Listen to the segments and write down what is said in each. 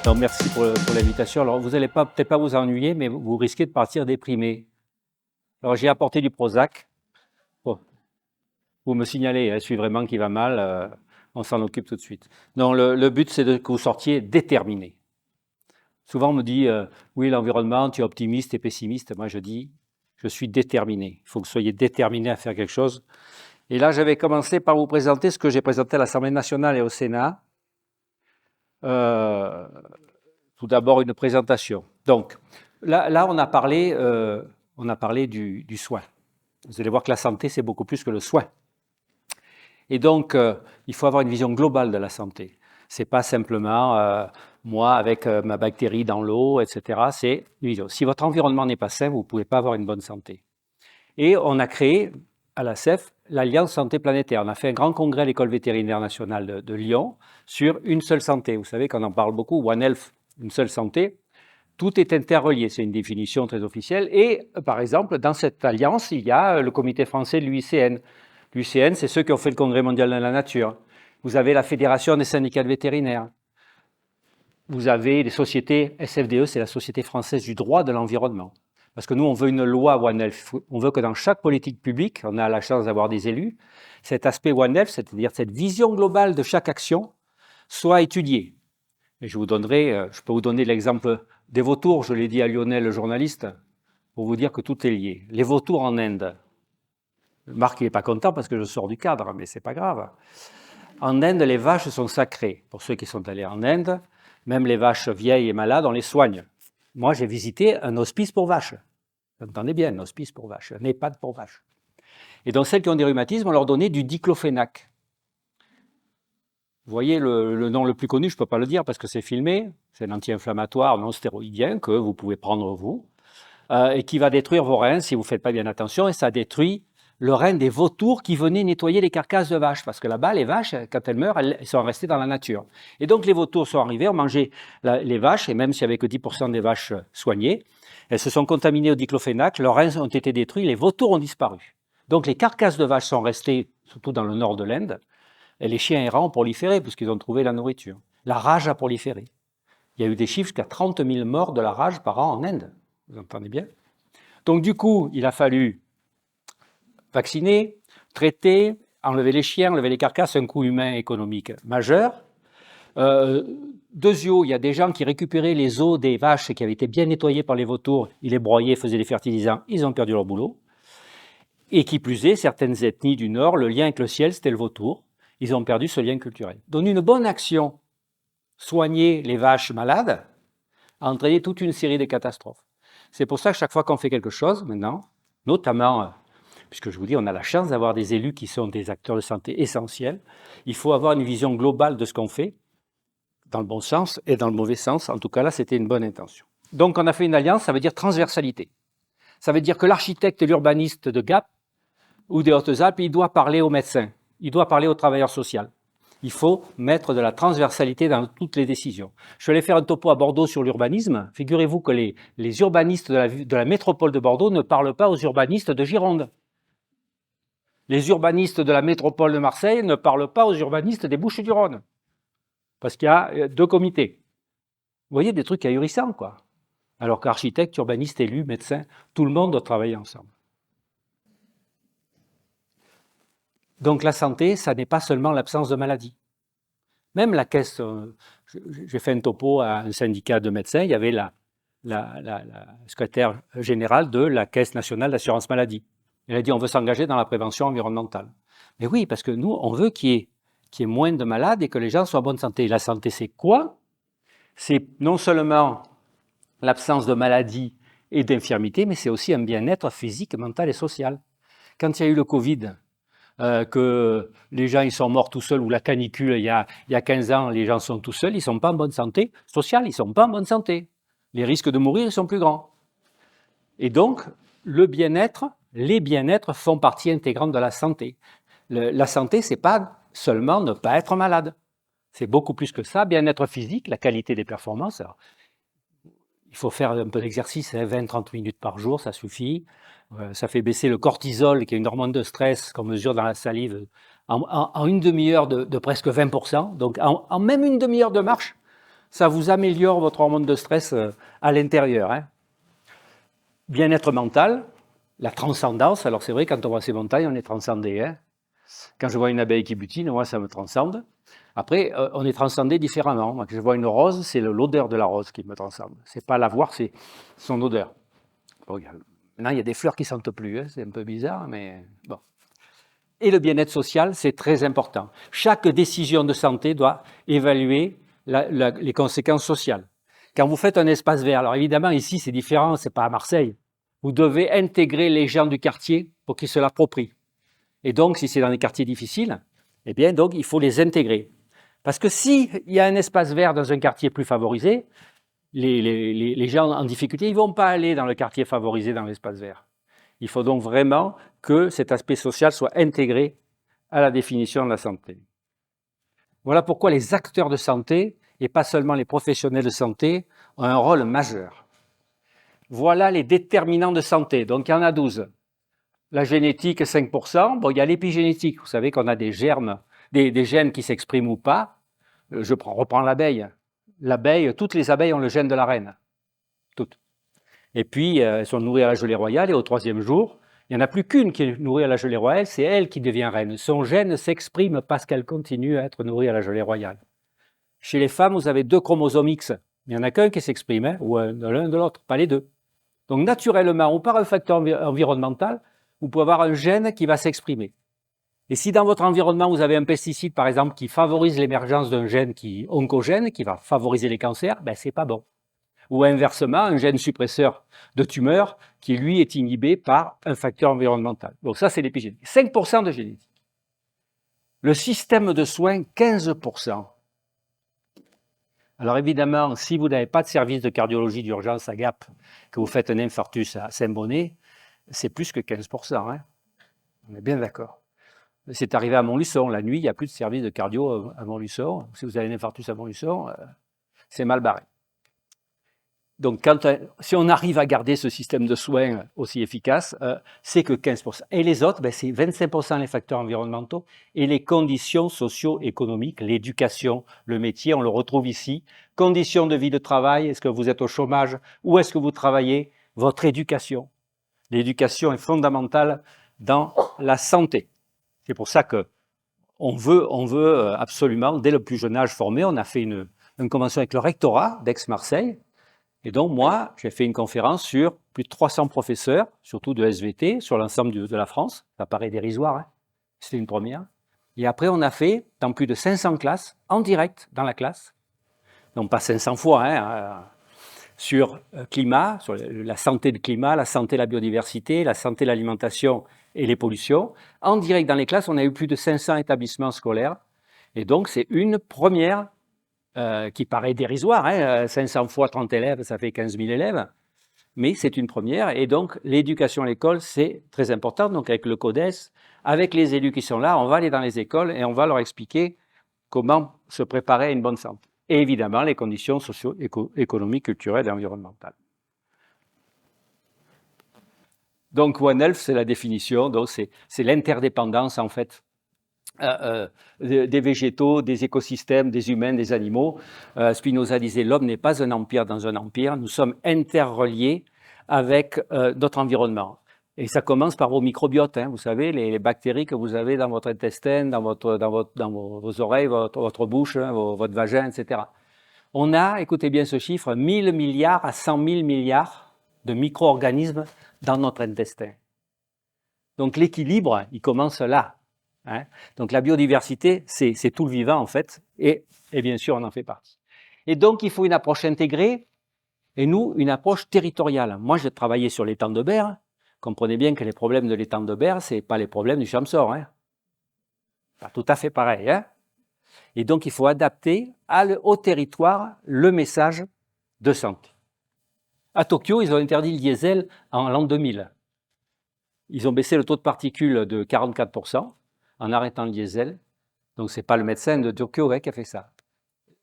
Donc, merci pour l'invitation. Alors, vous n'allez peut-être pas vous ennuyer, mais vous risquez de partir déprimé. Alors, j'ai apporté du Prozac. Oh, vous me signalez, hein, celui vraiment qui va mal, on s'en occupe tout de suite. Non, le but, c'est que vous sortiez déterminé. Souvent, on me dit, oui, l'environnement, tu es optimiste et pessimiste. Moi, je dis, je suis déterminé. Il faut que vous soyez déterminé à faire quelque chose. Et là, j'avais commencé par vous présenter ce que j'ai présenté à l'Assemblée nationale et au Sénat. Tout d'abord, une présentation. Donc, là on a parlé du soin. Vous allez voir que la santé, c'est beaucoup plus que le soin. Et donc, il faut avoir une vision globale de la santé. C'est pas simplement moi avec ma bactérie dans l'eau, etc. C'est une vision. Si votre environnement n'est pas sain, vous ne pouvez pas avoir une bonne santé. Et on a créé à la CEF l'Alliance Santé Planétaire. On a fait un grand congrès à l'École vétérinaire nationale de Lyon sur une seule santé. Vous savez qu'on en parle beaucoup, One Health, une seule santé. Tout est interrelié, c'est une définition très officielle. Et par exemple, dans cette alliance, il y a le comité français de l'UICN. L'UICN, c'est ceux qui ont fait le Congrès mondial de la nature. Vous avez la Fédération des syndicats de vétérinaires. Vous avez les sociétés, SFDE, c'est la Société française du droit de l'environnement. Parce que nous, on veut une loi One Health. On veut que dans chaque politique publique, on a la chance d'avoir des élus, cet aspect One Health, c'est-à-dire cette vision globale de chaque action, soit étudiée. Et je peux vous donner l'exemple des vautours, je l'ai dit à Lionel, le journaliste, pour vous dire que tout est lié. Les vautours en Inde. Marc, il n'est pas content parce que je sors du cadre, mais ce n'est pas grave. En Inde, les vaches sont sacrées. Pour ceux qui sont allés en Inde, même les vaches vieilles et malades, on les soigne. Moi, j'ai visité un hospice pour vaches. Vous entendez bien, un hospice pour vaches, un EHPAD pour vaches. Et donc, celles qui ont des rhumatismes, on leur donnait du diclofénac. Vous voyez le nom le plus connu, je ne peux pas le dire parce que c'est filmé, c'est un anti-inflammatoire non stéroïdien que vous pouvez prendre vous, et qui va détruire vos reins si vous ne faites pas bien attention, et ça détruit le rein des vautours qui venaient nettoyer les carcasses de vaches, parce que là-bas, les vaches, quand elles meurent, elles sont restées dans la nature. Et donc les vautours sont arrivés, ont mangé les vaches, et même s'il n'y avait que 10% des vaches soignées, elles se sont contaminées au diclofénac, leurs reins ont été détruits, les vautours ont disparu. Donc les carcasses de vaches sont restées, surtout dans le nord de l'Inde, et les chiens errants ont proliféré, puisqu'ils ont trouvé la nourriture. La rage a proliféré. Il y a eu des chiffres jusqu'à 30 000 morts de la rage par an en Inde. Vous entendez bien? Donc du coup, il a fallu vacciner, traiter, enlever les chiens, enlever les carcasses, un coût humain économique majeur. Deux yeux, il y a des gens qui récupéraient les os des vaches qui avaient été bien nettoyées par les vautours, ils les broyaient, faisaient des fertilisants, ils ont perdu leur boulot. Et qui plus est, certaines ethnies du Nord, le lien avec le ciel, c'était le vautour. Ils ont perdu ce lien culturel. Donc une bonne action, soigner les vaches malades, a entraîné toute une série de catastrophes. C'est pour ça que chaque fois qu'on fait quelque chose, maintenant, notamment, puisque je vous dis, on a la chance d'avoir des élus qui sont des acteurs de santé essentiels, il faut avoir une vision globale de ce qu'on fait, dans le bon sens et dans le mauvais sens. En tout cas, là, c'était une bonne intention. Donc, on a fait une alliance, ça veut dire transversalité. Ça veut dire que l'architecte et l'urbaniste de Gap ou des Hautes-Alpes, il doit parler aux médecins, il doit parler aux travailleurs sociaux. Il faut mettre de la transversalité dans toutes les décisions. Je vais aller faire un topo à Bordeaux sur l'urbanisme. Figurez-vous que les urbanistes de la métropole de Bordeaux ne parlent pas aux urbanistes de Gironde. Les urbanistes de la métropole de Marseille ne parlent pas aux urbanistes des Bouches-du-Rhône. Parce qu'il y a deux comités. Vous voyez, des trucs ahurissants, quoi. Alors qu'architectes, urbanistes, élus, médecins, tout le monde doit travailler ensemble. Donc la santé, ça n'est pas seulement l'absence de maladie. Même la caisse, j'ai fait un topo à un syndicat de médecins, il y avait la secrétaire générale de la Caisse nationale d'assurance maladie. Elle a dit on veut s'engager dans la prévention environnementale. Mais oui, parce que nous, on veut qu'il y ait moins de malades et que les gens soient en bonne santé. La santé, c'est quoi? C'est non seulement l'absence de maladie et d'infirmité, mais c'est aussi un bien-être physique, mental et social. Quand il y a eu le Covid, que les gens ils sont morts tout seuls, ou la canicule, il y a 15 ans, les gens sont tout seuls, ils ne sont pas en bonne santé sociale, ils ne sont pas en bonne santé. Les risques de mourir ils sont plus grands. Et donc, le bien-être, les bien-être font partie intégrante de la santé. La santé, ce n'est pas seulement ne pas être malade. C'est beaucoup plus que ça. Bien-être physique, la qualité des performances. Alors, il faut faire un peu d'exercice, 20-30 minutes par jour, ça suffit. Ça fait baisser le cortisol, qui est une hormone de stress qu'on mesure dans la salive, en une demi-heure de presque 20%. Donc, en même une demi-heure de marche, ça vous améliore votre hormone de stress à l'intérieur. Hein. Bien-être mental, la transcendance. Alors c'est vrai, quand on voit ces montagnes, on est transcendé. Hein. Quand je vois une abeille qui butine, moi, ça me transcende. Après, on est transcendé différemment. Moi, quand je vois une rose, c'est l'odeur de la rose qui me transcende. C'est pas la voir, c'est son odeur. Bon, maintenant, il y a des fleurs qui sentent plus. Hein. C'est un peu bizarre, mais bon. Et le bien-être social, c'est très important. Chaque décision de santé doit évaluer les conséquences sociales. Quand vous faites un espace vert, alors évidemment, ici, c'est différent, c'est pas à Marseille. Vous devez intégrer les gens du quartier pour qu'ils se l'approprient. Et donc, si c'est dans des quartiers difficiles, eh bien, donc, il faut les intégrer. Parce que s'il y a un espace vert dans un quartier plus favorisé, les gens en difficulté, ils ne vont pas aller dans le quartier favorisé dans l'espace vert. Il faut donc vraiment que cet aspect social soit intégré à la définition de la santé. Voilà pourquoi les acteurs de santé, et pas seulement les professionnels de santé, ont un rôle majeur. Voilà les déterminants de santé. Donc, il y en a 12. La génétique, 5%. Bon, il y a l'épigénétique. Vous savez qu'on a des germes, des gènes qui s'expriment ou pas. Reprends l'abeille. L'abeille, toutes les abeilles ont le gène de la reine. Toutes. Et puis, elles sont nourries à la gelée royale. Et au 3e jour, il n'y en a plus qu'une qui est nourrie à la gelée royale, c'est elle qui devient reine. Son gène s'exprime parce qu'elle continue à être nourrie à la gelée royale. Chez les femmes, vous avez 2 chromosomes X. Il n'y en a qu'un qui s'exprime, hein, ou de l'un de l'autre, pas les deux. Donc, naturellement, ou par un facteur environnemental, vous pouvez avoir un gène qui va s'exprimer. Et si dans votre environnement, vous avez un pesticide, par exemple, qui favorise l'émergence d'un gène oncogène, qui va favoriser les cancers, ben, c'est pas bon. Ou inversement, un gène suppresseur de tumeur qui, lui, est inhibé par un facteur environnemental. Donc ça, c'est l'épigénétique. 5% de génétique. Le système de soins, 15%. Alors évidemment, si vous n'avez pas de service de cardiologie d'urgence à Gap, que vous faites un infarctus à Saint-Bonnet, c'est plus que 15%. Hein. On est bien d'accord. C'est arrivé à Montluçon. La nuit, il n'y a plus de service de cardio à Montluçon. Si vous avez un infarctus à Montluçon, c'est mal barré. Donc, si on arrive à garder ce système de soins aussi efficace, c'est que 15%. Et les autres, c'est 25% les facteurs environnementaux et les conditions socio-économiques, l'éducation, le métier, on le retrouve ici. Conditions de vie de travail, est-ce que vous êtes au chômage ou est-ce que vous travaillez? Votre éducation. L'éducation est fondamentale dans la santé. C'est pour ça qu'on veut absolument, dès le plus jeune âge, former. On a fait une convention avec le rectorat d'Aix-Marseille. Et donc, moi, j'ai fait une conférence sur plus de 300 professeurs, surtout de SVT, sur l'ensemble de la France. Ça paraît dérisoire, hein. C'était une première. Et après, on a fait, dans plus de 500 classes, en direct, dans la classe, donc pas 500 fois, hein, sur climat, sur la santé du climat, la santé de la biodiversité, la santé de l'alimentation et les pollutions. En direct dans les classes, on a eu plus de 500 établissements scolaires. Et donc, c'est une première qui paraît dérisoire. Hein, 500 fois 30 élèves, ça fait 15 000 élèves. Mais c'est une première. Et donc, l'éducation à l'école, c'est très important. Donc, avec le CODES, avec les élus qui sont là, on va aller dans les écoles et on va leur expliquer comment se préparer à une bonne santé. Et évidemment, les conditions socio-économiques, culturelles et environnementales. Donc, One Health, c'est la définition. Donc, c'est l'interdépendance, en fait, des végétaux, des écosystèmes, des humains, des animaux. Spinoza disait « L'homme n'est pas un empire dans un empire, nous sommes interreliés avec notre environnement ». Et ça commence par vos microbiotes, hein, vous savez, les bactéries que vous avez dans votre intestin, dans vos oreilles, votre bouche, hein, votre vagin, etc. On a, écoutez bien ce chiffre, 1000 milliards à 100 000 milliards de micro-organismes dans notre intestin. Donc l'équilibre, il commence là. Hein. Donc la biodiversité, c'est tout le vivant en fait, et bien sûr on en fait partie. Et donc il faut une approche intégrée, et nous une approche territoriale. Moi j'ai travaillé sur l'étang de Berre, comprenez bien que les problèmes de l'étang de Berre, c'est pas les problèmes du Champsaur. Hein. Pas tout à fait pareil. Hein. Et donc il faut adapter au territoire le message de santé. À Tokyo, ils ont interdit le diesel en l'an 2000. Ils ont baissé le taux de particules de 44%. En arrêtant le diesel. Donc, ce n'est pas le médecin de Tokyo qui a fait ça.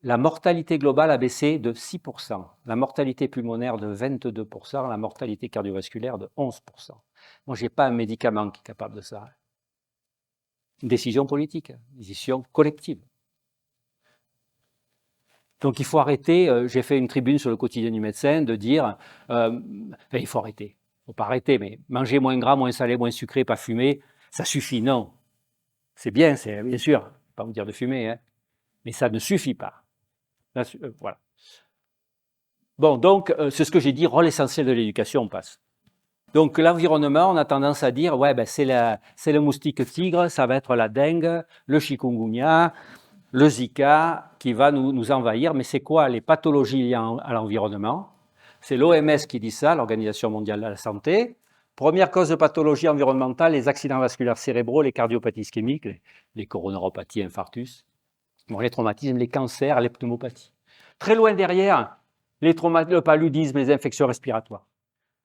La mortalité globale a baissé de 6%, la mortalité pulmonaire de 22%, la mortalité cardiovasculaire de 11%. Moi, je n'ai pas un médicament qui est capable de ça. Une décision politique, une décision collective. Donc il faut arrêter, j'ai fait une tribune sur le quotidien du médecin, de dire, il faut arrêter, il ne faut pas arrêter, mais manger moins gras, moins salé, moins sucré, pas fumer, ça suffit, non. C'est bien sûr, pas vous dire de fumer, hein, mais ça ne suffit pas. Là, voilà. Bon, donc, c'est ce que j'ai dit, rôle essentiel de l'éducation, on passe. Donc, l'environnement, on a tendance à dire, ouais, ben, c'est le moustique tigre, ça va être la dengue, le chikungunya, le Zika qui va nous envahir. Mais c'est quoi les pathologies liées à l'environnement? C'est l'OMS qui dit ça, l'Organisation mondiale de la santé. Première cause de pathologie environnementale, les accidents vasculaires cérébraux, les cardiopathies ischémiques, les coronarapathies, infarctus, bon, les traumatismes, les cancers, les pneumopathies. Très loin derrière, le paludisme, les infections respiratoires.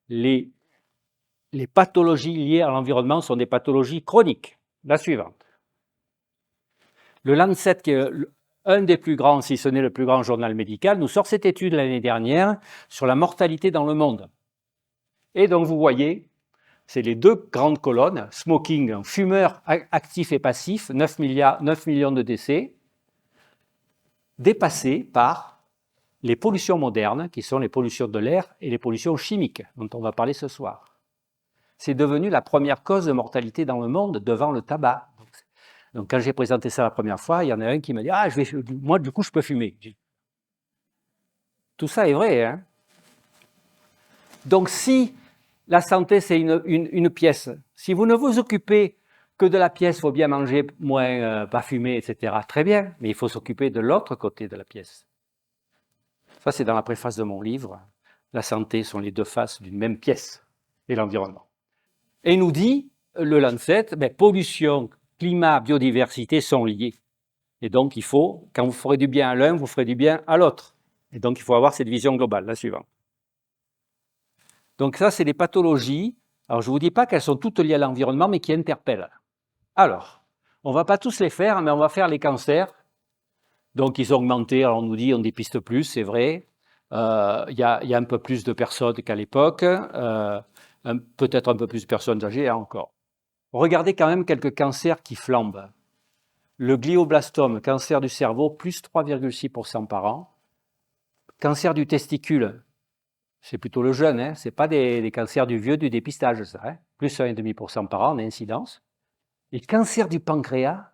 Les pathologies liées à l'environnement sont des pathologies chroniques. La suivante. Le Lancet, qui est un des plus grands, si ce n'est le plus grand journal médical, nous sort cette étude l'année dernière sur la mortalité dans le monde. Et donc vous voyez, c'est les deux grandes colonnes, smoking, fumeurs actifs et passifs, 9 millions de décès, dépassés par les pollutions modernes, qui sont les pollutions de l'air et les pollutions chimiques, dont on va parler ce soir. C'est devenu la première cause de mortalité dans le monde devant le tabac. Donc quand j'ai présenté ça la première fois, il y en a un qui m'a dit « Ah, moi du coup je peux fumer ». Tout ça est vrai, hein. Donc si la santé c'est une pièce, si vous ne vous occupez que de la pièce, il faut bien manger moins, pas fumer, etc. Très bien, mais il faut s'occuper de l'autre côté de la pièce. Ça c'est dans la préface de mon livre. La santé sont les deux faces d'une même pièce, et l'environnement. Et il nous dit, le Lancet, pollution, climat, biodiversité sont liés. Et donc, il faut, quand vous ferez du bien à l'un, vous ferez du bien à l'autre. Et donc, il faut avoir cette vision globale, la suivante. Donc ça, c'est des pathologies. Alors, je ne vous dis pas qu'elles sont toutes liées à l'environnement, mais qui interpellent. Alors, on ne va pas tous les faire, mais on va faire les cancers. Donc, ils ont augmenté. Alors, on nous dit, on dépiste plus, c'est vrai. Il y a un peu plus de personnes qu'à l'époque. Peut-être un peu plus de personnes âgées, hein, encore. Regardez quand même quelques cancers qui flambent. Le glioblastome, cancer du cerveau, plus 3,6% par an. Cancer du testicule, c'est plutôt le jeune, hein, ce n'est pas des cancers du vieux, du dépistage, ça, hein, plus 1,5% par an d'incidence. Et cancer du pancréas,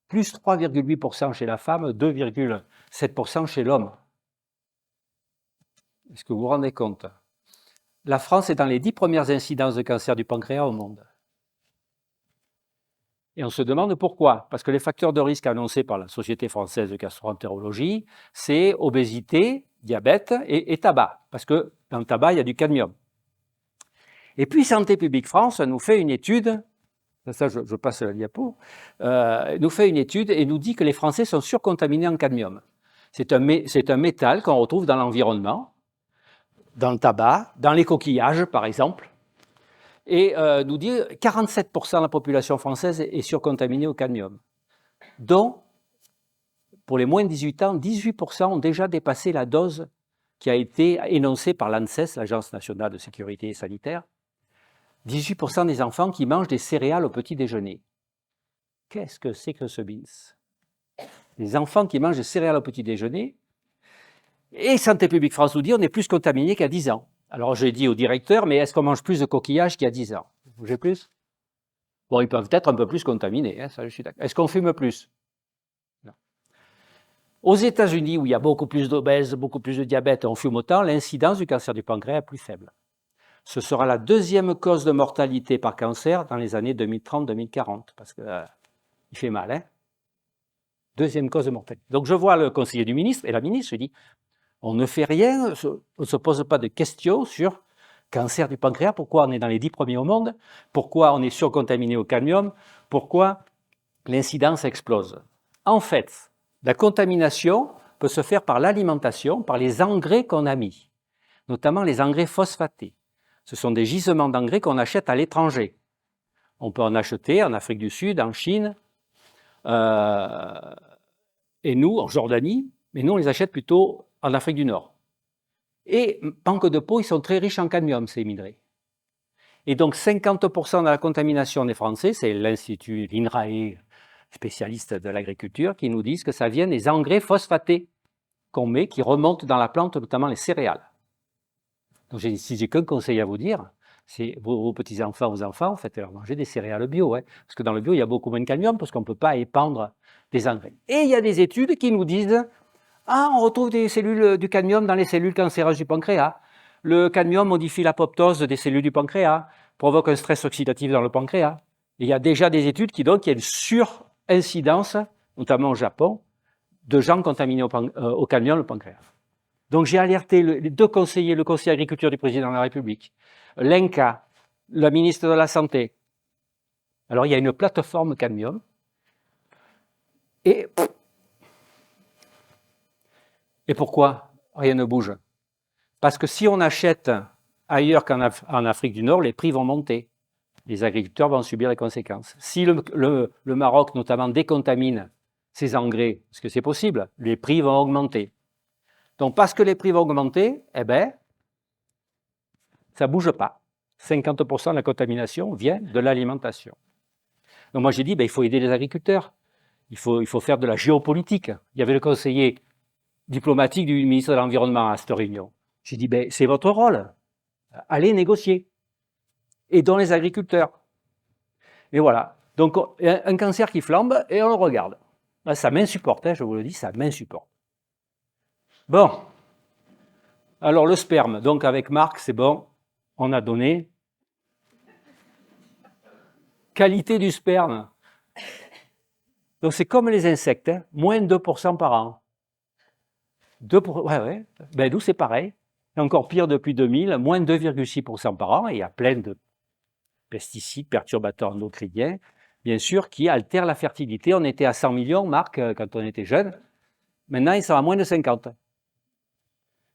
plus 3,8% chez la femme, 2,7% chez l'homme. Est-ce que vous vous rendez compte? La France est dans les 10 premières incidences de cancer du pancréas au monde. Et on se demande pourquoi. Parce que les facteurs de risque annoncés par la Société française de gastroentérologie, c'est obésité, diabète et tabac. Parce que dans le tabac, il y a du cadmium. Et puis Santé publique France nous fait une étude, ça je passe la diapo, nous fait une étude et nous dit que les Français sont surcontaminés en cadmium. C'est un métal qu'on retrouve dans l'environnement, dans le tabac, dans les coquillages par exemple. Et nous dit 47% de la population française est surcontaminée au cadmium, dont, pour les moins de 18 ans, 18% ont déjà dépassé la dose qui a été énoncée par l'ANSES, l'Agence nationale de sécurité sanitaire. 18% des enfants qui mangent des céréales au petit déjeuner. Qu'est-ce que c'est que ce BINS? Les enfants qui mangent des céréales au petit déjeuner, et Santé publique France nous dit on est plus contaminé qu'à 10 ans. Alors j'ai dit au directeur, mais est-ce qu'on mange plus de coquillages qu'il y a 10 ans? Vous bougez plus? Bon, ils peuvent être un peu plus contaminés, hein, ça je suis d'accord. Est-ce qu'on fume plus? Non. Aux États-Unis, où il y a beaucoup plus d'obèses, beaucoup plus de diabète, on fume autant, l'incidence du cancer du pancréas est plus faible. Ce sera la deuxième cause de mortalité par cancer dans les années 2030-2040, parce que il fait mal, hein? Deuxième cause de mortalité. Donc je vois le conseiller du ministre et la ministre, je dis, on ne fait rien, on ne se pose pas de questions sur cancer du pancréas, pourquoi on est dans les 10 premiers au monde, pourquoi on est surcontaminé au cadmium, pourquoi l'incidence explose. En fait, la contamination peut se faire par l'alimentation, par les engrais qu'on a mis, notamment les engrais phosphatés. Ce sont des gisements d'engrais qu'on achète à l'étranger. On peut en acheter en Afrique du Sud, en Chine, et nous, en Jordanie, mais nous on les achète plutôt en Afrique du Nord. Et manque de peau, ils sont très riches en cadmium, ces minerais. Et donc 50% de la contamination des Français, c'est l'Institut, l'INRAE, spécialiste de l'agriculture, qui nous disent que ça vient des engrais phosphatés. qu'on met qui remontent dans la plante, notamment les céréales. Donc si j'ai qu'un conseil à vous dire, c'est vos petits-enfants, vos enfants, faites-leur manger des céréales bio. Hein, parce que dans le bio, il y a beaucoup moins de cadmium parce qu'on ne peut pas épandre des engrais. Et il y a des études qui nous disent « Ah, on retrouve des cellules du cadmium dans les cellules cancéreuses du pancréas. Le cadmium modifie l'apoptose des cellules du pancréas, provoque un stress oxydatif dans le pancréas. » Il y a déjà des études qui donnent qu'il y a une surincidence, notamment au Japon, de gens contaminés au cadmium, le pancréas. Donc j'ai alerté les deux conseillers, le conseiller agriculture du président de la République, l'INCa, la ministre de la Santé. Alors il y a une plateforme cadmium et pourquoi rien ne bouge? Parce que si on achète ailleurs qu'en Afrique du Nord, les prix vont monter. Les agriculteurs vont subir les conséquences. Si le Maroc, notamment, décontamine ses engrais, parce que c'est possible, les prix vont augmenter. Donc, parce que les prix vont augmenter, eh ben, ça ne bouge pas. 50% de la contamination vient de l'alimentation. Donc, moi, j'ai dit, ben, il faut aider les agriculteurs. Il faut faire de la géopolitique. Il y avait le conseiller diplomatique du ministre de l'Environnement à cette réunion. J'ai dit, ben, c'est votre rôle. Allez négocier. Aidons les agriculteurs. Et voilà. Donc, un cancer qui flambe et on le regarde. Ça m'insupporte, hein, je vous le dis, ça m'insupporte. Bon. Alors, le sperme. Donc, avec Marc, c'est bon. On a donné. Qualité du sperme. Donc, c'est comme les insectes, hein, moins de 2% par an. 2%, ouais. Ben, nous, c'est pareil. Et encore pire depuis 2000, moins 2,6% par an. Et il y a plein de pesticides, perturbateurs endocriniens, bien sûr, qui altèrent la fertilité. On était à 100 millions, Marc, quand on était jeune. Maintenant, ils sont à moins de 50.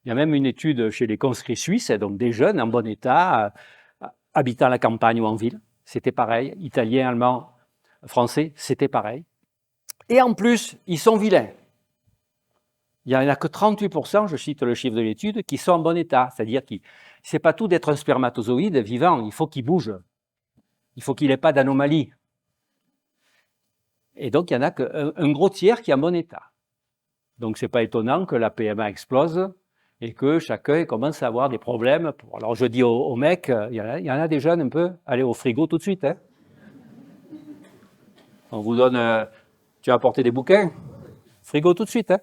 Il y a même une étude chez les conscrits suisses, donc des jeunes en bon état, habitant à la campagne ou en ville. C'était pareil. Italiens, Allemands, Français, c'était pareil. Et en plus, ils sont vilains. Il n'y en a que 38%, je cite le chiffre de l'étude, qui sont en bon état. C'est-à-dire que ce n'est pas tout d'être un spermatozoïde vivant, il faut qu'il bouge. Il faut qu'il n'ait pas d'anomalie. Et donc, il n'y en a qu'un gros tiers qui est en bon état. Donc, ce n'est pas étonnant que la PMA explose et que chacun commence à avoir des problèmes. Alors, je dis aux mecs, il y en a des jeunes un peu, allez au frigo tout de suite. Hein. On vous donne, tu vas apporter des bouquins, frigo tout de suite. Hein.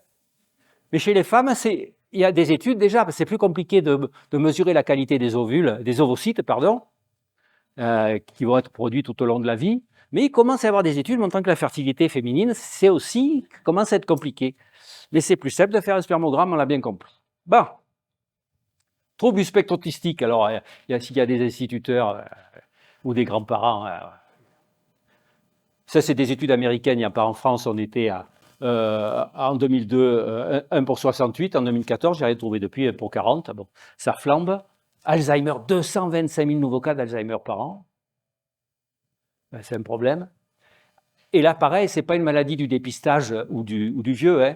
Mais chez les femmes, il y a des études déjà, c'est plus compliqué de mesurer la qualité des ovules, des ovocytes, pardon, qui vont être produits tout au long de la vie. Mais il commence à y avoir des études montrant que la fertilité féminine, c'est aussi, commence à être compliqué. Mais c'est plus simple de faire un spermogramme, on l'a bien compris. Bon. Trouble du spectre autistique. Alors, s'il y a des instituteurs ou des grands-parents, ça c'est des études américaines, il n'y a pas en France, on était en 2002, 1 pour 68, en 2014, j'ai rien trouvé depuis, 1 pour 40, bon, ça flambe. Alzheimer, 225 000 nouveaux cas d'Alzheimer par an. Ben, c'est un problème. Et là, pareil, ce n'est pas une maladie du dépistage ou du vieux. Hein.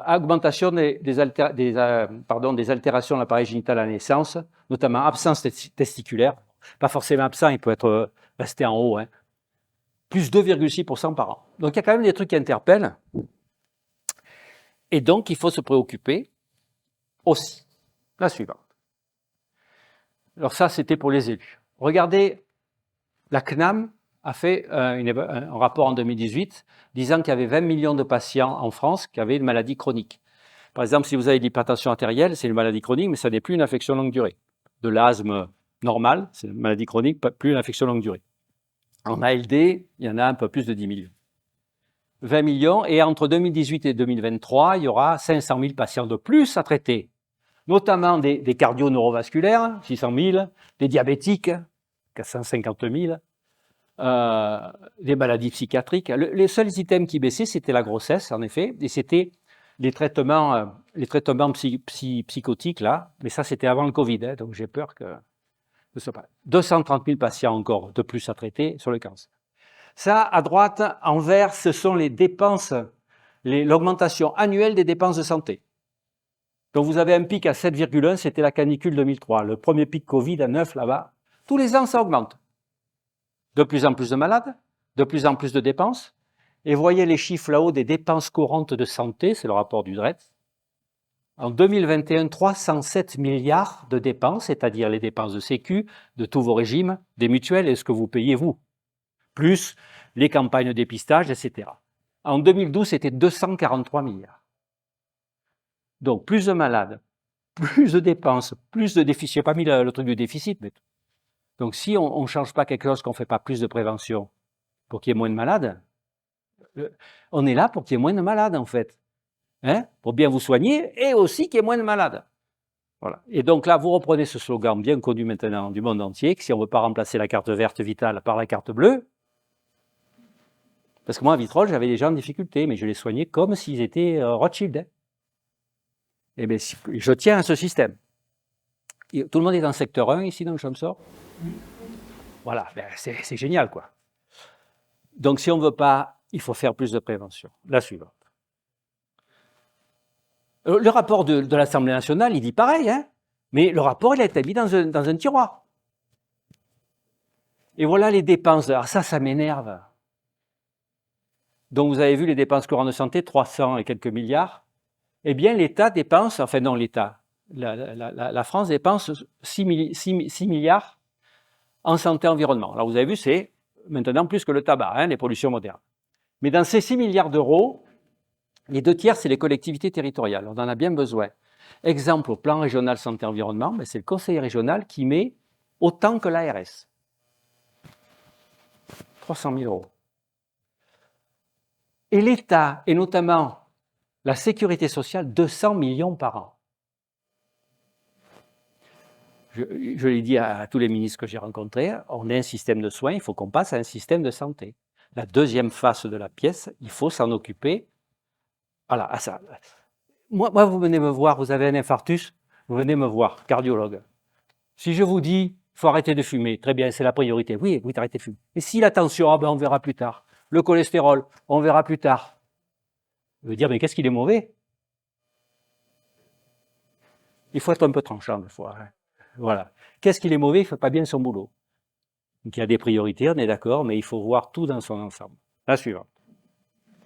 Augmentation des altérations de l'appareil génital à la naissance, notamment absence testiculaire. Pas forcément absent, il peut être resté en haut. Hein. Plus 2,6% par an. Donc, il y a quand même des trucs qui interpellent. Et donc, il faut se préoccuper aussi. La suivante. Alors ça, c'était pour les élus. Regardez, la CNAM a fait un rapport en 2018 disant qu'il y avait 20 millions de patients en France qui avaient une maladie chronique. Par exemple, si vous avez de l'hypertension artérielle, c'est une maladie chronique, mais ça n'est plus une affection longue durée. De l'asthme normal, c'est une maladie chronique, plus une affection longue durée. En ALD, il y en a un peu plus de 10 millions. 20 millions, et entre 2018 et 2023, il y aura 500 000 patients de plus à traiter, notamment des cardio-neurovasculaires, 600 000, des diabétiques, 450 000, des maladies psychiatriques. Les seuls items qui baissaient, c'était la grossesse, en effet, et c'était les traitements psychotiques, là, mais ça, c'était avant le Covid, hein, donc j'ai peur que ce soit pas. 230 000 patients encore de plus à traiter sur le cancer. Ça, à droite, en vert, ce sont les dépenses, l'augmentation annuelle des dépenses de santé. Donc vous avez un pic à 7,1, c'était la canicule 2003. Le premier pic Covid à 9 là-bas. Tous les ans, ça augmente. De plus en plus de malades, de plus en plus de dépenses. Et vous voyez les chiffres là-haut des dépenses courantes de santé, c'est le rapport du DRET. En 2021, 307 milliards de dépenses, c'est-à-dire les dépenses de sécu, de tous vos régimes, des mutuelles et ce que vous payez vous, plus les campagnes de dépistage, etc. En 2012, c'était 243 milliards. Donc, plus de malades, plus de dépenses, plus de déficit. Je n'ai pas mis le truc du déficit, mais... Donc, si on ne change pas quelque chose, qu'on ne fait pas plus de prévention pour qu'il y ait moins de malades, on est là pour qu'il y ait moins de malades, en fait. Hein, pour bien vous soigner et aussi qu'il y ait moins de malades. Voilà. Et donc là, vous reprenez ce slogan bien connu maintenant du monde entier, que si on ne veut pas remplacer la carte verte vitale par la carte bleue, parce que moi, à Vitrolles, j'avais des gens en difficulté, mais je les soignais comme s'ils étaient Rothschild. Hein. Et bien, je tiens à ce système. Et tout le monde est dans le secteur 1 ici dans le Champ-Sort. Voilà, ben, c'est génial, quoi. Donc, si on ne veut pas, il faut faire plus de prévention. La suivante. Le rapport de l'Assemblée nationale, il dit pareil, hein, mais le rapport, il a été mis dans un tiroir. Et voilà les dépenses. Alors ça m'énerve. Donc vous avez vu les dépenses courantes de santé, 300 et quelques milliards. Eh bien, l'État dépense, enfin non, l'État, la France dépense 6 milliards en santé-environnement. Alors vous avez vu, c'est maintenant plus que le tabac, hein, les pollutions modernes. Mais dans ces 6 milliards d'euros, les 2 tiers, c'est les collectivités territoriales. On en a bien besoin. Exemple, au plan régional santé-environnement, c'est le conseil régional qui met autant que l'ARS. 300 000 euros. Et l'État, et notamment la sécurité sociale, 200 millions par an. Je l'ai dit à tous les ministres que j'ai rencontrés, on a un système de soins, il faut qu'on passe à un système de santé. La deuxième face de la pièce, il faut s'en occuper. Voilà, à ça. Moi, vous venez me voir, vous avez un infarctus, vous venez me voir, cardiologue. Si je vous dis, il faut arrêter de fumer, très bien, c'est la priorité. Oui, arrêtez de fumer. Et si la tension, on verra plus tard. Le cholestérol, on verra plus tard. Je veux dire, mais qu'est-ce qu'il est mauvais? Il faut être un peu tranchant des fois. Hein. Voilà. Qu'est-ce qu'il est mauvais? Il ne fait pas bien son boulot. Donc il y a des priorités, on est d'accord, mais il faut voir tout dans son ensemble. La suivante.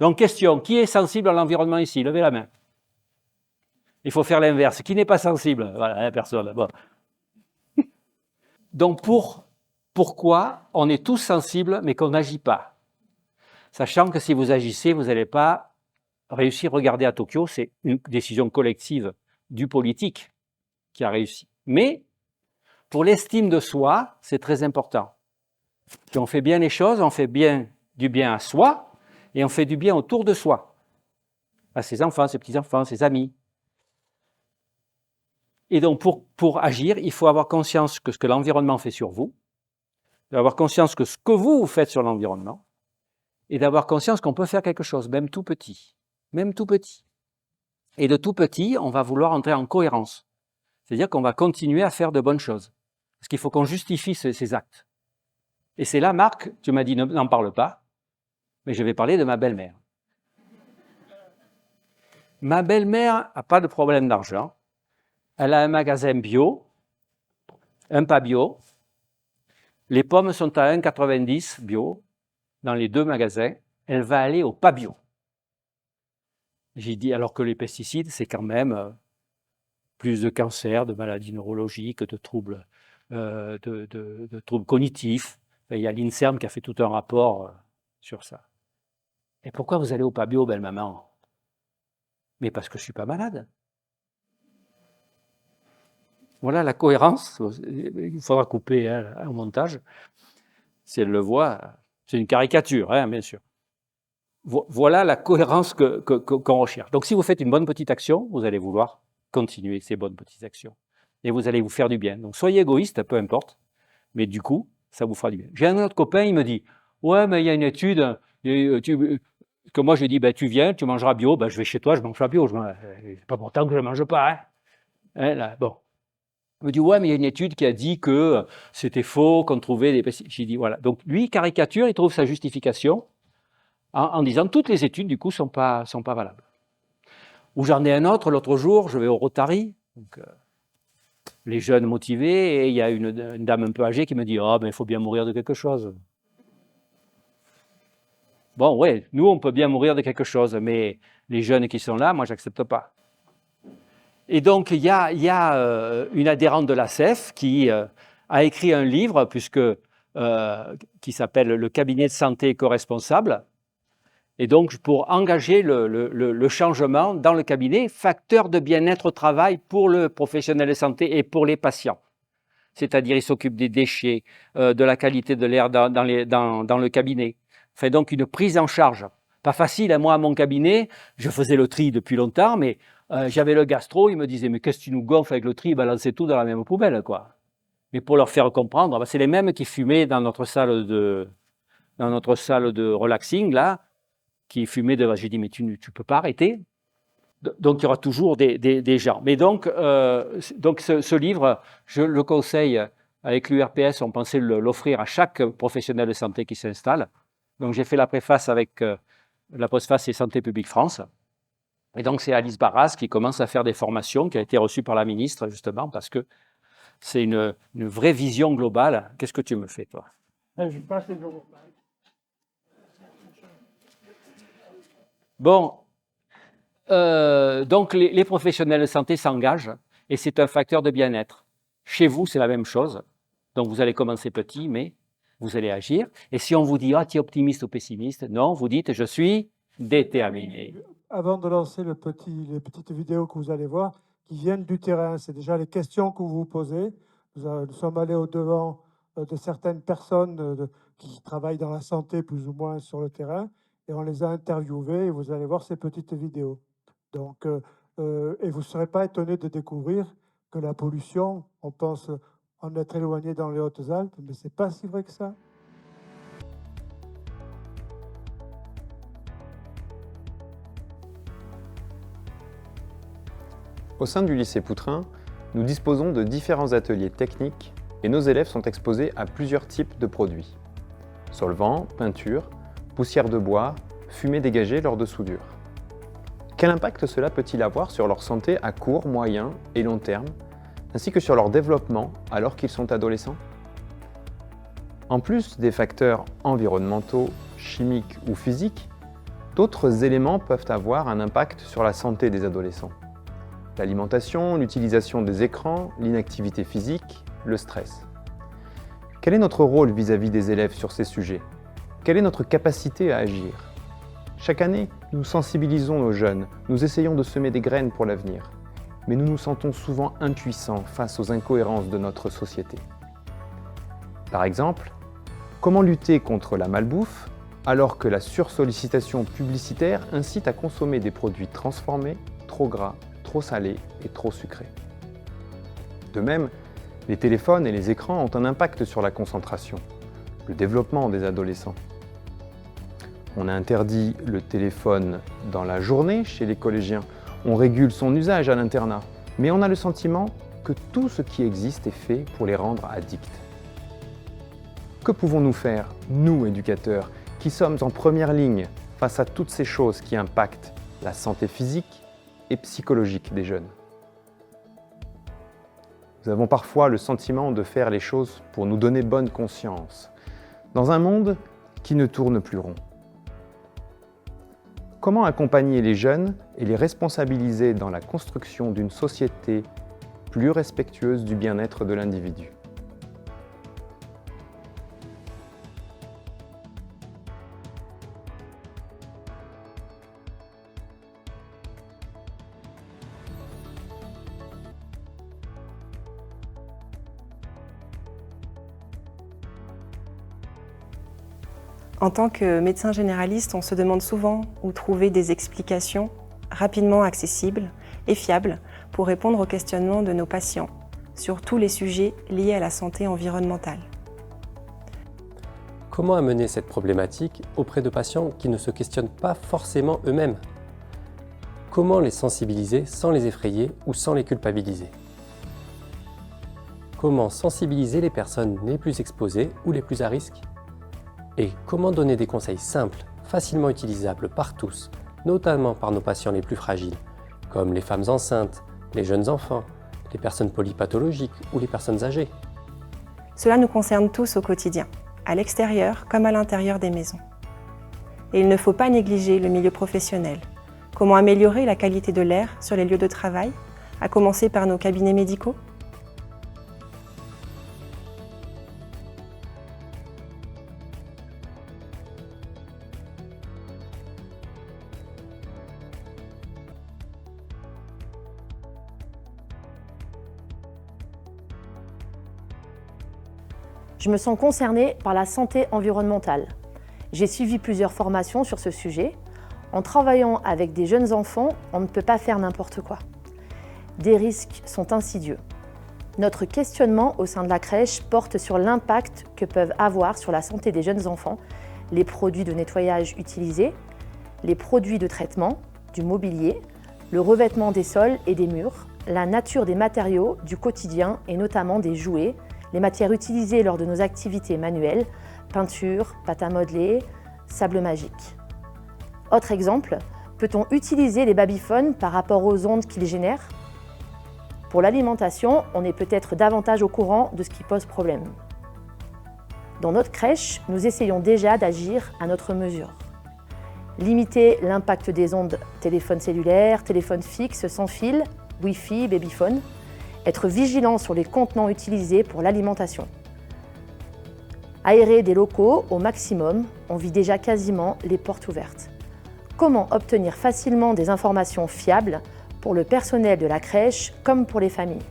Donc question, qui est sensible à l'environnement ici? Levez la main. Il faut faire l'inverse. Qui n'est pas sensible? Voilà, personne. Bon. Donc pourquoi on est tous sensibles mais qu'on n'agit pas? Sachant que si vous agissez, vous n'allez pas réussir. Regardez à Tokyo, c'est une décision collective du politique qui a réussi. Mais pour l'estime de soi, c'est très important. Si on fait bien les choses, on fait bien du bien à soi et on fait du bien autour de soi, à ses enfants, ses petits-enfants, ses amis. Et donc pour agir, il faut avoir conscience que ce que l'environnement fait sur vous, d'avoir conscience que ce que vous faites sur l'environnement, et d'avoir conscience qu'on peut faire quelque chose, même tout petit. Même tout petit. Et de tout petit, on va vouloir entrer en cohérence. C'est-à-dire qu'on va continuer à faire de bonnes choses. Parce qu'il faut qu'on justifie ces actes. Et c'est là, Marc, tu m'as dit n'en parle pas, mais je vais parler de ma belle-mère. Ma belle-mère n'a pas de problème d'argent. Elle a un magasin bio, un pas bio. Les pommes sont à 1,90 bio dans les 2 magasins. Elle va aller au pas bio. J'ai dit, alors que les pesticides, c'est quand même plus de cancers, de maladies neurologiques, de troubles, de troubles cognitifs. Il y a l'INSERM qui a fait tout un rapport sur ça. Et pourquoi vous allez au pas bio, belle-maman? Mais parce que je ne suis pas malade. Voilà la cohérence. Il faudra couper au montage. Si elle le voit, c'est une caricature, hein, bien sûr. Voilà la cohérence qu'on recherche. Donc si vous faites une bonne petite action, vous allez vouloir continuer ces bonnes petites actions. Et vous allez vous faire du bien. Donc soyez égoïste, peu importe, mais du coup, ça vous fera du bien. J'ai un autre copain, il me dit, ouais, mais il y a une étude, que moi je dis, ben, tu viens, tu mangeras bio, ben, je vais chez toi, je mange bio. C'est pas pourtant que je ne mange pas. Hein, là, bon. Il me dit, ouais, mais il y a une étude qui a dit que c'était faux, qu'on trouvait des pesticides. J'ai dit, voilà. Donc lui, caricature, il trouve sa justification en disant toutes les études, du coup, sont pas valables. Ou j'en ai un autre, l'autre jour, je vais au Rotary, donc, les jeunes motivés, et il y a une dame un peu âgée qui me dit « Ah, ben il faut bien mourir de quelque chose. » Bon, ouais, nous, on peut bien mourir de quelque chose, mais les jeunes qui sont là, moi, j'accepte pas. Et donc, il y a une adhérente de l'ACEF qui a écrit un livre qui s'appelle « Le cabinet de santé éco-responsable ». Et donc, pour engager le changement dans le cabinet, facteur de bien-être au travail pour le professionnel de santé et pour les patients. C'est-à-dire, il s'occupe des déchets, de la qualité de l'air dans le cabinet. Fait donc une prise en charge. Pas facile, hein. Moi, à mon cabinet, je faisais le tri depuis longtemps, mais j'avais le gastro, il me disait « Mais qu'est-ce que tu nous gonfles avec le tri, balancez tout dans la même poubelle, quoi. » Mais pour leur faire comprendre, c'est les mêmes qui fumaient dans notre salle de relaxing, là, qui fumaient devant. J'ai dit « Mais tu ne peux pas arrêter ?» Donc, il y aura toujours des gens. Mais donc ce livre, je le conseille, avec l'URPS, on pensait l'offrir à chaque professionnel de santé qui s'installe. Donc, j'ai fait la préface avec la postface et Santé publique France. Et donc, c'est Alice Barras qui commence à faire des formations, qui a été reçue par la ministre, justement, parce que c'est une vraie vision globale. Qu'est-ce que tu me fais, toi? Je passe les bureaux. Bon. Donc, les professionnels de santé s'engagent et c'est un facteur de bien-être. Chez vous, c'est la même chose. Donc, vous allez commencer petit, mais vous allez agir. Et si on vous dit « Ah, tu es optimiste ou pessimiste ?» Non, vous dites « Je suis déterminé. » Avant de lancer les petites vidéos que vous allez voir, qui viennent du terrain, c'est déjà les questions que vous vous posez. Nous sommes allés au-devant de certaines personnes qui travaillent dans la santé plus ou moins sur le terrain et on les a interviewées et vous allez voir ces petites vidéos. Donc, et vous ne serez pas étonné de découvrir que la pollution, on pense en être éloigné dans les Hautes-Alpes, mais ce n'est pas si vrai que ça. Au sein du lycée Poutrain, nous disposons de différents ateliers techniques et nos élèves sont exposés à plusieurs types de produits. Solvants, peinture, poussière de bois, fumée dégagée lors de soudure. Quel impact cela peut-il avoir sur leur santé à court, moyen et long terme, ainsi que sur leur développement alors qu'ils sont adolescents? En plus des facteurs environnementaux, chimiques ou physiques, d'autres éléments peuvent avoir un impact sur la santé des adolescents. L'alimentation, l'utilisation des écrans, l'inactivité physique, le stress. Quel est notre rôle vis-à-vis des élèves sur ces sujets? Quelle est notre capacité à agir? Chaque année, nous sensibilisons nos jeunes, nous essayons de semer des graines pour l'avenir, mais nous nous sentons souvent impuissants face aux incohérences de notre société. Par exemple, comment lutter contre la malbouffe alors que la sursollicitation publicitaire incite à consommer des produits transformés, trop gras, trop salés et trop sucrés? De même, les téléphones et les écrans ont un impact sur la concentration, le développement des adolescents. On a interdit le téléphone dans la journée chez les collégiens, on régule son usage à l'internat, mais on a le sentiment que tout ce qui existe est fait pour les rendre addicts. Que pouvons-nous faire, nous éducateurs, qui sommes en première ligne face à toutes ces choses qui impactent la santé physique et psychologique des jeunes? Nous avons parfois le sentiment de faire les choses pour nous donner bonne conscience, dans un monde qui ne tourne plus rond. Comment accompagner les jeunes et les responsabiliser dans la construction d'une société plus respectueuse du bien-être de l'individu? En tant que médecin généraliste, on se demande souvent où trouver des explications rapidement accessibles et fiables pour répondre aux questionnements de nos patients sur tous les sujets liés à la santé environnementale. Comment amener cette problématique auprès de patients qui ne se questionnent pas forcément eux-mêmes? Comment les sensibiliser sans les effrayer ou sans les culpabiliser? Comment sensibiliser les personnes les plus exposées ou les plus à risque? Et comment donner des conseils simples, facilement utilisables par tous, notamment par nos patients les plus fragiles, comme les femmes enceintes, les jeunes enfants, les personnes polypathologiques ou les personnes âgées? Cela nous concerne tous au quotidien, à l'extérieur comme à l'intérieur des maisons. Et il ne faut pas négliger le milieu professionnel. Comment améliorer la qualité de l'air sur les lieux de travail, à commencer par nos cabinets médicaux? Je me sens concernée par la santé environnementale. J'ai suivi plusieurs formations sur ce sujet. En travaillant avec des jeunes enfants, on ne peut pas faire n'importe quoi. Des risques sont insidieux. Notre questionnement au sein de la crèche porte sur l'impact que peuvent avoir sur la santé des jeunes enfants les produits de nettoyage utilisés, les produits de traitement, du mobilier, le revêtement des sols et des murs, la nature des matériaux du quotidien et notamment des jouets, les matières utilisées lors de nos activités manuelles, peinture, pâte à modeler, sable magique. Autre exemple, peut-on utiliser les babyphones par rapport aux ondes qu'ils génèrent? Pour l'alimentation, on est peut-être davantage au courant de ce qui pose problème. Dans notre crèche, nous essayons déjà d'agir à notre mesure. Limiter l'impact des ondes téléphone cellulaire, téléphone fixe, sans fil, Wi-Fi, babyphone. Être vigilant sur les contenants utilisés pour l'alimentation. Aérer des locaux au maximum, on vit déjà quasiment les portes ouvertes. Comment obtenir facilement des informations fiables pour le personnel de la crèche comme pour les familles?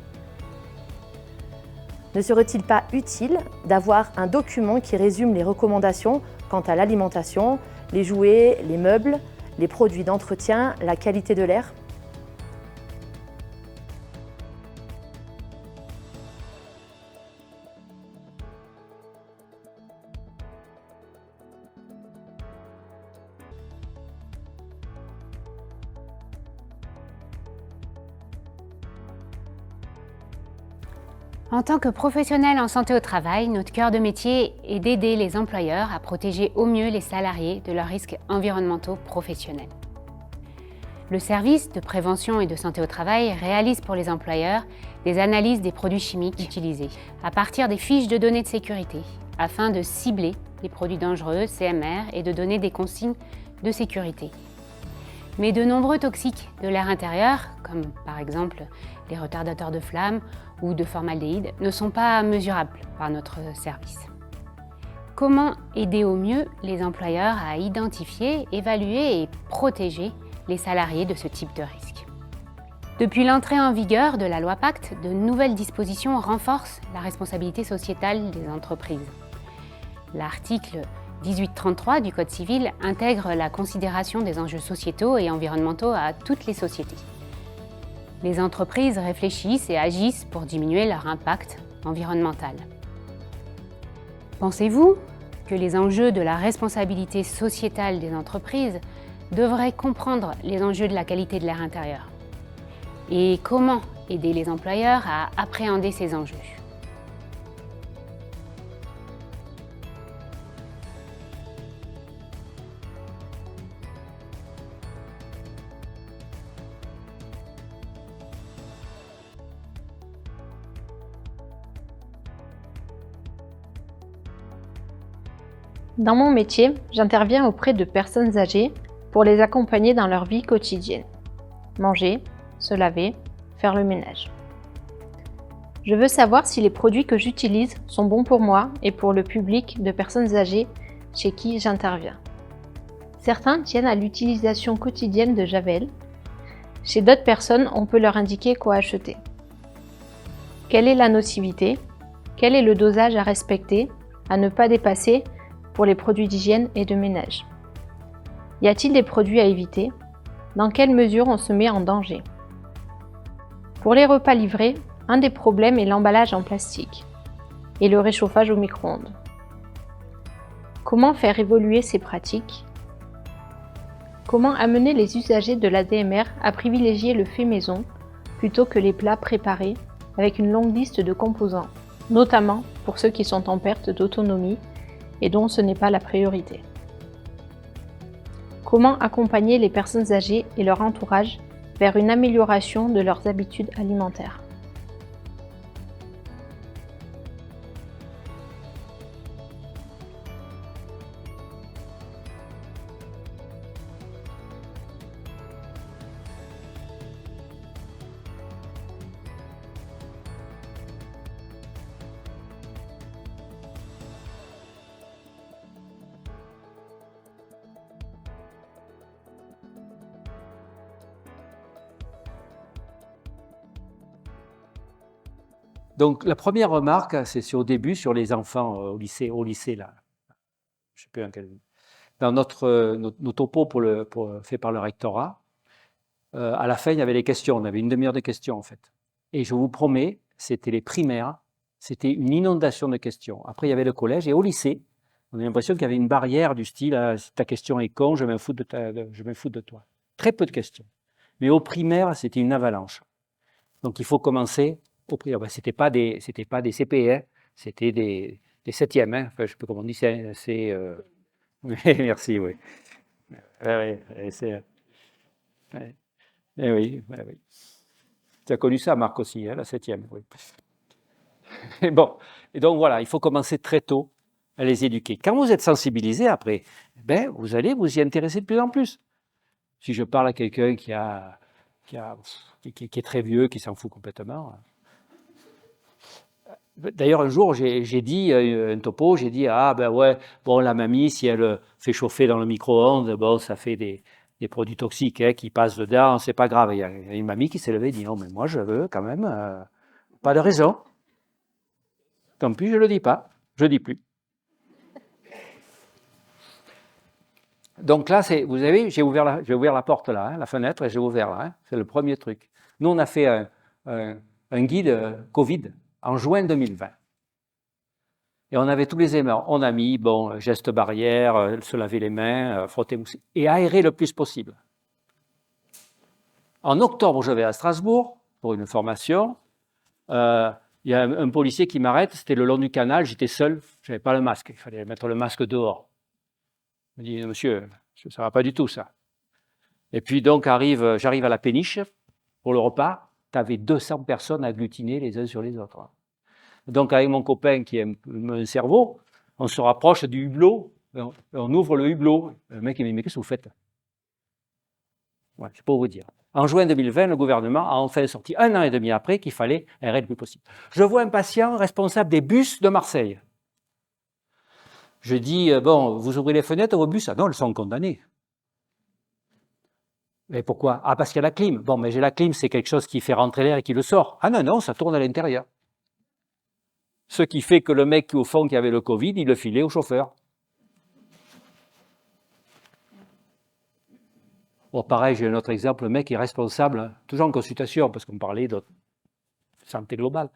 Ne serait-il pas utile d'avoir un document qui résume les recommandations quant à l'alimentation, les jouets, les meubles, les produits d'entretien, la qualité de l'air? En tant que professionnels en santé au travail, notre cœur de métier est d'aider les employeurs à protéger au mieux les salariés de leurs risques environnementaux professionnels. Le service de prévention et de santé au travail réalise pour les employeurs des analyses des produits chimiques utilisés à partir des fiches de données de sécurité afin de cibler les produits dangereux, CMR, et de donner des consignes de sécurité. Mais de nombreux toxiques de l'air intérieur, comme par exemple les retardateurs de flammes ou de formaldéhyde, ne sont pas mesurables par notre service. Comment aider au mieux les employeurs à identifier, évaluer et protéger les salariés de ce type de risque? Depuis l'entrée en vigueur de la loi Pacte, de nouvelles dispositions renforcent la responsabilité sociétale des entreprises. L'article 1833 du Code civil intègre la considération des enjeux sociétaux et environnementaux à toutes les sociétés. Les entreprises réfléchissent et agissent pour diminuer leur impact environnemental. Pensez-vous que les enjeux de la responsabilité sociétale des entreprises devraient comprendre les enjeux de la qualité de l'air intérieur? Et comment aider les employeurs à appréhender ces enjeux? Dans mon métier, j'interviens auprès de personnes âgées pour les accompagner dans leur vie quotidienne. Manger, se laver, faire le ménage. Je veux savoir si les produits que j'utilise sont bons pour moi et pour le public de personnes âgées chez qui j'interviens. Certains tiennent à l'utilisation quotidienne de Javel. Chez d'autres personnes, on peut leur indiquer quoi acheter. Quelle est la nocivité? Quel est le dosage à respecter, à ne pas dépasser pour les produits d'hygiène et de ménage? Y a-t-il des produits à éviter? Dans quelle mesure on se met en danger? Pour les repas livrés, un des problèmes est l'emballage en plastique et le réchauffage au micro-ondes. Comment faire évoluer ces pratiques? Comment amener les usagers de l'ADMR à privilégier le fait maison plutôt que les plats préparés avec une longue liste de composants, notamment pour ceux qui sont en perte d'autonomie et dont ce n'est pas la priorité? Comment accompagner les personnes âgées et leur entourage vers une amélioration de leurs habitudes alimentaires? Donc, la première remarque, c'est au début sur les enfants au lycée là. Je ne sais plus dans quel. Dans nos topos fait par le rectorat, à la fin, il y avait les questions. On avait une demi-heure de questions, en fait. Et je vous promets, c'était les primaires, c'était une inondation de questions. Après, il y avait le collège. Et au lycée, on a l'impression qu'il y avait une barrière du style si ta question est con, je m'en fous de toi. Très peu de questions. Mais au primaire, c'était une avalanche. Donc, il faut commencer au primaire. Ben, c'était pas des CP, hein, c'était des septièmes. Hein. Enfin, je ne sais pas comment on dit, oui, merci, oui. Oui, oui. Tu as connu ça, Marc, aussi, hein, la septième, oui. Et bon, et donc voilà, il faut commencer très tôt à les éduquer. Quand vous êtes sensibilisé après, ben, vous allez vous y intéresser de plus en plus. Si je parle à quelqu'un qui est très vieux, qui s'en fout complètement. D'ailleurs, un jour, j'ai dit un topo, j'ai dit, ah ben ouais, bon, la mamie, si elle fait chauffer dans le micro-ondes, bon, ça fait des produits toxiques hein, qui passent dedans, c'est pas grave. Il y a une mamie qui s'est levée et dit, non, mais moi, je veux quand même, pas de raison. Tant pis, je le dis pas, je dis plus. Donc là, vous avez, j'ai ouvert la porte là, hein, la fenêtre, et j'ai ouvert là. Hein, c'est le premier truc. Nous, on a fait un guide Covid en juin 2020. Et on avait tous les éléments. On a mis, bon, gestes barrières, se laver les mains, frotter mousse, et aérer le plus possible. En octobre, je vais à Strasbourg pour une formation. Il y a un policier qui m'arrête, c'était le long du canal, j'étais seul, je n'avais pas le masque, il fallait mettre le masque dehors. Il me dit, monsieur, ça ne va pas du tout ça. Et puis donc j'arrive à la péniche pour le repas, tu avais 200 personnes agglutinées les uns sur les autres. Donc avec mon copain qui aime un cerveau, on se rapproche du hublot, on ouvre le hublot. Le mec il me dit, mais qu'est-ce que vous faites? Ouais, c'est pour vous dire. En juin 2020, le gouvernement a enfin sorti 1 an et demi après qu'il fallait aérer le plus possible. Je vois un patient responsable des bus de Marseille. Je dis, bon, vous ouvrez les fenêtres vos bus? Ah non, elles sont condamnées. Mais pourquoi? Ah, parce qu'il y a la clim. Bon, mais j'ai la clim, c'est quelque chose qui fait rentrer l'air et qui le sort. Ah non, ça tourne à l'intérieur. Ce qui fait que le mec au fond qui avait le Covid, il le filait au chauffeur. Bon, pareil, j'ai un autre exemple, le mec est responsable, toujours en consultation, parce qu'on parlait de santé globale,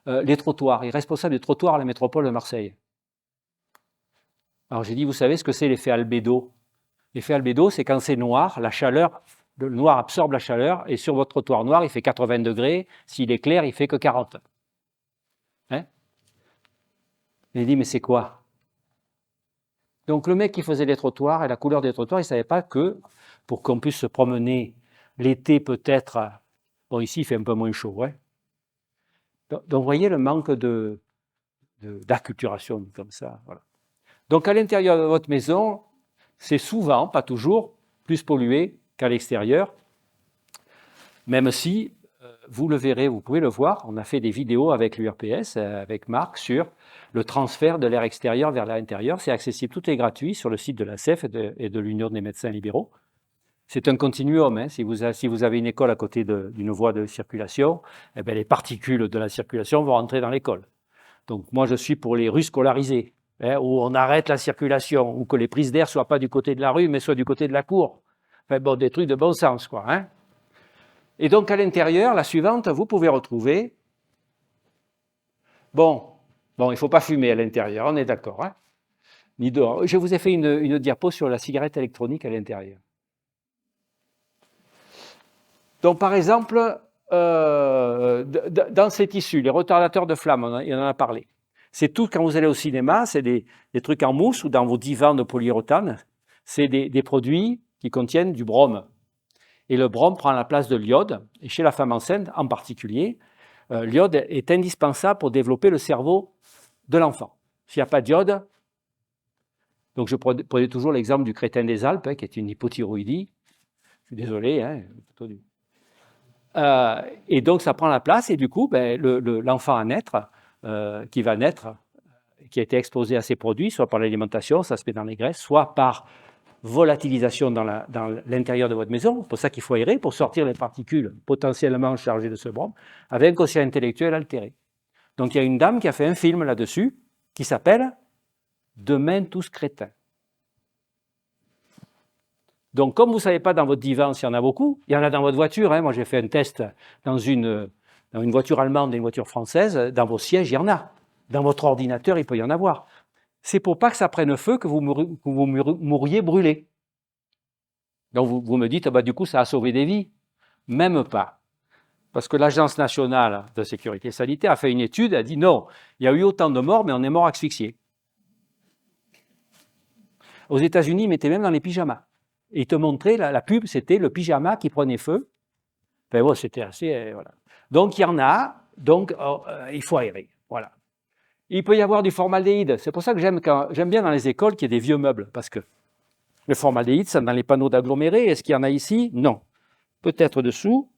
les trottoirs, il est responsable des trottoirs à la métropole de Marseille. Alors j'ai dit, vous savez ce que c'est l'effet albédo? L'effet albédo, c'est quand c'est noir, la chaleur, le noir absorbe la chaleur, et sur votre trottoir noir, il fait 80 degrés, s'il est clair, il fait que 40. Hein? Il dit, mais c'est quoi? Donc le mec qui faisait les trottoirs et la couleur des trottoirs, il ne savait pas que pour qu'on puisse se promener l'été peut-être, bon ici il fait un peu moins chaud. Hein. Donc vous voyez le manque d'acculturation comme ça. Voilà. Donc à l'intérieur de votre maison, c'est souvent, pas toujours, plus pollué qu'à l'extérieur, même si, vous le verrez, vous pouvez le voir, on a fait des vidéos avec l'URPS, avec Marc, sur le transfert de l'air extérieur vers l'air intérieur. C'est accessible, tout est gratuit sur le site de la CEF et de l'Union des médecins libéraux. C'est un continuum. Hein. Si vous avez une école à côté d'une voie de circulation, eh bien, les particules de la circulation vont rentrer dans l'école. Donc moi, je suis pour les rues scolarisées, hein, où on arrête la circulation, où que les prises d'air ne soient pas du côté de la rue, mais soient du côté de la cour. Enfin, bon, des trucs de bon sens, quoi. Hein. Et donc, à l'intérieur, la suivante, vous pouvez retrouver... Bon, il ne faut pas fumer à l'intérieur, on est d'accord. Hein, ni dehors. Je vous ai fait une diapo sur la cigarette électronique à l'intérieur. Donc, par exemple, dans ces tissus, les retardateurs de flamme, il en a parlé. C'est tout, quand vous allez au cinéma, c'est des trucs en mousse ou dans vos divans de polyuréthane. C'est des produits qui contiennent du brome. Et le brome prend la place de l'iode. Et chez la femme enceinte, en particulier, l'iode est indispensable pour développer le cerveau de l'enfant. S'il n'y a pas d'iode, donc je prenais toujours l'exemple du crétin des Alpes, hein, qui est une hypothyroïdie. Je suis désolé, hein, et donc ça prend la place, et du coup, l'enfant à naître, qui va naître, qui a été exposé à ces produits, soit par l'alimentation, ça se met dans les graisses, soit par volatilisation dans l'intérieur de votre maison. C'est pour ça qu'il faut aérer, pour sortir les particules potentiellement chargées de ce brome, avec un quotient intellectuel altéré. Donc il y a une dame qui a fait un film là-dessus qui s'appelle « Demain tous crétins ». Donc comme vous ne savez pas dans votre divan s'il y en a beaucoup, il y en a dans votre voiture, hein. Moi j'ai fait un test dans une voiture allemande et une voiture française, dans vos sièges il y en a. Dans votre ordinateur il peut y en avoir. C'est pour pas que ça prenne feu que vous mourriez brûlé. Donc vous me dites, ah bah, du coup ça a sauvé des vies. Même pas. Parce que l'Agence nationale de sécurité sanitaire a fait une étude, a dit non, il y a eu autant de morts, mais on est mort asphyxié. Aux États-Unis, ils mettaient même dans les pyjamas. Et ils te montraient, la pub, c'était le pyjama qui prenait feu. Enfin, bon, c'était assez... voilà. Donc, il y en a, donc il faut aérer. Voilà. Il peut y avoir du formaldéhyde. C'est pour ça que j'aime bien dans les écoles qu'il y ait des vieux meubles, parce que le formaldéhyde, c'est dans les panneaux d'agglomérés. Est-ce qu'il y en a ici? Non. Peut-être dessous.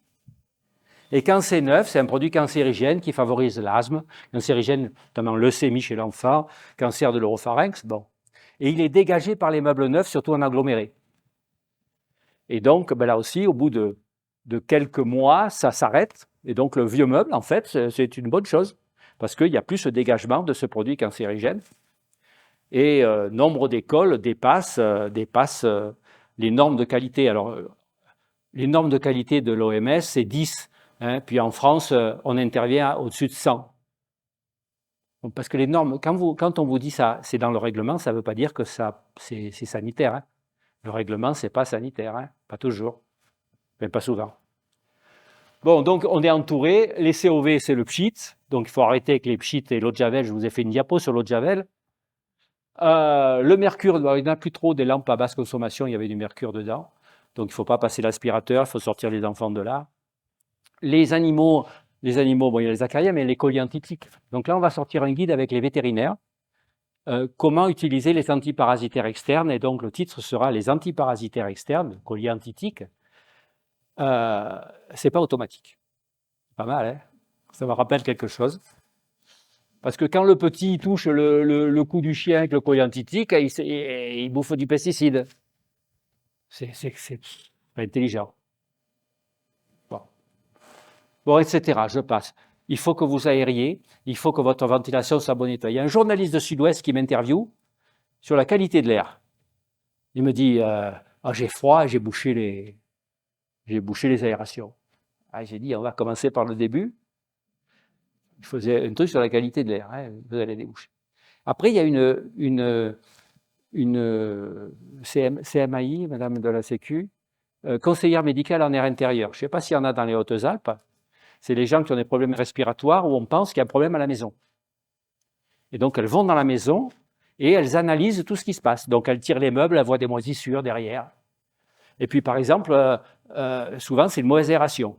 Et quand c'est neuf, c'est un produit cancérigène qui favorise l'asthme, cancérigène, notamment leucémie chez l'enfant, cancer de l'oropharynx, bon. Et il est dégagé par les meubles neufs, surtout en aggloméré. Et donc, ben là aussi, au bout de quelques mois, ça s'arrête. Et donc, le vieux meuble, en fait, c'est une bonne chose, parce qu'il n'y a plus ce dégagement de ce produit cancérigène. Et nombre d'écoles dépassent les normes de qualité. Alors, les normes de qualité de l'OMS, c'est 10. Hein, puis en France, on intervient au-dessus de 100. Parce que les normes, quand on vous dit ça, c'est dans le règlement, ça ne veut pas dire que c'est sanitaire. Hein. Le règlement, ce n'est pas sanitaire, hein, pas toujours, mais pas souvent. Bon, donc on est entouré. Les COV, c'est le pchit. Donc il faut arrêter avec les pchits et l'eau de Javel. Je vous ai fait une diapo sur l'eau de Javel. Le mercure, il n'y en a plus trop des lampes à basse consommation, il y avait du mercure dedans. Donc il ne faut pas passer l'aspirateur, il faut sortir les enfants de là. Les animaux, bon, il y a les acariens, mais les colliantitiques. Donc là, on va sortir un guide avec les vétérinaires. Comment utiliser les antiparasitaires externes. Et donc, le titre sera « Les antiparasitaires externes, colliantitiques ». C'est pas automatique. Pas mal, hein? Ça me rappelle quelque chose. Parce que quand le petit touche le cou du chien avec le colliantitique, il bouffe du pesticide. C'est pas intelligent. Bon, etc. Je passe. Il faut que vous aériez, il faut que votre ventilation soit bien nettoyée. Il y a un journaliste de Sud-Ouest qui m'interviewe sur la qualité de l'air. Il me dit j'ai froid et j'ai bouché les aérations. J'ai dit on va commencer par le début. Je faisais un truc sur la qualité de l'air, hein, vous allez déboucher. Après, il y a une CMAI, Madame de la Sécu, conseillère médicale en air intérieur. Je ne sais pas s'il y en a dans les Hautes-Alpes. C'est les gens qui ont des problèmes respiratoires où on pense qu'il y a un problème à la maison. Et donc, elles vont dans la maison et elles analysent tout ce qui se passe. Donc, elles tirent les meubles, elles voient des moisissures derrière. Et puis, par exemple, souvent, c'est une mauvaise aération.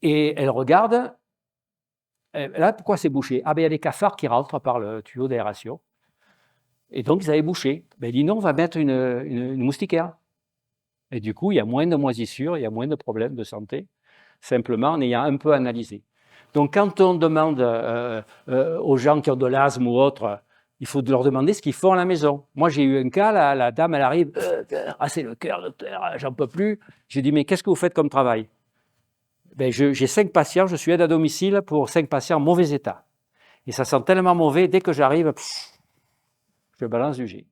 Et elles regardent. Là, pourquoi c'est bouché? Ah, ben, il y a des cafards qui rentrent par le tuyau d'aération. Et donc, ils avaient bouché. Ben, ils disent non, on va mettre une moustiquaire. Et du coup, il y a moins de moisissures, il y a moins de problèmes de santé, simplement en ayant un peu analysé. Donc, quand on demande aux gens qui ont de l'asthme ou autre, il faut leur demander ce qu'ils font à la maison. Moi, j'ai eu un cas, la dame, elle arrive, c'est le cœur, docteur, j'en peux plus. J'ai dit, mais qu'est-ce que vous faites comme travail? Ben, j'ai 5 patients, je suis aide à domicile pour 5 patients en mauvais état. Et ça sent tellement mauvais, dès que j'arrive, je balance du G.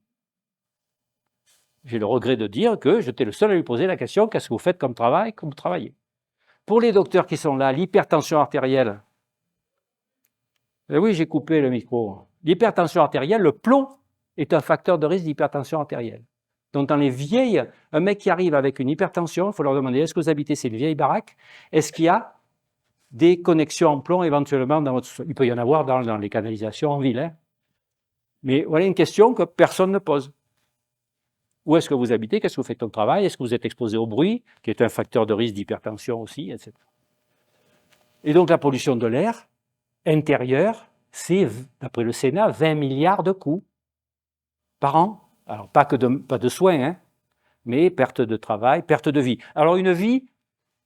J'ai le regret de dire que j'étais le seul à lui poser la question, qu'est-ce que vous faites comme travail, comme vous travaillez? Pour les docteurs qui sont là, l'hypertension artérielle, oui, j'ai coupé le micro. L'hypertension artérielle, le plomb est un facteur de risque d'hypertension artérielle. Donc dans les vieilles, un mec qui arrive avec une hypertension, il faut leur demander, est-ce que vous habitez ces vieilles baraques? Est-ce qu'il y a des connexions en plomb éventuellement dans votre... Il peut y en avoir dans les canalisations en ville. Hein. Mais voilà une question que personne ne pose. Où est-ce que vous habitez? Qu'est-ce que vous faites comme travail? Est-ce que vous êtes exposé au bruit, qui est un facteur de risque d'hypertension aussi, etc. Et donc la pollution de l'air intérieur, c'est, d'après le Sénat, 20 milliards de coûts par an. Alors pas de soins, hein, mais perte de travail, perte de vie. Alors une vie,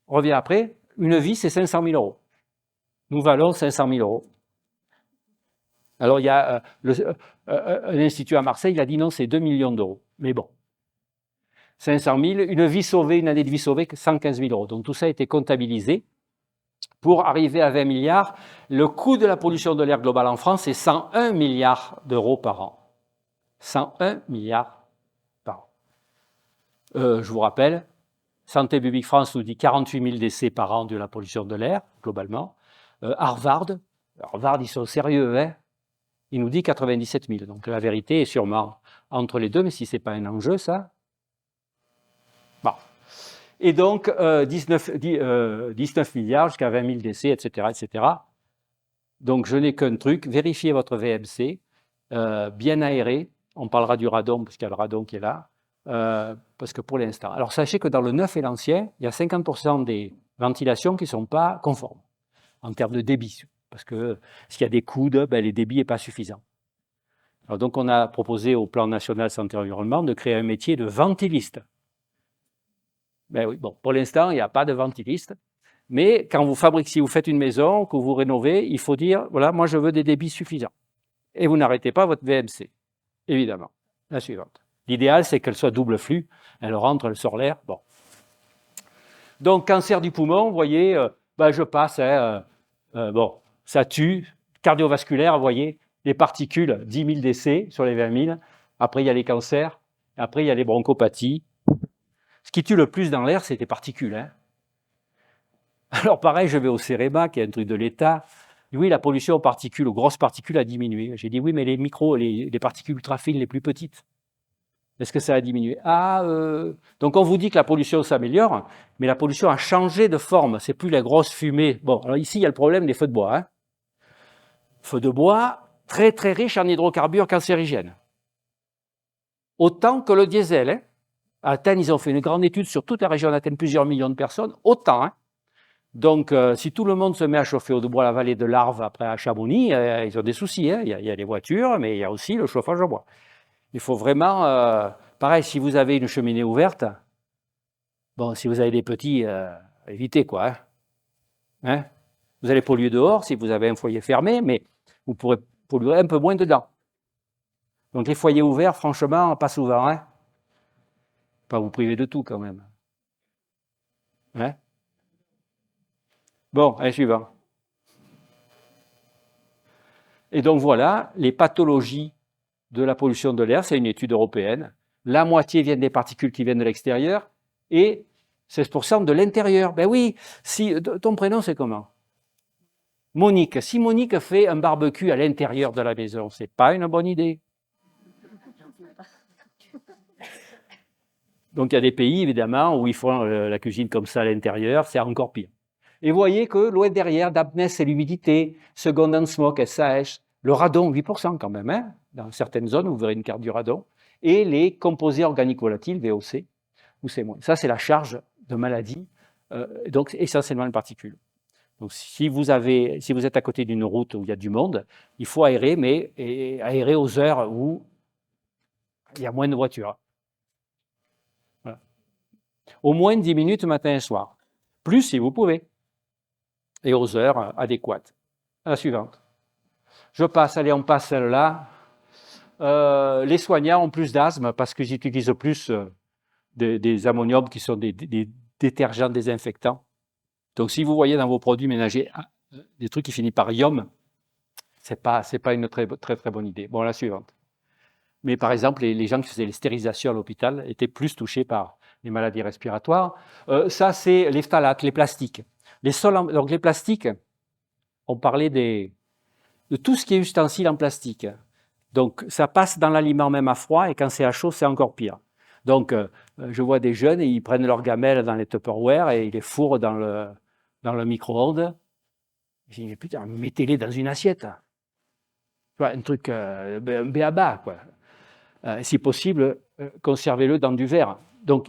on revient après, une vie c'est 500 000 euros. Nous valons 500 000 euros. Alors il y a un institut à Marseille, il a dit non, c'est 2 millions d'euros. Mais bon. 500 000, une vie sauvée, une année de vie sauvée, 115 000 euros. Donc tout ça a été comptabilisé pour arriver à 20 milliards. Le coût de la pollution de l'air globale en France est 101 milliards d'euros par an. 101 milliards par an. Je vous rappelle, Santé publique France nous dit 48 000 décès par an de la pollution de l'air, globalement. Harvard, ils sont sérieux, hein? Il nous dit 97 000. Donc la vérité est sûrement entre les deux, mais si ce n'est pas un enjeu, ça. Bon. Et donc 19 milliards jusqu'à 20 000 décès, etc., etc. Donc je n'ai qu'un truc, vérifiez votre VMC, bien aéré. On parlera du radon, parce qu'il y a le radon qui est là. Parce que pour l'instant. Alors sachez que dans le neuf et l'ancien, il y a 50% des ventilations qui ne sont pas conformes en termes de débit. Parce que s'il y a des coudes, ben, les débits n'est pas suffisant. Alors donc on a proposé au plan national santé-environnement de créer un métier de ventiliste. Ben oui, bon, pour l'instant, il n'y a pas de ventiliste. Mais quand vous fabriquez, si vous faites une maison, que vous rénovez, il faut dire, voilà, moi je veux des débits suffisants. Et vous n'arrêtez pas votre VMC, évidemment. La suivante. L'idéal, c'est qu'elle soit double flux. Elle rentre, elle sort l'air. Bon. Donc, cancer du poumon, vous voyez, je passe, bon, ça tue. Cardiovasculaire, vous voyez, les particules, 10 000 décès sur les 20 000. Après, il y a les cancers. Après, il y a les bronchopathies. Ce qui tue le plus dans l'air, c'est les particules. Hein. Alors, pareil, je vais au CEREMA, qui est un truc de l'État. Oui, la pollution aux particules, aux grosses particules a diminué. J'ai dit, oui, mais les particules ultra fines, les plus petites, est-ce que ça a diminué? Donc on vous dit que la pollution s'améliore, mais la pollution a changé de forme. C'est plus la grosse fumée. Bon, alors ici, il y a le problème des feux de bois. Hein. Feux de bois très, très riches en hydrocarbures cancérigènes. Autant que le diesel. Hein. À Athènes, ils ont fait une grande étude sur toute la région d'Athènes, plusieurs millions de personnes. Autant. Hein. Donc, si tout le monde se met à chauffer au de bois la vallée de l'Arve après à Chamonix, ils ont des soucis. Hein. Il y a les voitures, mais il y a aussi le chauffage au bois. Il faut vraiment, pareil, si vous avez une cheminée ouverte, bon, si vous avez des petits, évitez quoi. Hein. Hein? Vous allez polluer dehors si vous avez un foyer fermé, mais vous pourrez polluer un peu moins dedans. Donc les foyers ouverts, franchement, pas souvent. Hein? Pas vous priver de tout quand même. Hein? Bon, allez, suivant. Et donc voilà, les pathologies de la pollution de l'air, c'est une étude européenne. La moitié viennent des particules qui viennent de l'extérieur et 16% de l'intérieur. Ben oui, si, ton prénom c'est comment? Monique. Si Monique fait un barbecue à l'intérieur de la maison, c'est pas une bonne idée. Donc il y a des pays évidemment où ils font la cuisine comme ça à l'intérieur, c'est encore pire. Et vous voyez que loin derrière, dampness, c'est l'humidité, second and smoke, SAH, le radon, 8% quand même, hein. Dans certaines zones, vous verrez une carte du radon, et les composés organiques volatiles, VOC, ou c'est moins. Ça, c'est la charge de maladie, donc essentiellement les particules. Donc, si vous êtes à côté d'une route où il y a du monde, il faut aérer, mais aérer aux heures où il y a moins de voitures. Voilà. Au moins 10 minutes matin et soir. Plus si vous pouvez. Et aux heures adéquates. À la suivante. Je passe, allez, on passe celle-là. Les soignants ont plus d'asthme parce qu'ils utilisent plus des ammoniums qui sont des détergents désinfectants. Donc, si vous voyez dans vos produits ménagers des trucs qui finissent par ium, c'est pas une très bonne idée. Bon, la suivante. Mais par exemple, les gens qui faisaient les stérilisations à l'hôpital étaient plus touchés par les maladies respiratoires. Ça, c'est les phtalates, les plastiques. Donc, les plastiques, on parlait de tout ce qui est ustensile en plastique. Donc, ça passe dans l'aliment même à froid, et quand c'est à chaud, c'est encore pire. Donc, je vois des jeunes, et ils prennent leurs gamelles dans les Tupperware et ils les fourrent dans le micro-ondes. Je dis, putain, mettez-les dans une assiette. Tu vois, un truc, un b.a.-ba, quoi. Si possible, conservez-le dans du verre. Donc,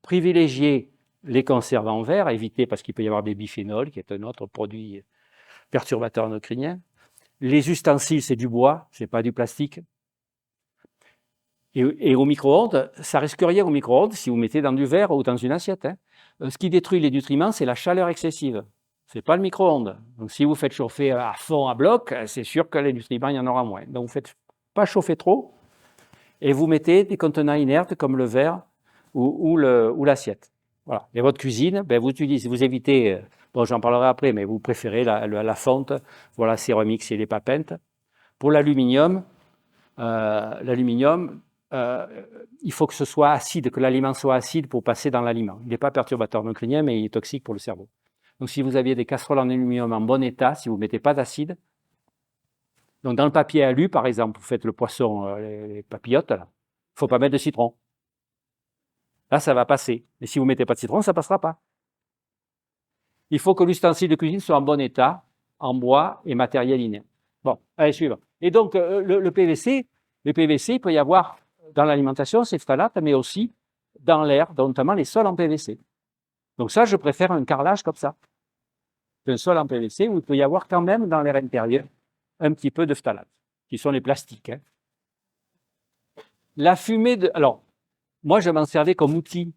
privilégiez les conserves en verre, évitez, parce qu'il peut y avoir des biphénols, qui est un autre produit perturbateur endocrinien. Les ustensiles, c'est du bois, c'est pas du plastique. Et au micro-ondes, ça risque rien au micro-ondes si vous mettez dans du verre ou dans une assiette. Hein. Ce qui détruit les nutriments, c'est la chaleur excessive. C'est pas le micro-ondes. Donc si vous faites chauffer à fond, à bloc, c'est sûr que les nutriments, il y en aura moins. Donc vous faites pas chauffer trop et vous mettez des contenants inertes comme le verre ou l'assiette. Voilà. Et votre cuisine, ben vous évitez Bon, j'en parlerai après, mais vous préférez la fonte, voilà, Céramix et les papentes. Pour l'aluminium, il faut que ce soit acide, que l'aliment soit acide pour passer dans l'aliment. Il n'est pas perturbateur endocrinien, mais il est toxique pour le cerveau. Donc, si vous aviez des casseroles en aluminium en bon état, si vous ne mettez pas d'acide, donc dans le papier alu, par exemple, vous faites le poisson, les papillotes, là, il ne faut pas mettre de citron. Là, ça va passer. Mais si vous ne mettez pas de citron, ça ne passera pas. Il faut que l'ustensile de cuisine soit en bon état, en bois et matériel inerte. Bon, allez, suivant. Et donc, le PVC, il peut y avoir dans l'alimentation, ces phtalates, mais aussi dans l'air, notamment les sols en PVC. Donc ça, je préfère un carrelage comme ça. Un sol en PVC où il peut y avoir quand même dans l'air intérieur un petit peu de phtalates, qui sont les plastiques. Hein. La fumée de... Alors, moi, je m'en servais comme outil.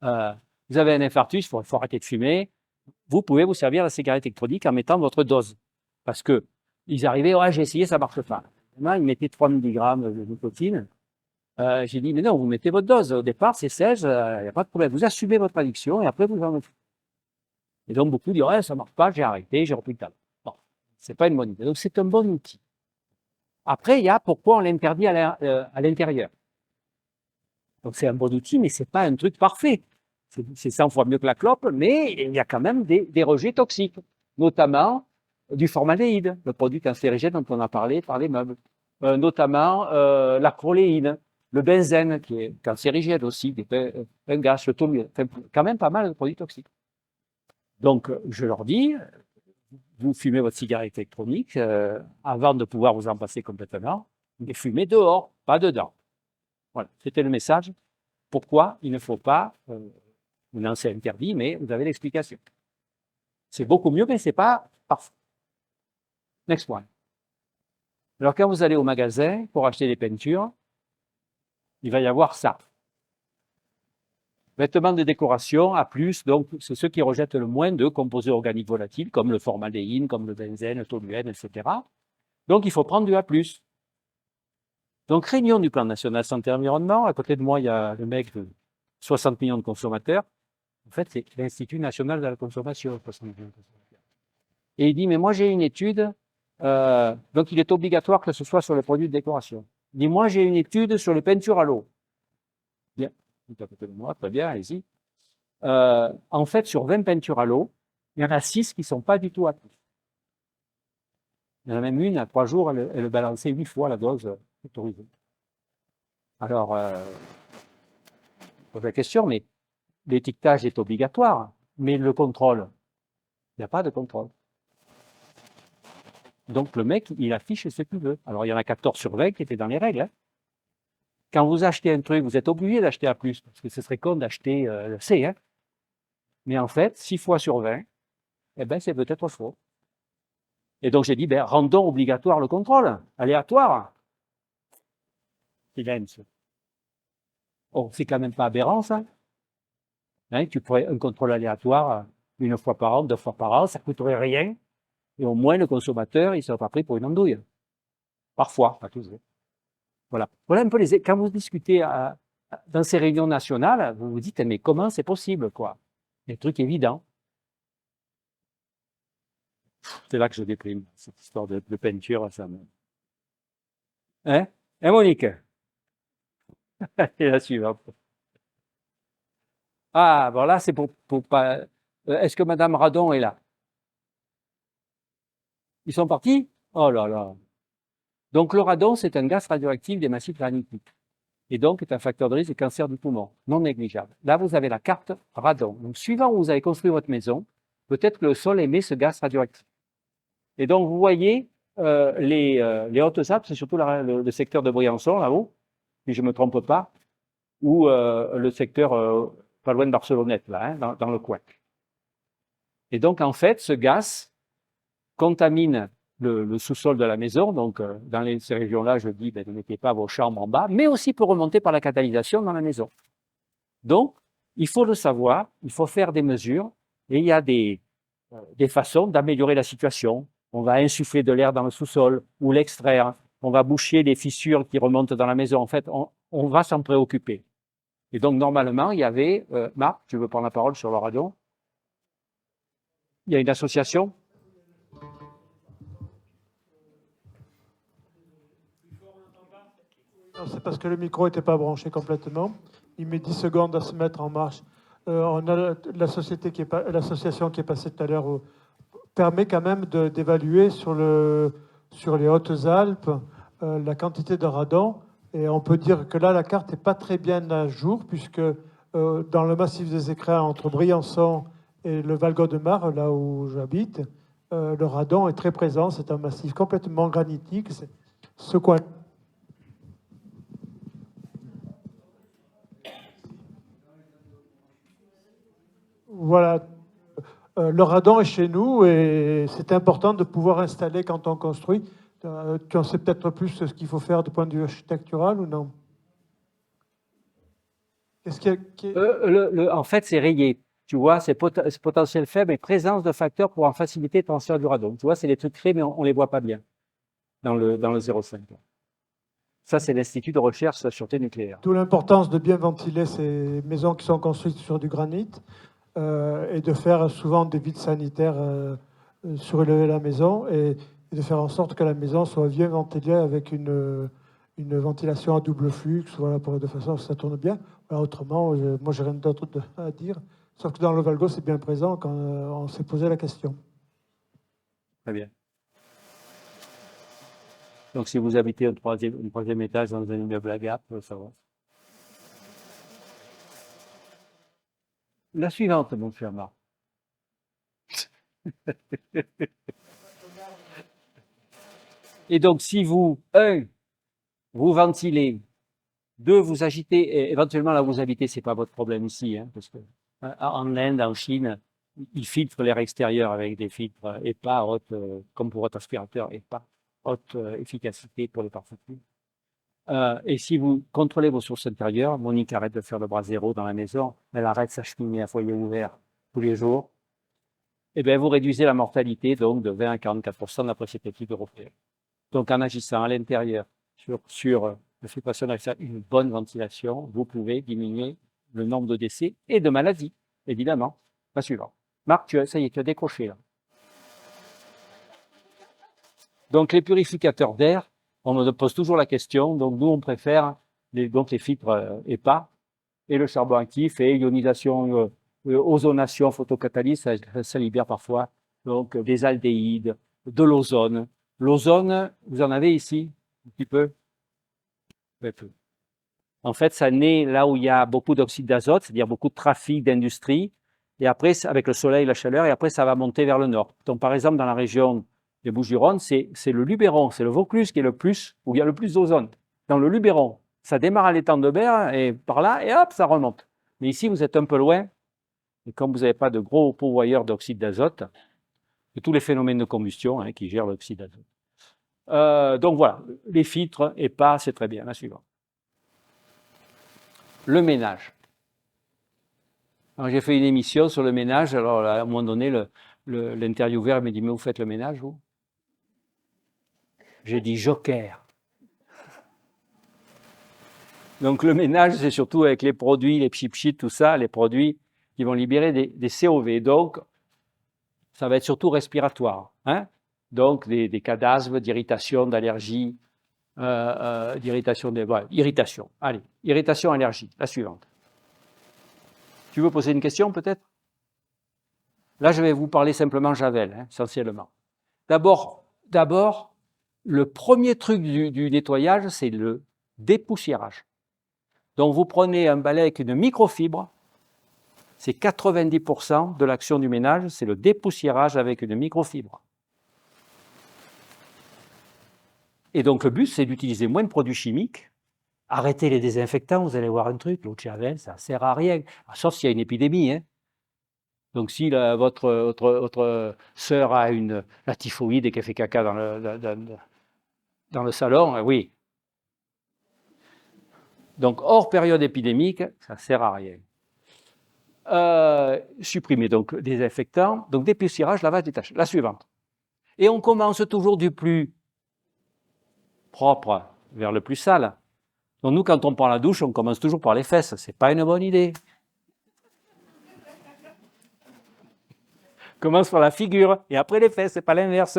Vous avez un infarctus, il faut arrêter de fumer. Vous pouvez vous servir la cigarette électronique en mettant votre dose. Parce que ils arrivaient, ouais, j'ai essayé, ça ne marche pas. Ils mettaient 3 mg de nicotine. J'ai dit, mais non, vous mettez votre dose. Au départ, c'est 16, il n'y a pas de problème. Vous assumez votre addiction et après, vous en mettez. Et donc, beaucoup disent, ouais, ça ne marche pas, j'ai arrêté, j'ai repris le tabac. Bon, ce n'est pas une bonne idée. Donc, c'est un bon outil. Après, il y a pourquoi on l'interdit à l'intérieur. Donc, c'est un bon outil, mais ce n'est pas un truc parfait. C'est 100 fois mieux que la clope, mais il y a quand même des rejets toxiques, notamment du formaldéhyde, le produit cancérigène dont on a parlé par les meubles, notamment l'acroléine, le benzène qui est cancérigène aussi, un gaz, le toluène, enfin, quand même pas mal de produits toxiques. Donc, je leur dis, vous fumez votre cigarette électronique, avant de pouvoir vous en passer complètement, mais fumez dehors, pas dedans. Voilà, c'était le message. Pourquoi il ne faut pas, non, c'est interdit, mais vous avez l'explication. C'est beaucoup mieux, mais ce n'est pas parfait. Next one. Alors, quand vous allez au magasin pour acheter des peintures, il va y avoir ça. Vêtements de décoration A+, donc c'est ceux qui rejettent le moins de composés organiques volatiles, comme le formaldéhyde, comme le benzène, le toluène, etc. Donc, il faut prendre du A+. Donc, réunion du plan national santé-environnement. À côté de moi, il y a le mec de 60 millions de consommateurs. En fait, c'est l'Institut national de la consommation, 60 millions de consommateurs. Et il dit, mais moi, j'ai une étude, donc il est obligatoire que ce soit sur les produits de décoration. Il dit, moi, j'ai une étude sur les peintures à l'eau. Bien, à côté de moi, très bien, allez-y. En fait, sur 20 peintures à l'eau, il y en a 6 qui ne sont pas du tout actives. Il y en a même une, à 3 jours, elle balançait 8 fois la dose autorisée. Alors, je pose la question, mais l'étiquetage est obligatoire, mais le contrôle, il n'y a pas de contrôle. Donc, le mec, il affiche ce qu'il veut. Alors, il y en a 14 sur 20 qui étaient dans les règles. Hein. Quand vous achetez un truc, vous êtes obligé d'acheter A+, parce que ce serait con d'acheter le C. Hein. Mais en fait, 6 fois sur 20, eh ben, c'est peut-être faux. Et donc, j'ai dit, ben, rendons obligatoire le contrôle, aléatoire. Silence. Oh, c'est quand même pas aberrant, ça. Hein, tu pourrais un contrôle aléatoire 1 fois par an, 2 fois par an, ça ne coûterait rien. Et au moins, le consommateur, il ne sera pas pris pour une andouille. Parfois, pas toujours. Voilà. Voilà un peu quand vous discutez dans ces réunions nationales, vous vous dites, mais comment c'est possible, quoi? Des trucs évidents. C'est là que je déprime, cette histoire de peinture, ça me... Hein? Hein, Monique? Et la suivante. Ah, bon là, c'est pour pas... Est-ce que Madame Radon est là? Ils sont partis? Oh là là. Donc le radon, c'est un gaz radioactif des massifs granitiques. Et donc, est un facteur de risque de cancer du poumon, non négligeable. Là, vous avez la carte radon. Donc, suivant où vous avez construit votre maison, peut-être que le sol émet ce gaz radioactif. Et donc, vous voyez, les Hautes-Alpes, c'est surtout le secteur de Briançon, là-haut, si je ne me trompe pas, ou le secteur pas loin de Barcelonnette, là, hein, dans le coin. Et donc, en fait, ce gaz contamine le sous-sol de la maison. Donc, dans ces régions-là, je dis, ben, ne mettez pas vos chambres en bas, mais aussi peut remonter par la canalisation dans la maison. Donc, il faut le savoir, il faut faire des mesures, et il y a des façons d'améliorer la situation. On va insuffler de l'air dans le sous-sol ou l'extraire. On va boucher les fissures qui remontent dans la maison. En fait, on va s'en préoccuper. Et donc, normalement, il y avait... Marc, tu veux prendre la parole sur le radon? Il y a une association? Non, c'est parce que le micro n'était pas branché complètement. Il met 10 secondes à se mettre en marche. On a l'association qui est passée tout à l'heure permet quand même d'évaluer sur les Hautes-Alpes la quantité de radon. Et on peut dire que là, la carte n'est pas très bien à jour, puisque dans le massif des Écrins, entre Briançon et le Val-Gaudemar, là où j'habite, le radon est très présent. C'est un massif complètement granitique. Ce coin. Voilà. Le radon est chez nous et c'est important de pouvoir installer quand on construit. Tu en sais peut-être plus ce qu'il faut faire du point de vue architectural ou non? En fait, c'est rayé. Tu vois, c'est potentiel faible et présence de facteurs pour en faciliter le transfert du radon. Tu vois, c'est des trucs créés, mais on ne les voit pas bien dans le 0,5. Ça, c'est l'Institut de recherche sur la sûreté nucléaire. D'où l'importance de bien ventiler ces maisons qui sont construites sur du granit et de faire souvent des vides sanitaires surélever la maison et de faire en sorte que la maison soit bien ventilée avec une ventilation à double flux, voilà, de façon à ce que ça tourne bien. Alors, autrement, moi, j'ai rien d'autre à dire. Sauf que dans le Valgo, c'est bien présent quand on s'est posé la question. Très bien. Donc, si vous habitez un troisième étage dans un immeuble à Gap, ça va. La suivante, mon cher Marc. Et donc, si vous, vous ventilez, 2, vous agitez, et éventuellement là où vous habitez, c'est pas votre problème ici, hein, parce que en Inde, en Chine, ils filtrent l'air extérieur avec des filtres EPA, comme pour votre aspirateur, EPA, haute efficacité pour les particules. Et si vous contrôlez vos sources intérieures, Monique arrête de faire le bras zéro dans la maison, elle arrête sa cheminée à foyer ouvert tous les jours, et bien vous réduisez la mortalité donc de 20 à 44% d'après cette étude européenne. Donc en agissant à l'intérieur sur le filtration extérieure, une bonne ventilation, vous pouvez diminuer le nombre de décès et de maladies, évidemment. La suivante. Marc, ça y est, tu as décroché là. Donc les purificateurs d'air, on me pose toujours la question, donc nous on préfère les filtres EPA et le charbon actif et ionisation, ozonation, photocatalyse, ça libère parfois donc des aldéhydes, de l'ozone. L'ozone, vous en avez ici un petit peu? Très peu. En fait, ça naît là où il y a beaucoup d'oxyde d'azote, c'est-à-dire beaucoup de trafic d'industrie, et après, avec le soleil, la chaleur, et après, ça va monter vers le nord. Donc, par exemple, dans la région des Bouches-du-Rhône, c'est le Luberon, c'est le Vaucluse qui est où il y a le plus d'ozone. Dans le Luberon, ça démarre à l'étang de Berre, et par là, et hop, ça remonte. Mais ici, vous êtes un peu loin, et comme vous n'avez pas de gros pourvoyeurs d'oxyde d'azote, et tous les phénomènes de combustion qui gèrent l'oxyde d'azote. Donc voilà, les filtres, EPA, c'est très bien. La suivante. Le ménage. Alors, j'ai fait une émission sur le ménage. Alors, à un moment donné, l'intervieweur m'a dit, mais vous faites le ménage, vous? J'ai dit joker. Donc, le ménage, c'est surtout avec les produits, les pchit-pchit, tout ça, les produits qui vont libérer des COV. Donc, ça va être surtout respiratoire. Donc, des cas d'asthme, d'irritation, d'allergie, d'irritation, irritation. Allez, irritation, allergie. La suivante. Tu veux poser une question peut-être? Là, je vais vous parler simplement Javel, essentiellement. D'abord, le premier truc du nettoyage, c'est le dépoussiérage. Donc, vous prenez un balai avec une microfibre, c'est 90% de l'action du ménage, c'est le dépoussiérage avec une microfibre. Et donc, le but, c'est d'utiliser moins de produits chimiques. Arrêtez les désinfectants, vous allez voir un truc, l'eau de Javel, ça ne sert à rien. Sauf s'il y a une épidémie. Donc, si votre sœur a la typhoïde et qu'elle fait caca dans le salon, oui. Donc, hors période épidémique, ça ne sert à rien. Supprimer donc les désinfectants, donc dépoussiérage, lavage des taches. La suivante. Et on commence toujours du plus propre vers le plus sale. Donc nous, quand on prend la douche, on commence toujours par les fesses. Ce n'est pas une bonne idée. Commence par la figure et après les fesses, c'est pas l'inverse.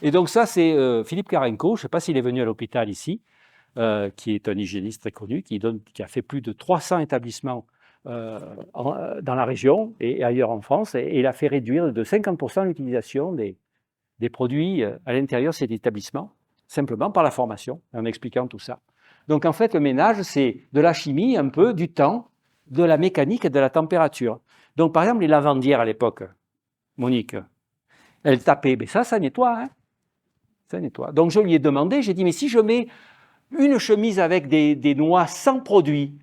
Et donc ça, c'est Philippe Karenko, je ne sais pas s'il est venu à l'hôpital ici, qui est un hygiéniste très connu, qui a fait plus de 300 établissements dans la région et ailleurs en France, et il a fait réduire de 50% l'utilisation des produits à l'intérieur de cet établissement, simplement par la formation, en expliquant tout ça. Donc en fait, le ménage, c'est de la chimie, un peu, du temps, de la mécanique et de la température. Donc par exemple, les lavandières à l'époque, Monique, elles tapaient, mais ça nettoie, hein, ça nettoie. Donc je lui ai demandé, j'ai dit, mais si je mets une chemise avec des noix sans produit,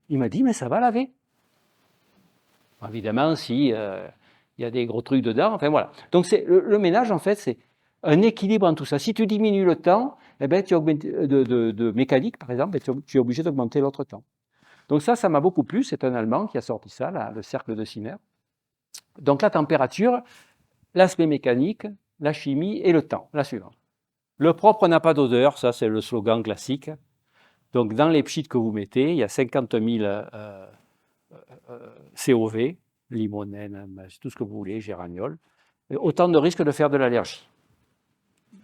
il m'a dit, mais ça va laver. Évidemment, si il y a des gros trucs dedans, enfin voilà. Donc le ménage, en fait, c'est un équilibre en tout ça. Si tu diminues le temps, eh ben, de mécanique, par exemple, tu es obligé d'augmenter l'autre temps. Donc ça m'a beaucoup plu. C'est un Allemand qui a sorti ça, là, le cercle de Zimmer. Donc la température, l'aspect mécanique, la chimie et le temps. La suivante. Le propre n'a pas d'odeur, ça c'est le slogan classique. Donc dans les pchits que vous mettez, il y a 50 000 COV, limonène, tout ce que vous voulez, géraniol, autant de risques de faire de l'allergie.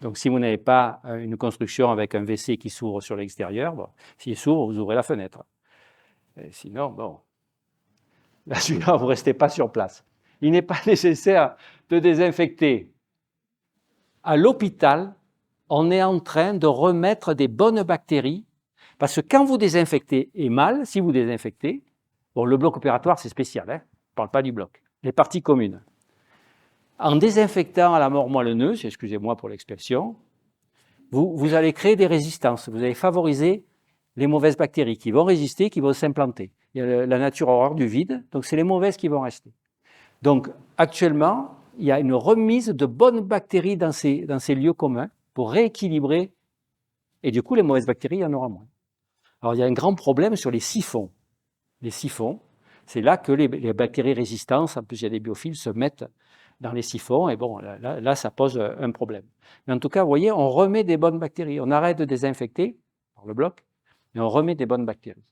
Donc si vous n'avez pas une construction avec un WC qui s'ouvre sur l'extérieur, bon, s'il s'ouvre, vous ouvrez la fenêtre. Et sinon, bon, là, celui-là, vous ne restez pas sur place. Il n'est pas nécessaire de désinfecter. À l'hôpital, on est en train de remettre des bonnes bactéries, parce que quand vous désinfectez, et mal, si vous désinfectez, bon, le bloc opératoire, c'est spécial, hein, je ne parle pas du bloc, les parties communes. En désinfectant à la mort moellonneuse, excusez-moi pour l'expression, vous allez créer des résistances, vous allez favoriser les mauvaises bactéries qui vont résister, qui vont s'implanter. Il y a la nature horreur du vide, donc c'est les mauvaises qui vont rester. Donc actuellement, il y a une remise de bonnes bactéries dans ces lieux communs pour rééquilibrer, et du coup les mauvaises bactéries, il y en aura moins. Alors il y a un grand problème sur les siphons. Les siphons, c'est là que les bactéries résistantes, en plus il y a des biophiles, se mettent dans les siphons, et bon, là ça pose un problème. Mais en tout cas, vous voyez, on remet des bonnes bactéries. On arrête de désinfecter par le bloc, et on remet des bonnes bactéries.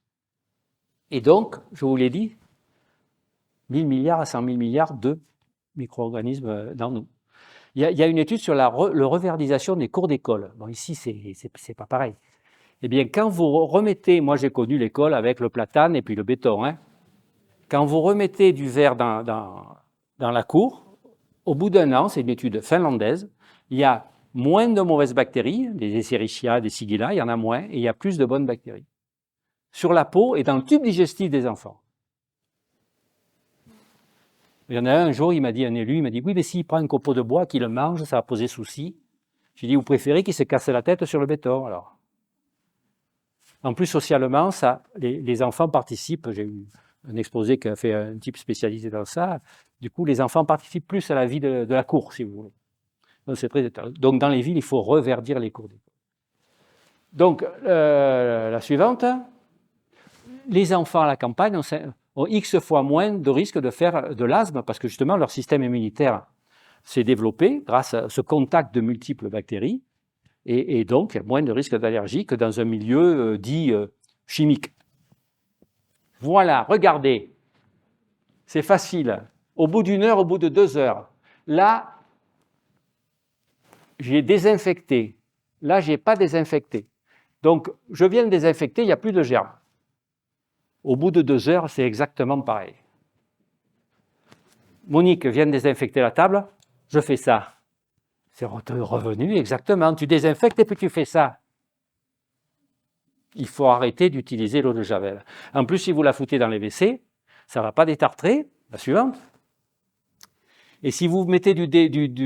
Et donc, je vous l'ai dit, 1000 milliards à 100 000 milliards de micro-organismes dans nous. Il y a une étude sur la reverdisation des cours d'école. Bon, ici, c'est pas pareil. Eh bien, quand vous remettez, moi j'ai connu l'école avec le platane et puis le béton, hein. Quand vous remettez du verre dans la cour, au bout d'un an, c'est une étude finlandaise, il y a moins de mauvaises bactéries, des Escherichia, des Shigella, il y en a moins, et il y a plus de bonnes bactéries. Sur la peau et dans le tube digestif des enfants. Il y en a un jour, il m'a dit, un élu, il m'a dit, oui, mais s'il prend un copeau de bois, qu'il le mange, ça va poser souci. J'ai dit, vous préférez qu'il se casse la tête sur le béton, alors. En plus, socialement, les enfants participent, j'ai eu un exposé qui a fait un type spécialisé dans ça, du coup, les enfants participent plus à la vie de la cour, si vous voulez. Donc, c'est très intéressant. Donc, dans les villes, il faut reverdir les cours d'école. Donc, la suivante, les enfants à la campagne ont X fois moins de risques de faire de l'asthme, parce que justement, leur système immunitaire s'est développé grâce à ce contact de multiples bactéries, et donc, il y a moins de risques d'allergie que dans un milieu dit chimique. Voilà, regardez, c'est facile. Au bout d'une heure, au bout de 2 heures, là, j'ai désinfecté. Là, je n'ai pas désinfecté. Donc, je viens de désinfecter, il n'y a plus de germes. Au bout de 2 heures, c'est exactement pareil. Monique vient de désinfecter la table, je fais ça. C'est revenu exactement. Tu désinfectes et puis tu fais ça. Il faut arrêter d'utiliser l'eau de Javel. En plus, si vous la foutez dans les WC, ça ne va pas détartrer. La suivante. Et si vous mettez du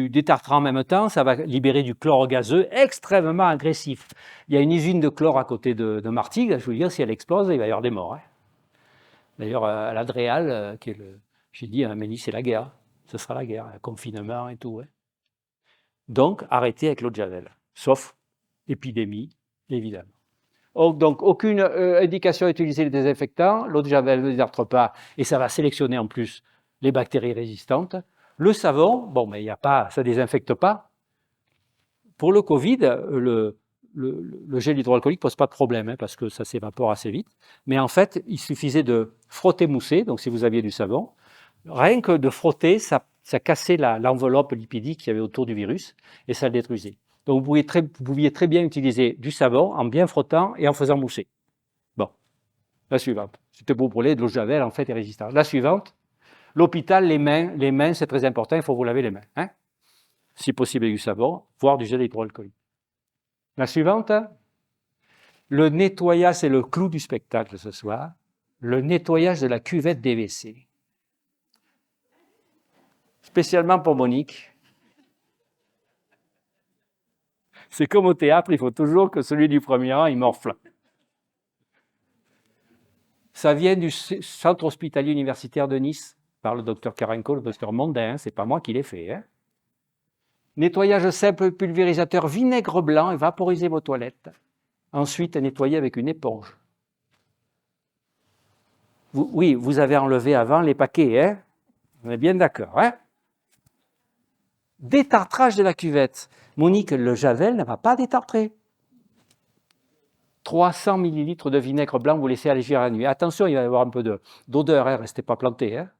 détartrant en même temps, ça va libérer du chlore gazeux extrêmement agressif. Il y a une usine de chlore à côté de Martigues. Je veux dire, si elle explose, il va y avoir des morts. Hein. D'ailleurs, à l'Adréal, j'ai dit, mais c'est la guerre. Ce sera la guerre, le confinement et tout. Hein. Donc, arrêtez avec l'eau de Javel, sauf épidémie, évidemment. Donc, aucune indication à utiliser les désinfectants. L'eau de Javel ne détartre pas et ça va sélectionner en plus les bactéries résistantes. Le savon, bon, mais ça ne désinfecte pas. Pour le Covid, le gel hydroalcoolique ne pose pas de problème, hein, parce que ça s'évapore assez vite. Mais en fait, il suffisait de frotter mousser, donc si vous aviez du savon, Rien que de frotter, ça cassait l'enveloppe lipidique qu'il y avait autour du virus et ça le détruisait. Donc vous pouviez très bien utiliser du savon en bien frottant et en faisant mousser. Bon, la suivante. C'était pour brûler de l'eau de javel, en fait, est résistante. La suivante, l'hôpital, les mains, c'est très important, il faut vous laver les mains. Hein, si possible avec du savon, voire du gel hydroalcoolique. La suivante, le nettoyage, c'est le clou du spectacle ce soir, le nettoyage de la cuvette des WC. Spécialement pour Monique. C'est comme au théâtre, il faut toujours que celui du premier rang, il morfle. Ça vient du centre hospitalier universitaire de Nice, par le docteur Karenko, le docteur Mondin, c'est pas moi qui l'ai fait. Hein. Nettoyage simple, pulvérisateur, vinaigre blanc, et vaporisez vos toilettes. Ensuite, nettoyer avec une éponge. Oui, vous avez enlevé avant les paquets, hein? On est bien d'accord, hein? Détartrage de la cuvette. Monique, le javel ne va pas détartrer. 300 ml de vinaigre blanc, vous laissez alléger à la nuit. Attention, il va y avoir un peu d'odeur, hein? Restez pas planté. Hein?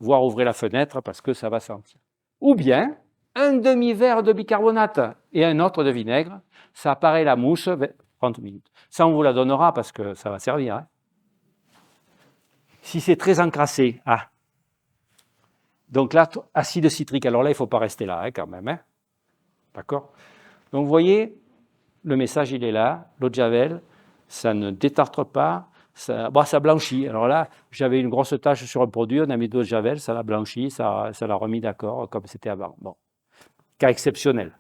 Voire ouvrez la fenêtre parce que ça va sentir. Ou bien, un demi-verre de bicarbonate et un autre de vinaigre. Ça apparaît la mouche, 30 minutes. Ça, on vous la donnera parce que ça va servir. Hein? Si c'est très encrassé, donc là, acide citrique. Alors là, il ne faut pas rester là, hein, quand même. Hein. D'accord? Donc, vous voyez, le message, il est là. L'eau de javel, ça ne détartre pas, ça blanchit. Alors là, j'avais une grosse tache sur un produit, on a mis de l'eau de javel, ça l'a blanchi, ça l'a remis d'accord, comme c'était avant. Bon, cas exceptionnel.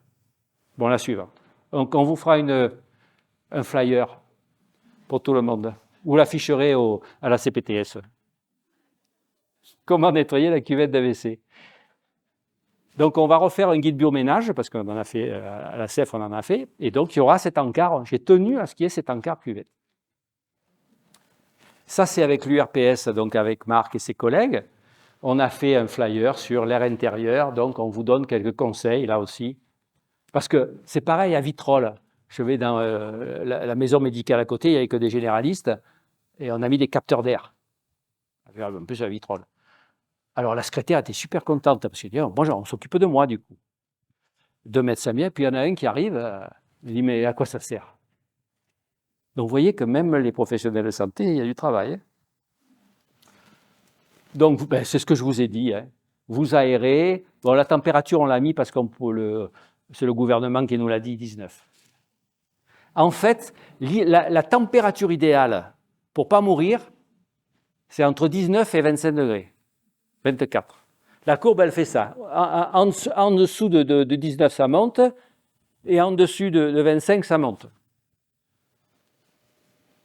Bon, la suivante. Donc, on vous fera un flyer pour tout le monde. Vous l'afficherez à la CPTS. Comment nettoyer la cuvette d'AVC. Donc, on va refaire un guide bioménage, parce qu'on en a fait, à la CEF, on en a fait. Et donc, il y aura cet encart. J'ai tenu à ce qu'il y ait cet encart cuvette. Ça, c'est avec l'URPS, donc avec Marc et ses collègues. On a fait un flyer sur l'air intérieur. Donc, on vous donne quelques conseils, là aussi. Parce que c'est pareil à Vitrolles. Je vais dans la maison médicale à côté, il n'y avait que des généralistes. Et on a mis des capteurs d'air. Un peu à Vitrolles. Alors, la secrétaire était super contente, parce qu'elle dit, oh, moi, on s'occupe de moi, du coup. 2 médecins bien, puis il y en a un qui arrive, il dit, mais à quoi ça sert? Donc, vous voyez que même les professionnels de santé, il y a du travail. Hein. Donc, c'est ce que je vous ai dit. Hein. Vous aérez. Bon, la température, on l'a mis parce que c'est le gouvernement qui nous l'a dit, 19. En fait, la température idéale pour ne pas mourir, c'est entre 19 et 25 degrés. 24. La courbe, elle fait ça. En dessous de 19, ça monte, et en dessus de 25, ça monte.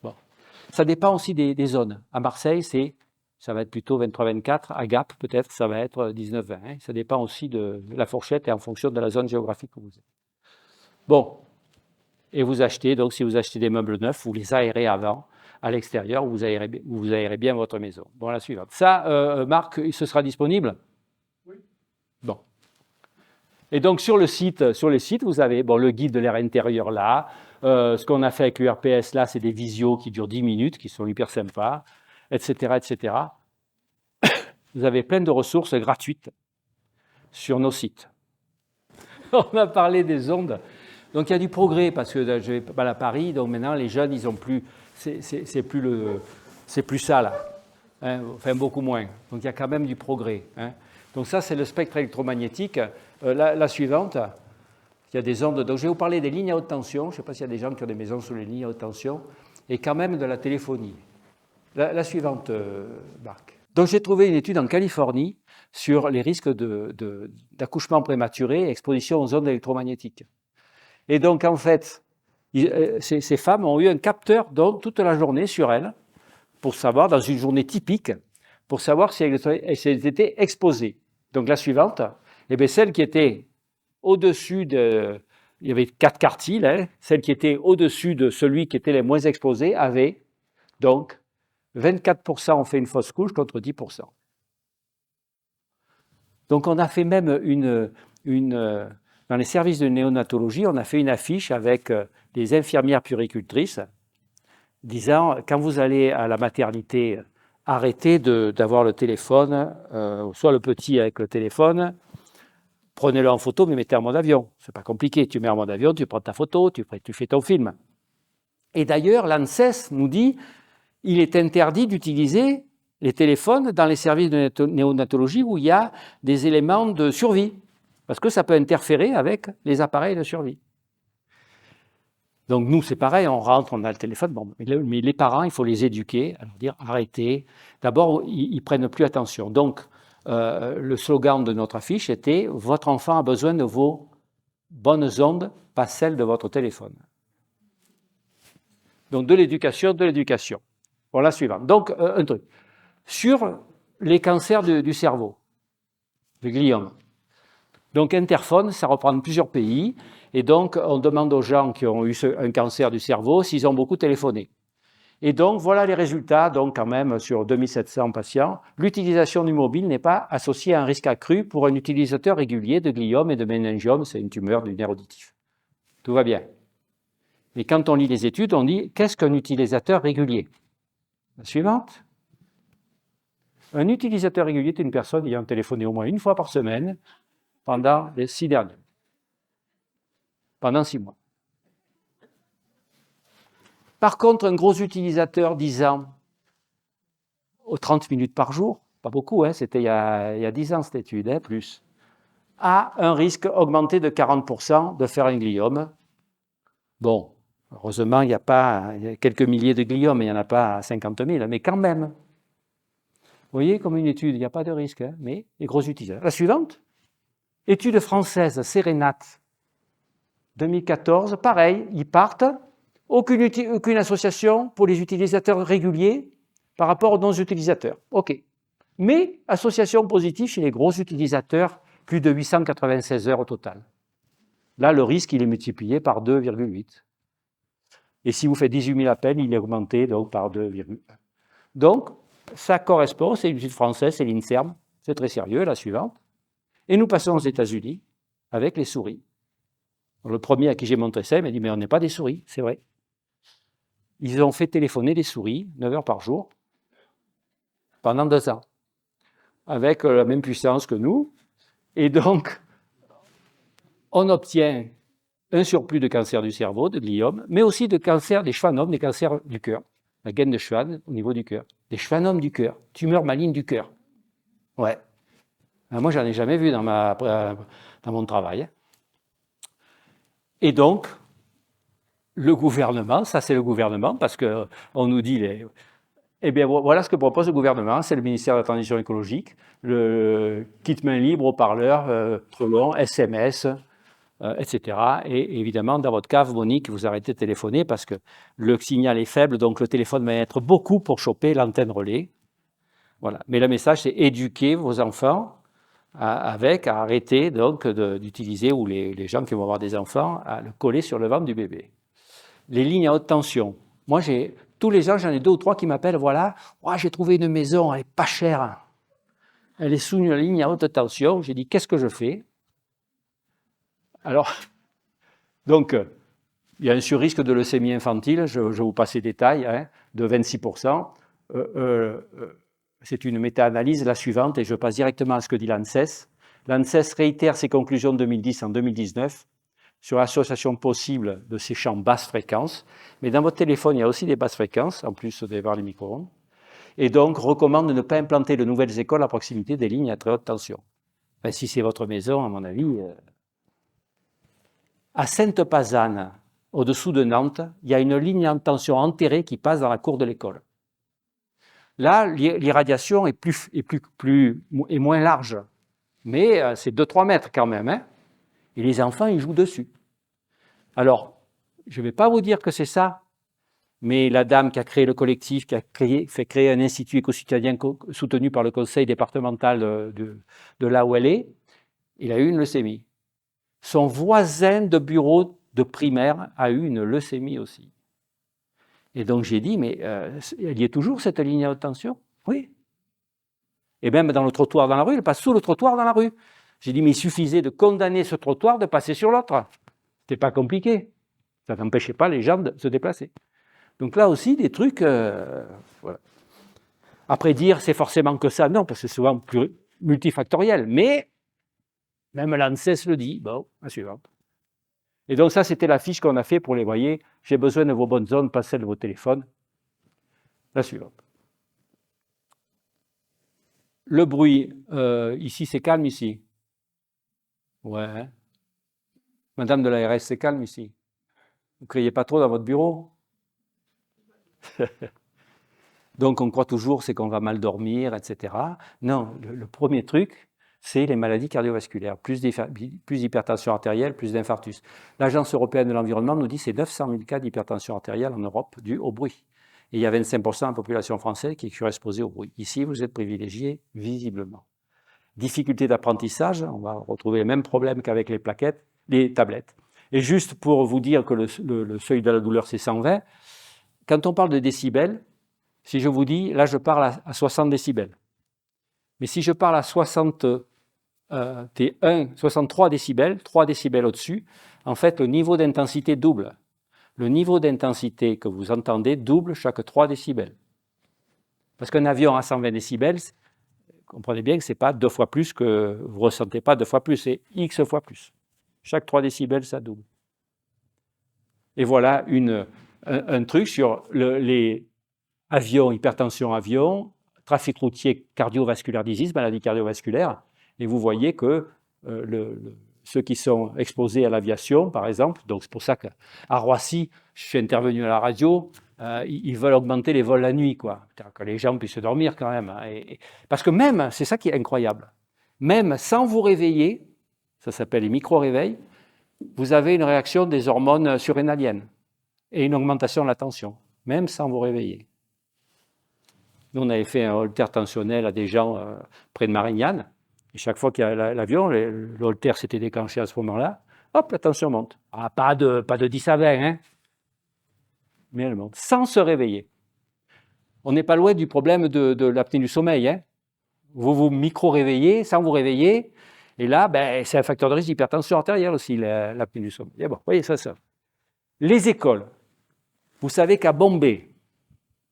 Bon. Ça dépend aussi des zones. À Marseille, ça va être plutôt 23-24. À Gap, peut-être, ça va être 19-20. Hein. Ça dépend aussi de la fourchette et en fonction de la zone géographique où vous êtes. Bon. Et vous achetez, donc si vous achetez des meubles neufs, vous les aérez avant. À l'extérieur, vous aérez bien votre maison. Bon, la suivante. Ça, Marc, ce sera disponible? Oui. Bon. Et donc, sur les sites, vous avez le guide de l'air intérieur là. Ce qu'on a fait avec l'URPS là, c'est des visios qui durent 10 minutes, qui sont hyper sympas, etc., etc. Vous avez plein de ressources gratuites sur nos sites. On a parlé des ondes. Donc, il y a du progrès, parce que je vais pas à Paris, donc maintenant, les jeunes, ils n'ont plus... C'est plus ça, là. Hein, enfin, beaucoup moins. Donc, il y a quand même du progrès. Hein. Donc, ça, c'est le spectre électromagnétique. La suivante, il y a des ondes. Donc, je vais vous parler des lignes à haute tension. Je ne sais pas s'il y a des gens qui ont des maisons sous les lignes à haute tension. Et quand même de la téléphonie. La suivante, Marc. Donc, j'ai trouvé une étude en Californie sur les risques d'accouchement prématuré et exposition aux ondes électromagnétiques. Et donc, en fait... Ces femmes ont eu un capteur d'ondes toute la journée sur elles, pour savoir, dans une journée typique, pour savoir si elles étaient exposées. Donc la suivante, celle qui était au-dessus il y avait 4 quartiles, hein, celle qui était au-dessus de celui qui était les moins exposés avait, donc, 24% ont fait une fausse couche contre 10%. Donc on a fait même dans les services de néonatologie, on a fait une affiche avec des infirmières puéricultrices disant, quand vous allez à la maternité arrêtez d'avoir le téléphone, soit le petit avec le téléphone, prenez-le en photo, mais mettez en mode avion. C'est pas compliqué. Tu mets en mode avion, tu prends ta photo, tu fais ton film. Et d'ailleurs, l'ANSES nous dit il est interdit d'utiliser les téléphones dans les services de néonatologie où il y a des éléments de survie, parce que ça peut interférer avec les appareils de survie. Donc nous, c'est pareil, on rentre, on a le téléphone, bon, mais les parents, il faut les éduquer, à leur dire arrêtez. D'abord, ils ne prennent plus attention. Donc, le slogan de notre affiche était « Votre enfant a besoin de vos bonnes ondes, pas celles de votre téléphone ». Donc de l'éducation, de l'éducation. Bon, la suivante. Donc, un truc. Sur les cancers du cerveau, le gliome. Donc Interphone, ça reprend plusieurs pays, et donc on demande aux gens qui ont eu un cancer du cerveau s'ils ont beaucoup téléphoné. Et donc voilà les résultats, donc quand même sur 2700 patients, l'utilisation du mobile n'est pas associée à un risque accru pour un utilisateur régulier de gliome et de méningiome, c'est une tumeur du nerf auditif. Tout va bien. Mais quand on lit les études, on dit qu'est-ce qu'un utilisateur régulier? La suivante. Un utilisateur régulier est une personne ayant téléphoné au moins une fois par semaine pendant les 6 derniers. Pendant 6 mois. Par contre, un gros utilisateur disant aux 30 minutes par jour, pas beaucoup, hein, c'était il y a 10 ans cette étude, hein, plus, a un risque augmenté de 40% de faire un gliome. Bon, heureusement, il y a quelques milliers de gliomes, mais il n'y en a pas 50 000, mais quand même. Vous voyez, comme une étude, il n'y a pas de risque, hein, mais les gros utilisateurs. La suivante, étude française, Sérénate, 2014, pareil, ils partent, aucune association pour les utilisateurs réguliers par rapport aux non-utilisateurs. OK. Mais association positive chez les gros utilisateurs, plus de 896 heures au total. Là, le risque, il est multiplié par 2,8. Et si vous faites 18 000 appels, il est augmenté donc, par 2,1. Donc, ça correspond, c'est une étude française, c'est l'INSERM, c'est très sérieux, la suivante. Et nous passons aux États-Unis avec les souris. Alors, le premier à qui j'ai montré ça, il m'a dit « mais on n'est pas des souris, c'est vrai ». Ils ont fait téléphoner des souris 9 heures par jour pendant 2 ans, avec la même puissance que nous. Et donc, on obtient un surplus de cancer du cerveau, de gliome, mais aussi de cancer des schwannomes, des cancers du cœur. La gaine de Schwann au niveau du cœur. Des schwannomes du cœur, tumeurs malignes du cœur. Ouais. Alors moi, j'en ai jamais vu dans mon travail. Et donc, le gouvernement, ça c'est le gouvernement, parce qu'on nous dit, eh bien voilà ce que propose le gouvernement, c'est le ministère de la Transition écologique, le kit main libre, haut-parleur, trop long, SMS, etc. Et évidemment, dans votre cave, Monique, vous arrêtez de téléphoner parce que le signal est faible, donc le téléphone va être beaucoup pour choper l'antenne relais. Voilà. Mais le message, c'est éduquer vos enfants à arrêter donc d'utiliser, ou les gens qui vont avoir des enfants, à le coller sur le ventre du bébé. Les lignes à haute tension. Moi, tous les ans, j'en ai 2 ou 3 qui m'appellent, voilà, oh, j'ai trouvé une maison, elle n'est pas chère. Elle est sous une ligne à haute tension. J'ai dit, qu'est-ce que je fais? Alors, donc, il y a un surrisque de leucémie infantile, je vous passe les détails, hein, de 26%. C'est une méta-analyse, la suivante, et je passe directement à ce que dit l'ANSES. L'ANSES réitère ses conclusions de 2010 en 2019 sur l'association possible de ces champs basse fréquence. Mais dans votre téléphone, il y a aussi des basses fréquences, en plus d'avoir les micro-ondes. Et donc, recommande de ne pas implanter de nouvelles écoles à proximité des lignes à très haute tension. Enfin, si c'est votre maison, à mon avis... À Sainte-Pazanne, au-dessous de Nantes, il y a une ligne à tension enterrée qui passe dans la cour de l'école. Là, l'irradiation est moins large, mais c'est 2-3 mètres quand même. Hein, et les enfants, ils jouent dessus. Alors, je ne vais pas vous dire que c'est ça, mais la dame qui a créé le collectif, qui a fait créer un institut éco-citoyen soutenu par le conseil départemental de là où elle est, il a eu une leucémie. Son voisin de bureau de primaire a eu une leucémie aussi. Et donc j'ai dit, mais elle y est toujours cette ligne à haute tension? Oui. Et même dans le trottoir dans la rue, elle passe sous le trottoir dans la rue. J'ai dit, mais il suffisait de condamner ce trottoir de passer sur l'autre. C'était pas compliqué. Ça n'empêchait pas les gens de se déplacer. Donc là aussi, des trucs... voilà. Après, dire c'est forcément que ça, non, parce que c'est souvent plus multifactoriel. Mais même l'ANSES le dit. Bon, la suivante. Et donc ça, c'était la fiche qu'on a fait pour les voyez. J'ai besoin de vos bonnes zones, pas celles de vos téléphones. La suivante. Le bruit, ici c'est calme ici. Ouais. Madame de l'ARS, c'est calme ici. Vous ne criez pas trop dans votre bureau. Donc on croit toujours c'est qu'on va mal dormir, etc. Non, le premier truc, c'est les maladies cardiovasculaires, plus d'hypertension artérielle, plus d'infarctus. L'Agence européenne de l'environnement nous dit que c'est 900 000 cas d'hypertension artérielle en Europe dus au bruit. Et il y a 25% de la population française qui est surexposée au bruit. Ici, vous êtes privilégiés visiblement. Difficulté d'apprentissage, on va retrouver les mêmes problèmes qu'avec les plaquettes, les tablettes. Et juste pour vous dire que le seuil de la douleur, c'est 120, quand on parle de décibels, si je vous dis, là je parle à 60 décibels, mais si je parle à 63 décibels, 3 décibels au-dessus, en fait le niveau d'intensité double. Le niveau d'intensité que vous entendez double chaque 3 décibels. Parce qu'un avion à 120 décibels, comprenez bien que ce n'est pas 2 fois plus que vous ne ressentez pas 2 fois plus, c'est X fois plus. Chaque 3 décibels, ça double. Et voilà un truc sur les avions, hypertension avion, trafic routier, cardiovasculaire disease, maladie cardiovasculaire. Et vous voyez que ceux qui sont exposés à l'aviation, par exemple, donc c'est pour ça qu'à Roissy, je suis intervenu à la radio, ils veulent augmenter les vols la nuit, quoi, que les gens puissent dormir quand même. Parce que même, c'est ça qui est incroyable, même sans vous réveiller, ça s'appelle les micro-réveils, vous avez une réaction des hormones surrénaliennes et une augmentation de la tension, même sans vous réveiller. Nous, on avait fait un holter tensionnel à des gens près de Marignane. Et chaque fois qu'il y a l'avion, le holter s'était déclenché à ce moment-là, hop, la tension monte. Ah, pas de 10 à 20, hein, mais elle monte, sans se réveiller. On n'est pas loin du problème de l'apnée du sommeil. Hein. Vous vous micro-réveillez sans vous réveiller, et là, ben, c'est un facteur de risque d'hypertension artérielle aussi, l'apnée du sommeil. Et bon, vous voyez ça. Les écoles. Vous savez qu'à Bombay,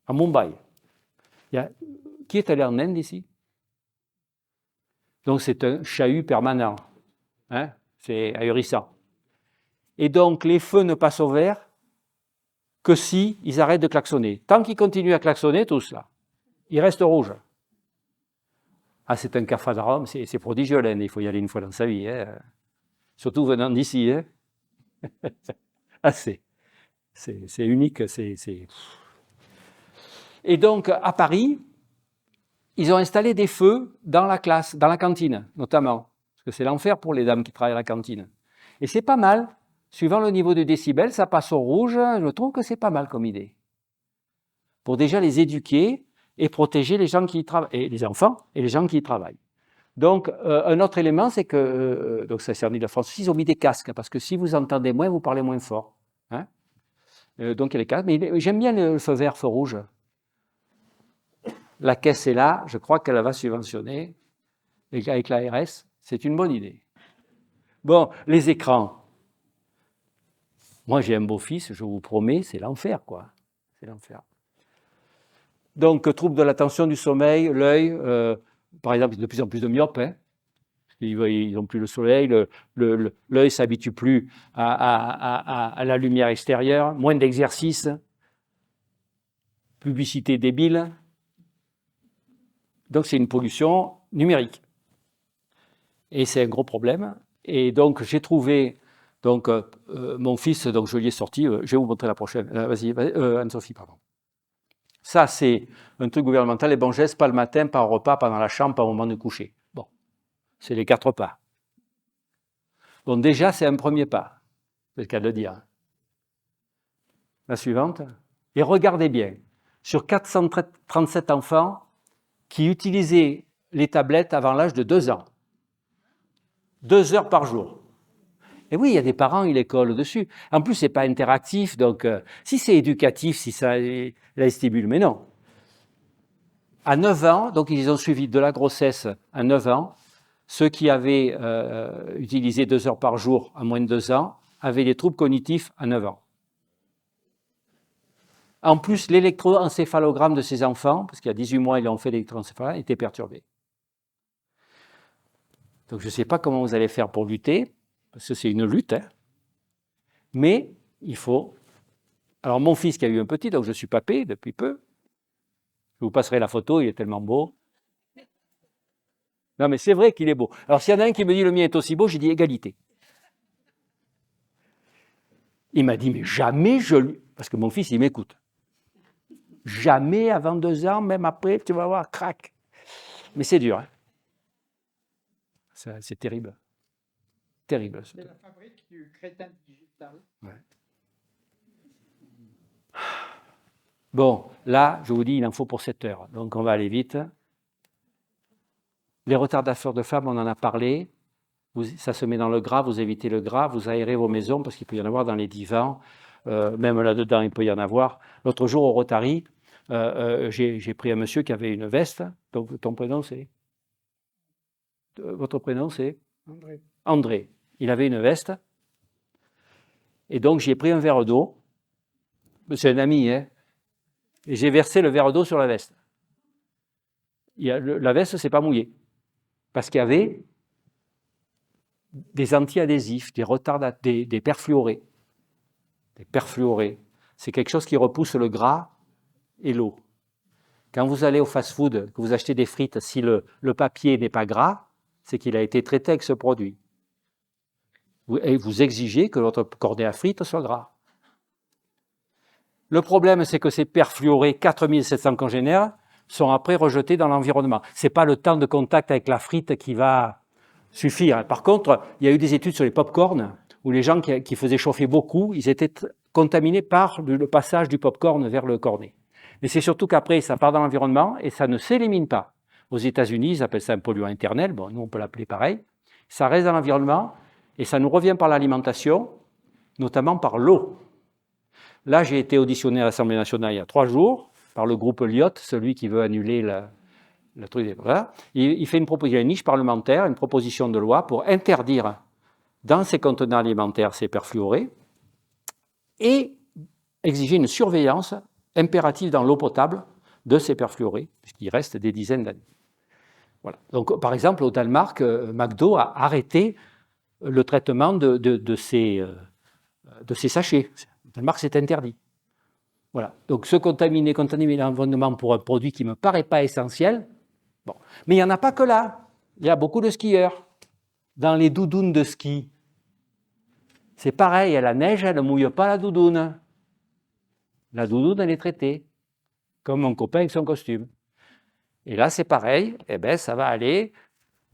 à Mumbai, qui est allé en Inde ici? Donc c'est un chahut permanent, hein? C'est ahurissant. Et donc les feux ne passent au vert que si ils arrêtent de klaxonner. Tant qu'ils continuent à klaxonner, tous là, ils restent rouges. Ah, c'est un capharnaüm, c'est prodigieux l'Inde, il faut y aller une fois dans sa vie, hein? Surtout venant d'ici. Hein? Ah, c'est unique. Et donc à Paris, ils ont installé des feux dans la classe, dans la cantine, notamment. Parce que c'est l'enfer pour les dames qui travaillent à la cantine. Et c'est pas mal. Suivant le niveau de décibels, ça passe au rouge. Je trouve que c'est pas mal comme idée. Pour déjà les éduquer et protéger les gens qui y travaillent, et les enfants et les gens qui y travaillent. Donc, un autre élément, c'est que, donc ça c'est en Ile-de-France, ils ont mis des casques, parce que si vous entendez moins, vous parlez moins fort. Hein, donc, il y a les casques. Mais j'aime bien le feu vert, feu rouge. La caisse est là, je crois qu'elle va subventionner avec l'ARS, c'est une bonne idée. Bon, les écrans. Moi, j'ai un beau-fils, je vous promets, c'est l'enfer, quoi. C'est l'enfer. Donc, troubles de l'attention, du sommeil, l'œil, par exemple, de plus en plus de myopes, hein. Ils n'ont plus le soleil, l'œil ne s'habitue plus à la lumière extérieure, moins d'exercice, publicité débile. Donc, c'est une pollution numérique. Et c'est un gros problème. Et donc, j'ai trouvé, donc, mon fils, donc je lui ai sorti, je vais vous montrer la prochaine. Vas-y, Anne-Sophie, pardon. Ça, c'est un truc gouvernemental, les bons gestes, pas le matin, pas au repas, pas dans la chambre, pas au moment de coucher. Bon, c'est les 4 pas. Bon, déjà, c'est un premier pas, c'est le cas de le dire. La suivante. Et regardez bien, sur 437 enfants, qui utilisaient les tablettes avant l'âge de 2 ans. 2 heures par jour. Et oui, il y a des parents, ils les collent dessus. En plus, ce n'est pas interactif, donc si c'est éducatif, si ça la stimule, mais non. À 9 ans, donc ils ont suivi de la grossesse à 9 ans, ceux qui avaient utilisé 2 heures par jour à moins de 2 ans avaient des troubles cognitifs à 9 ans. En plus, l'électroencéphalogramme de ces enfants, parce qu'il y a 18 mois, ils ont fait l'électroencéphalogramme, était perturbé. Donc, je ne sais pas comment vous allez faire pour lutter, parce que c'est une lutte, hein. Mais il faut... Alors, mon fils qui a eu un petit, donc je suis papé depuis peu. Je vous passerai la photo, il est tellement beau. Non, mais c'est vrai qu'il est beau. Alors, s'il y en a un qui me dit le mien est aussi beau, j'ai dit égalité. Il m'a dit, mais jamais je lui... Parce que mon fils, il m'écoute. Jamais avant 2 ans, même après, tu vas voir, crac. Mais c'est dur, hein. C'est terrible. Terrible. C'est la fabrique du crétin digital. Ouais. Bon, là, je vous dis, il en faut pour 7 heures. Donc, on va aller vite. Les retardateurs de femmes, on en a parlé. Ça se met dans le gras, vous évitez le gras, vous aérez vos maisons parce qu'il peut y en avoir dans les divans. Même là-dedans, il peut y en avoir. L'autre jour, au Rotary, j'ai pris un monsieur qui avait une veste. Donc, ton prénom, c'est... Votre prénom, c'est André. André. Il avait une veste. Et donc, j'ai pris un verre d'eau. C'est un ami, hein. Et j'ai versé le verre d'eau sur la veste. La veste ne s'est pas mouillée. Parce qu'il y avait des anti-adhésifs, des perfluorés. Des perfluorés. C'est quelque chose qui repousse le gras et l'eau. Quand vous allez au fast-food, que vous achetez des frites, si le papier n'est pas gras, c'est qu'il a été traité avec ce produit. Et vous exigez que votre cornet à frites soit gras. Le problème, c'est que ces perfluorés, 4700 congénères, sont après rejetés dans l'environnement. Ce n'est pas le temps de contact avec la frite qui va suffire. Par contre, il y a eu des études sur les pop-corn où les gens qui faisaient chauffer beaucoup, ils étaient contaminés par le passage du pop-corn vers le cornet. Mais c'est surtout qu'après, ça part dans l'environnement et ça ne s'élimine pas. Aux États-Unis, ils appellent ça un polluant éternel. Bon, nous, on peut l'appeler pareil. Ça reste dans l'environnement et ça nous revient par l'alimentation, notamment par l'eau. Là, j'ai été auditionné à l'Assemblée nationale il y a 3 jours par le groupe Lyot, celui qui veut annuler le truc. Voilà. Il fait une proposition, une niche parlementaire, une proposition de loi pour interdire dans ces contenants alimentaires ces perfluorés et exiger une surveillance impérative dans l'eau potable de ces perfluorés, puisqu'il reste des dizaines d'années. Voilà. Donc, par exemple, au Danemark, McDo a arrêté le traitement de ces sachets. Au Danemark, c'est interdit. Voilà. Donc, se contaminer l'environnement pour un produit qui ne me paraît pas essentiel. Bon. Mais il n'y en a pas que là. Il y a beaucoup de skieurs. Dans les doudounes de ski, c'est pareil. La neige, elle ne mouille pas la doudoune. La doudoune, elle est traitée. Comme mon copain avec son costume. Et là, c'est pareil. Eh bien, ça va aller.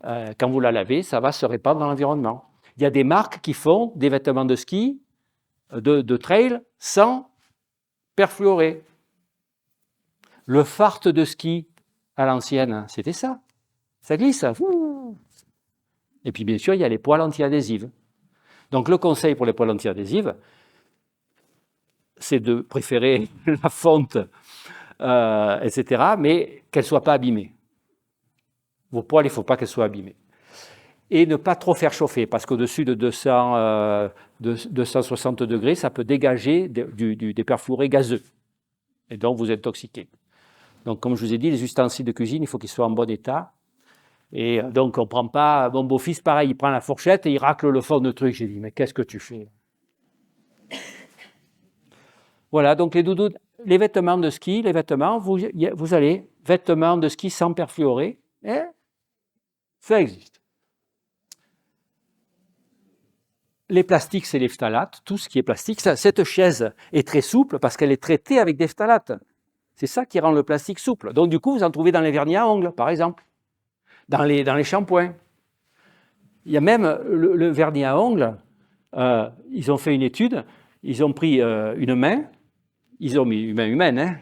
Quand vous la lavez, ça va se répandre dans l'environnement. Il y a des marques qui font des vêtements de ski, de trail, sans perfluoré. Le fart de ski à l'ancienne, c'était ça. Ça glisse. Et puis, bien sûr, il y a les poils anti-adhésives. Donc, le conseil pour les poils anti-adhésives, c'est de préférer la fonte, etc., mais qu'elle ne soit pas abîmée. Vos poils, il ne faut pas qu'elles soient abîmées. Et ne pas trop faire chauffer, parce qu'au-dessus de 260 degrés, ça peut dégager des perfluorés gazeux. Et donc, vous êtes intoxiqué. Donc, comme je vous ai dit, les ustensiles de cuisine, il faut qu'ils soient en bon état. Et donc, on ne prend pas... Mon beau-fils, pareil, il prend la fourchette et il racle le fond de truc. J'ai dit, mais qu'est-ce que tu fais? Voilà, donc les vêtements de ski, vous allez, vêtements de ski sans perfluoré, ça existe. Les plastiques, c'est les phtalates, tout ce qui est plastique. Cette chaise est très souple parce qu'elle est traitée avec des phtalates. C'est ça qui rend le plastique souple. Donc du coup, vous en trouvez dans les vernis à ongles, par exemple, dans les shampoings. Il y a même le vernis à ongles, ils ont fait une étude, ils ont pris une main, ils ont mis une main humaine, hein.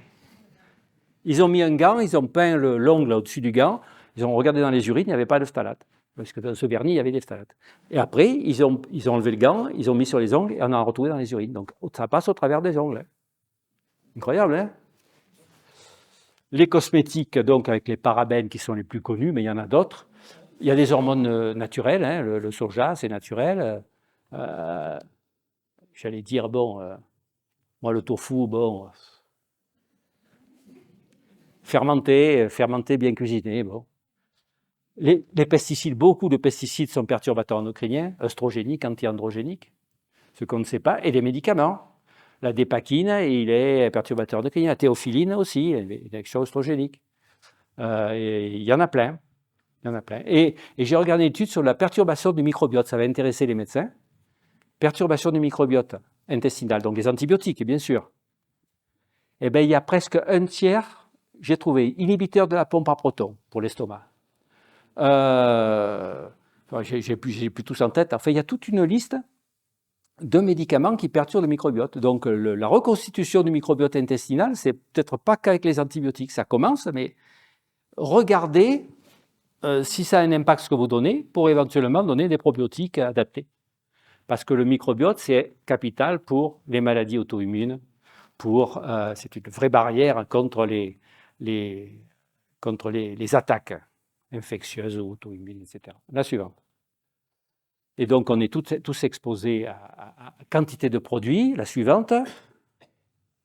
Ils ont mis un gant, ils ont peint l'ongle au-dessus du gant, ils ont regardé dans les urines, il n'y avait pas de phtalates. Parce que dans ce vernis, il y avait des phtalates. Et après, ils ont enlevé le gant, ils ont mis sur les ongles et on en a retrouvé dans les urines. Donc, ça passe au travers des ongles. Hein. Incroyable, hein? Les cosmétiques, donc, avec les parabènes qui sont les plus connus, mais il y en a d'autres. Il y a des hormones naturelles, hein. Le soja, c'est naturel. J'allais dire, bon, moi, le tofu, bon, fermenté bien cuisiné. Bon. Les pesticides, beaucoup de pesticides sont perturbateurs endocriniens, œstrogéniques, anti-androgéniques, ce qu'on ne sait pas, et des médicaments. La dépakine, il est perturbateur endocrinien. La théophiline aussi, il est extra-œstrogénique. Il y en a plein. Il y en a plein. Et j'ai regardé une étude sur la perturbation du microbiote. Ça va intéresser les médecins. Perturbation du microbiote intestinal, donc les antibiotiques, bien sûr. Eh bien, il y a presque un tiers, j'ai trouvé, inhibiteurs de la pompe à protons pour l'estomac. J'ai plus tous en tête. Enfin, il y a toute une liste de médicaments qui perturbent le microbiote. Donc, la reconstitution du microbiote intestinal, c'est peut-être pas qu'avec les antibiotiques. Ça commence, mais regardez si ça a un impact ce que vous donnez pour éventuellement donner des probiotiques adaptés. Parce que le microbiote, c'est capital pour les maladies auto-immunes, c'est une vraie barrière contre les attaques infectieuses ou auto-immunes, etc. La suivante. Et donc, on est tous exposés à quantité de produits. La suivante.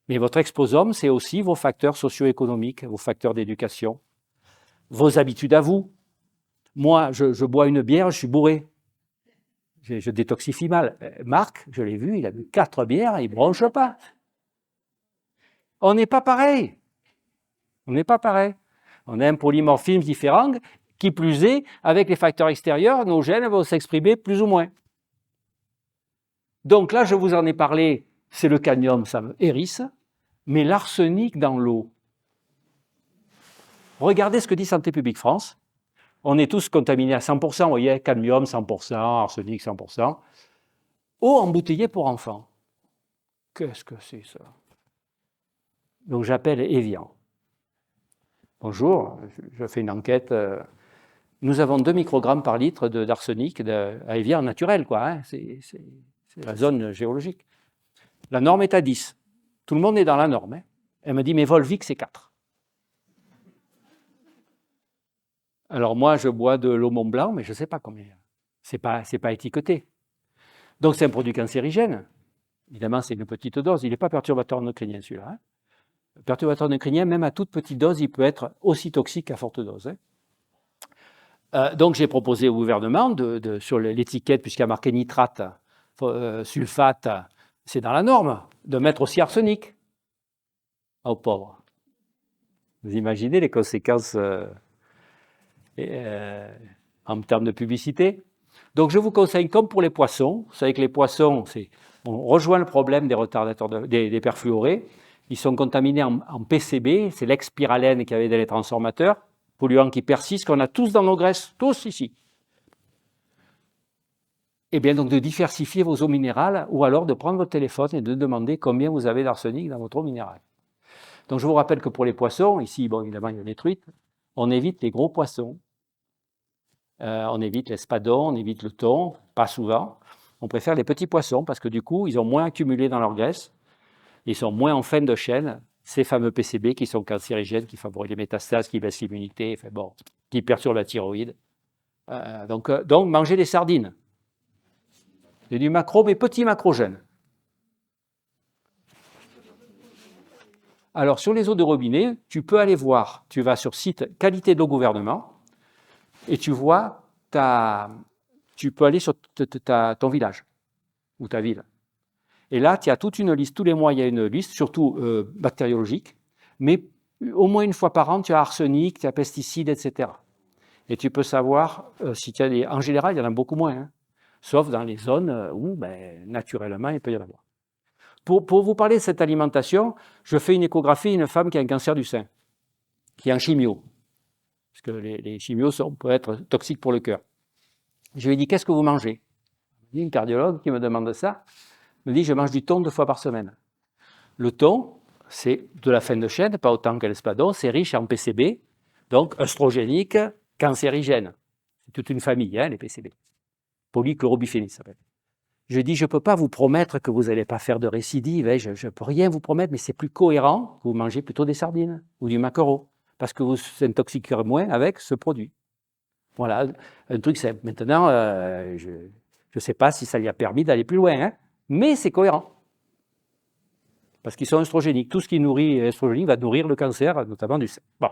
Mais votre exposome, c'est aussi vos facteurs socio-économiques, vos facteurs d'éducation, vos habitudes à vous. Moi, je bois une bière, je suis bourré. Je détoxifie mal. Marc, je l'ai vu, il a bu 4 bières, il ne bronche pas. On n'est pas pareil. On n'est pas pareil. On a un polymorphisme différent. Qui plus est, avec les facteurs extérieurs, nos gènes vont s'exprimer plus ou moins. Donc là, je vous en ai parlé, c'est le cadmium, ça me hérisse, mais l'arsenic dans l'eau. Regardez ce que dit Santé publique France. On est tous contaminés à 100%, vous voyez, cadmium 100%, arsenic 100%. Eau embouteillée pour enfants. Qu'est-ce que c'est ça? Donc j'appelle Evian. Bonjour, je fais une enquête. Nous avons 2 microgrammes par litre d'arsenic à Evian naturel, quoi. Hein. C'est la zone géologique. La norme est à 10. Tout le monde est dans la norme. Hein. Elle me dit, mais Volvic, c'est 4. Alors moi, je bois de l'eau Mont Blanc, mais je ne sais pas combien. C'est pas étiqueté. Donc c'est un produit cancérigène. Évidemment, c'est une petite dose. Il n'est pas perturbateur endocrinien, celui-là. Hein. Perturbateur endocrinien, même à toute petite dose, il peut être aussi toxique qu'à forte dose. Hein. Donc j'ai proposé au gouvernement, sur l'étiquette, puisqu'il y a marqué nitrate, sulfate, c'est dans la norme, de mettre aussi arsenic. Aux pauvres. Vous imaginez les conséquences en termes de publicité. Donc je vous conseille, comme pour les poissons, vous savez que les poissons, on rejoint le problème des retardateurs, des perfluorés. Ils sont contaminés en PCB, c'est l'expiralène qu'il y avait dans les transformateurs, polluant qui persiste, qu'on a tous dans nos graisses, tous ici. Et bien donc de diversifier vos eaux minérales, ou alors de prendre votre téléphone et de demander combien vous avez d'arsenic dans votre eau minérale. Donc je vous rappelle que pour les poissons, ici, bon, évidemment, il y a les truites, on évite les gros poissons, on évite l'espadon, on évite le thon, pas souvent. On préfère les petits poissons parce que du coup, ils ont moins accumulé dans leur graisse, ils sont moins en fin de chaîne, ces fameux PCB qui sont cancérigènes, qui favorisent les métastases, qui baissent l'immunité, enfin bon, qui perturbent la thyroïde. Donc mangez des sardines. C'est du macro, mais petit macrogène. Alors, sur les eaux de robinet, tu peux aller voir, tu vas sur site qualité de l'eau gouvernement, et tu vois, tu peux aller sur ton village, ou ta ville. Et là, tu as toute une liste, tous les mois, il y a une liste, surtout bactériologique, mais au moins une fois par an, tu as arsenic, tu as pesticides, etc. Et tu peux savoir si tu as des... En général, il y en a beaucoup moins, hein, sauf dans les zones où, naturellement, il peut y en avoir. Pour vous parler de cette alimentation, je fais une échographie d'une femme qui a un cancer du sein, qui est en chimio, parce que les chimios peuvent être toxiques pour le cœur. Je lui ai dit, qu'est-ce que vous mangez? Une cardiologue qui me demande ça, me dit, je mange du thon 2 fois par semaine. Le thon, c'est de la fin de chaîne, pas autant que l'espadon, c'est riche en PCB, donc œstrogénique, cancérigène. C'est toute une famille, hein, les PCB. Polychlorobiphénite, ça s'appelle. Je dis, je ne peux pas vous promettre que vous n'allez pas faire de récidive, hein, je ne peux rien vous promettre, mais c'est plus cohérent que vous mangez plutôt des sardines ou du maquereau, parce que vous s'intoxiquerez moins avec ce produit. Voilà, un truc simple. Maintenant, je ne sais pas si ça lui a permis d'aller plus loin, hein, mais c'est cohérent. parce qu'ils sont œstrogéniques. Tout ce qui nourrit estrogénique va nourrir le cancer, notamment du sein. Bon.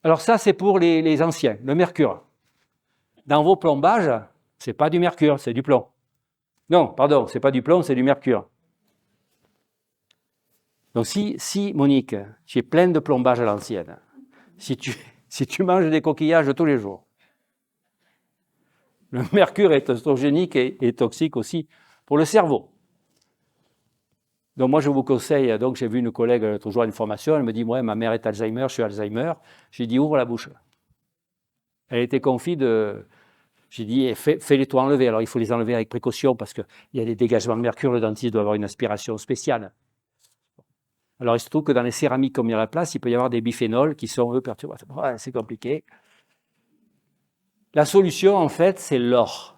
Alors ça, c'est pour les anciens, le mercure. Dans vos plombages, c'est pas du mercure, c'est du plomb. Non, pardon, c'est pas du plomb, c'est du mercure. Donc si Monique, tu es pleine de plombage à l'ancienne, si tu manges des coquillages tous les jours, le mercure est œstrogénique et toxique aussi pour le cerveau. Donc moi je vous conseille, donc j'ai vu une collègue toujours à une formation, elle me dit, ouais, ma mère est Alzheimer, je suis Alzheimer. J'ai dit, ouvre la bouche. Elle était confie de... J'ai dit, fais-les-toi enlever. Alors il faut les enlever avec précaution parce qu'il y a des dégagements de mercure, le dentiste doit avoir une aspiration spéciale. Alors il se trouve que dans les céramiques comme il y a la place, il peut y avoir des biphénols qui sont eux perturbateurs. Ouais, c'est compliqué. La solution en fait, c'est l'or.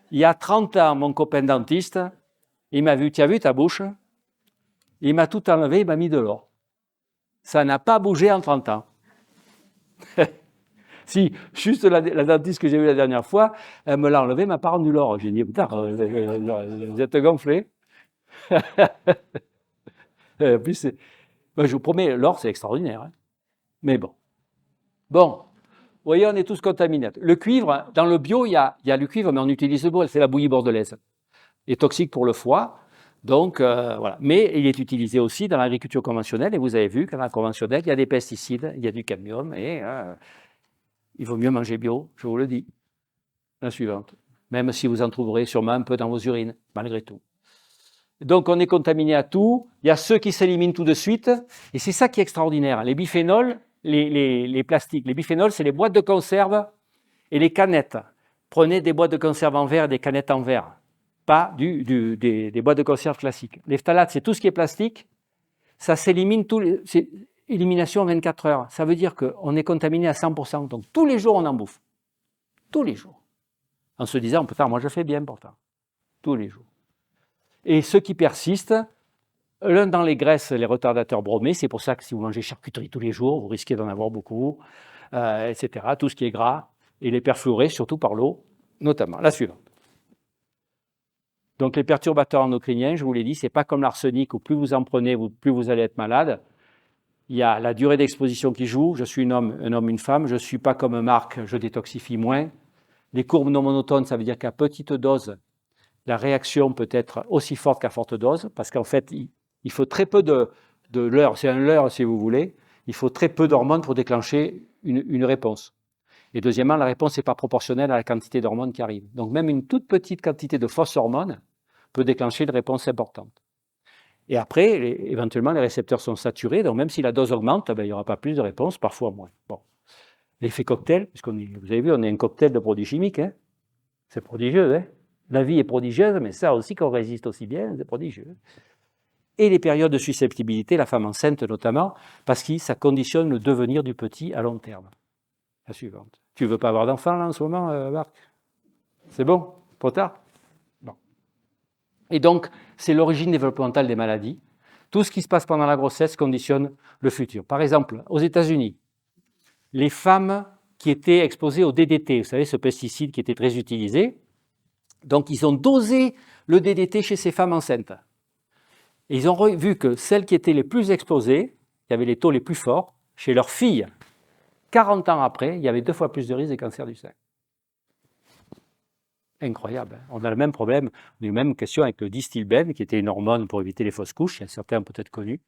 Il y a 30 ans, mon copain dentiste, il m'a vu, tu as vu ta bouche? Il m'a tout enlevé, il m'a mis de l'or. Ça n'a pas bougé en 30 ans. Si, juste la dentiste que j'ai vue la dernière fois, elle me l'a enlevé, elle m'a pas rendu l'or. J'ai dit, putain, vous êtes gonflés. En plus, ben, je vous promets, l'or, c'est extraordinaire. Hein. Mais bon. Bon, vous voyez, on est tous contaminés. Le cuivre, dans le bio, il y a le cuivre, mais on utilise le beau, c'est la bouillie bordelaise. Il est toxique pour le foie. Donc, voilà. Mais il est utilisé aussi dans l'agriculture conventionnelle. Et vous avez vu qu'en la conventionnelle, il y a des pesticides, il y a du cadmium. Et il vaut mieux manger bio, je vous le dis. La suivante. Même si vous en trouverez sûrement un peu dans vos urines, malgré tout. Donc, on est contaminé à tout. Il y a ceux qui s'éliminent tout de suite. Et c'est ça qui est extraordinaire. Les biphénols, les plastiques. Les biphénols, c'est les boîtes de conserve et les canettes. Prenez des boîtes de conserve en verre et des canettes en verre. Pas des boîtes de conserve classiques. Les phtalates, c'est tout ce qui est plastique. Ça s'élimine, c'est élimination en 24 heures. Ça veut dire qu'on est contaminé à 100%. Donc, tous les jours, on en bouffe. Tous les jours. En se disant, putain, moi, je fais bien pourtant. Tous les jours. Et ceux qui persistent, l'un dans les graisses, les retardateurs bromés, c'est pour ça que si vous mangez charcuterie tous les jours, vous risquez d'en avoir beaucoup, etc. Tout ce qui est gras, et les perfluorés, surtout par l'eau, notamment. La suivante. Donc les perturbateurs endocriniens, je vous l'ai dit, c'est pas comme l'arsenic où plus vous en prenez, plus vous allez être malade. Il y a la durée d'exposition qui joue. Je suis un homme, une femme. Je ne suis pas comme Marc, je détoxifie moins. Les courbes non monotones, ça veut dire qu'à petite dose, la réaction peut être aussi forte qu'à forte dose, parce qu'en fait, il faut très peu de leurre, c'est un leurre si vous voulez, il faut très peu d'hormones pour déclencher une réponse. Et deuxièmement, la réponse n'est pas proportionnelle à la quantité d'hormones qui arrive. Donc même une toute petite quantité de fausses hormones peut déclencher une réponse importante. Et après, éventuellement, les récepteurs sont saturés, donc même si la dose augmente, ben, il n'y aura pas plus de réponse, parfois moins. Bon. L'effet cocktail, vous avez vu, on est un cocktail de produits chimiques, hein. C'est prodigieux, hein. La vie est prodigieuse, mais ça aussi qu'on résiste aussi bien, c'est prodigieux. Et les périodes de susceptibilité, la femme enceinte notamment, parce que ça conditionne le devenir du petit à long terme. La suivante. Tu ne veux pas avoir d'enfant là en ce moment, Marc? C'est bon? Trop tard? Bon. Et donc, c'est l'origine développementale des maladies. Tout ce qui se passe pendant la grossesse conditionne le futur. Par exemple, aux États-Unis, les femmes qui étaient exposées au DDT, vous savez, ce pesticide qui était très utilisé, donc ils ont dosé le DDT chez ces femmes enceintes. Et ils ont vu que celles qui étaient les plus exposées, qui avaient les taux les plus forts, chez leurs filles, 40 ans après, il y avait 2 fois plus de risque de cancer du sein. Incroyable. Hein. On a le même problème, on a eu la même question avec le distilbène, qui était une hormone pour éviter les fausses couches, il y a certains peut-être connus,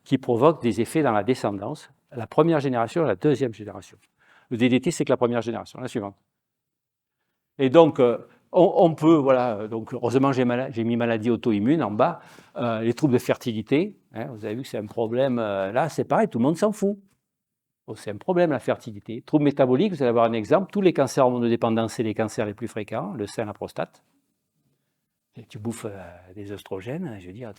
qui provoque des effets dans la descendance, la première génération et la deuxième génération. Le DDT, c'est que la première génération, la suivante. Et donc, on peut, voilà, donc heureusement j'ai mis maladie auto-immune en bas, les troubles de fertilité, hein, vous avez vu que c'est un problème, là c'est pareil, tout le monde s'en fout. Oh, c'est un problème la fertilité. Troubles métaboliques, vous allez avoir un exemple, tous les cancers hormonodépendants, c'est les cancers les plus fréquents, le sein, la prostate. Et tu bouffes des oestrogènes, je veux dire.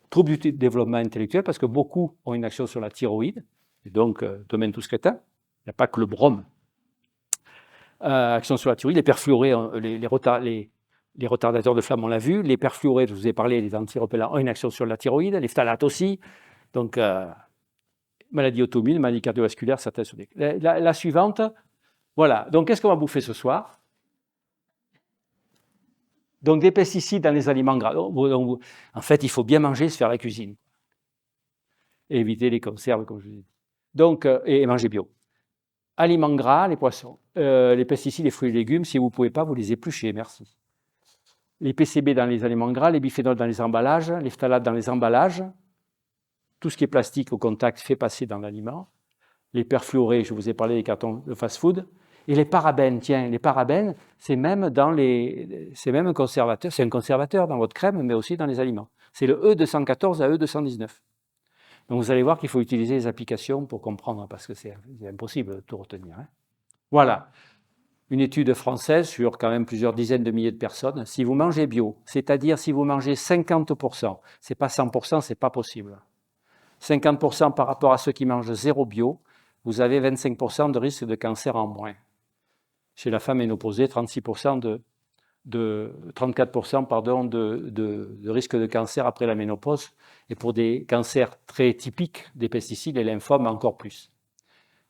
Troubles du développement intellectuel, parce que beaucoup ont une action sur la thyroïde, et donc domaine tout crétin, il n'y a pas que le brome. Action sur la thyroïde, les perfluorés, les retardateurs de flamme, on l'a vu, les perfluorés, je vous ai parlé, les antirepellants ont une action sur la thyroïde, les phtalates aussi, donc maladie auto-immune, maladie cardiovasculaire, certaines sont des... La suivante, voilà, donc qu'est-ce qu'on va bouffer ce soir? Donc, des pesticides dans les aliments gras. Donc, en fait, il faut bien manger, se faire la cuisine. Et éviter les conserves, comme je vous ai dit. Donc, et manger bio. Aliments gras, les poissons. Les pesticides, les fruits et légumes, si vous ne pouvez pas, vous les épluchez, merci. Les PCB dans les aliments gras, les biphénols dans les emballages, les phtalates dans les emballages, tout ce qui est plastique au contact fait passer dans l'aliment. Les perfluorés, je vous ai parlé des cartons de fast-food. Et les parabènes, tiens, les parabènes, c'est même un conservateur, c'est un conservateur dans votre crème, mais aussi dans les aliments. C'est le E214 à E219. Donc vous allez voir qu'il faut utiliser les applications pour comprendre, parce que c'est impossible de tout retenir. Hein. Voilà, une étude française sur quand même plusieurs dizaines de milliers de personnes. Si vous mangez bio, c'est-à-dire si vous mangez 50%, c'est pas 100%, c'est pas possible. 50% par rapport à ceux qui mangent zéro bio, vous avez 25% de risque de cancer en moins. Chez la femme ménopausée, 34% de risque de cancer après la ménopause. Et pour des cancers très typiques des pesticides, les lymphomes, encore plus.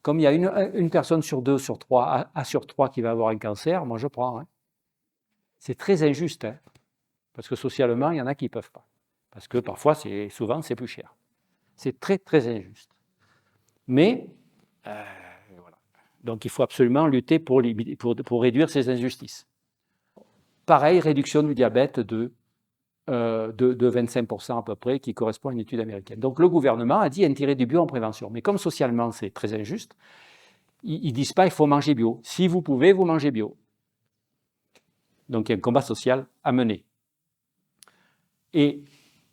Comme il y a une personne sur 2, sur 3, sur 3 qui va avoir un cancer, moi je prends. Hein. C'est très injuste, hein, parce que socialement, il y en a qui ne peuvent pas. Parce que parfois, souvent, c'est plus cher. C'est très, très injuste. Mais, voilà. Donc il faut absolument lutter pour réduire ces injustices. Pareil, réduction du diabète de 25% à peu près, qui correspond à une étude américaine. Donc le gouvernement a dit intérêt du bio en prévention. Mais comme socialement c'est très injuste, ils ne disent pas il faut manger bio. Si vous pouvez, vous mangez bio. Donc il y a un combat social à mener. Et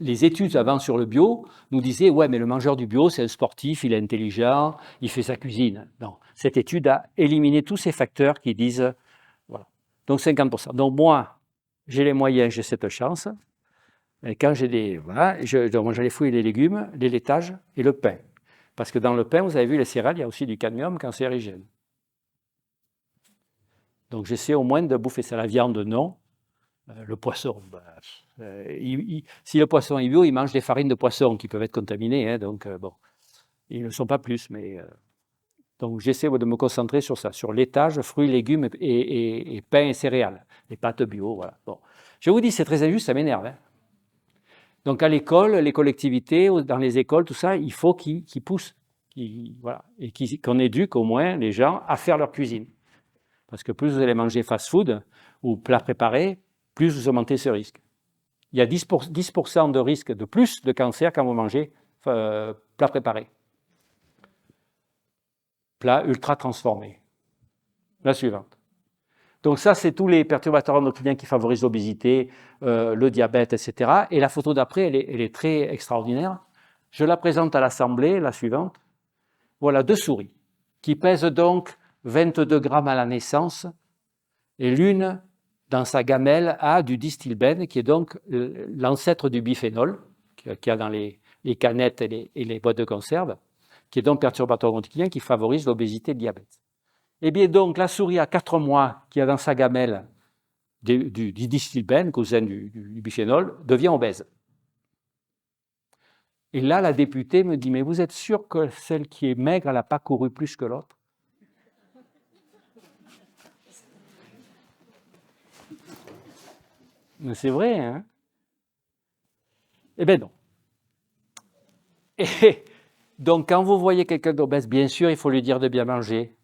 les études avant sur le bio nous disaient ouais, mais le mangeur du bio, c'est un sportif, il est intelligent, il fait sa cuisine. Non, cette étude a éliminé tous ces facteurs qui disent voilà. Donc 50%. Donc moi, j'ai les moyens, j'ai cette chance. Et quand j'ai je mange les fruits et les légumes, les laitages et le pain. Parce que dans le pain, vous avez vu, les céréales, il y a aussi du cadmium cancérigène. Donc j'essaie au moins de bouffer ça. La viande, non. Le poisson, si le poisson est bio, il mange des farines de poisson qui peuvent être contaminées. Hein, donc bon, ils ne sont pas plus. Mais, donc j'essaie de me concentrer sur ça, sur laitage, fruits, légumes et pain et céréales. Les pâtes bio, voilà. Bon. Je vous dis, c'est très injuste, ça m'énerve. Hein. Donc à l'école, les collectivités, dans les écoles, tout ça, il faut qu'ils poussent, voilà, et qu'on éduque au moins les gens à faire leur cuisine. Parce que plus vous allez manger fast-food ou plat préparé, plus vous augmentez ce risque. Il y a 10% de risque de plus de cancer quand vous mangez plat préparé. Plat ultra transformé. La suivante. Donc ça, c'est tous les perturbateurs endocriniens qui favorisent l'obésité, le diabète, etc. Et la photo d'après, elle est très extraordinaire. Je la présente à l'Assemblée, la suivante. Voilà 2 souris qui pèsent donc 22 grammes à la naissance et l'une, dans sa gamelle, a du distilbène, qui est donc l'ancêtre du biphénol, qu'il y a dans les canettes et les boîtes de conserve, qui est donc perturbateur endocrinien qui favorise l'obésité et le diabète. Eh bien donc, la souris à 4 mois, qui a dans sa gamelle du distilbène, cousin du biphénol, devient obèse. Et là, la députée me dit, mais vous êtes sûr que celle qui est maigre, elle n'a pas couru plus que l'autre? Mais c'est vrai, hein? Eh bien non. Et donc, quand vous voyez quelqu'un d'obèse, bien sûr, il faut lui dire de bien manger.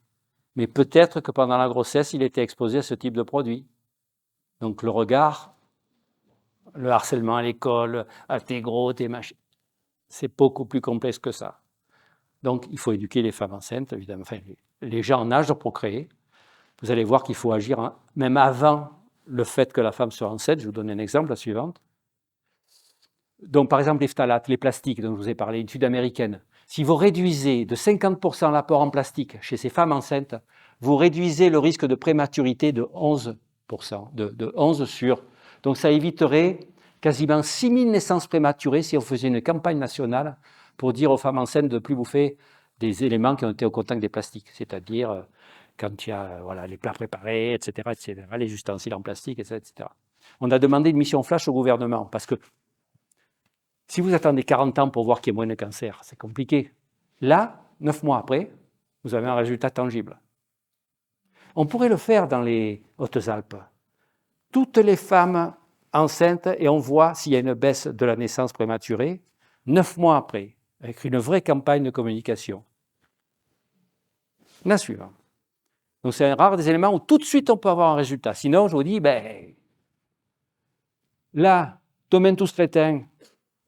Mais peut-être que pendant la grossesse, il était exposé à ce type de produit. Donc le regard, le harcèlement à l'école, ah, t'es gros, t'es machin, c'est beaucoup plus complexe que ça. Donc il faut éduquer les femmes enceintes, évidemment, enfin, les gens en âge de procréer. Vous allez voir qu'il faut agir même avant le fait que la femme soit enceinte. Je vous donne un exemple, la suivante. Donc par exemple les phtalates, les plastiques dont je vous ai parlé, une étude américaine. Si vous réduisez de 50% l'apport en plastique chez ces femmes enceintes, vous réduisez le risque de prématurité de 11%, de 11 sur. Donc ça éviterait quasiment 6000 naissances prématurées si on faisait une campagne nationale pour dire aux femmes enceintes de ne plus bouffer des éléments qui ont été au contact des plastiques, c'est-à-dire quand il y a les plats préparés, etc., les ustensiles en plastique, etc. On a demandé une mission flash au gouvernement parce que si vous attendez 40 ans pour voir qu'il y ait moins de cancer, c'est compliqué. Là, 9 mois après, vous avez un résultat tangible. On pourrait le faire dans les Hautes-Alpes. Toutes les femmes enceinte, et on voit s'il y a une baisse de la naissance prématurée 9 mois après, avec une vraie campagne de communication. La suivante. Donc c'est un rare des éléments où tout de suite on peut avoir un résultat. Sinon, je vous dis, là, Tomentus Crétin,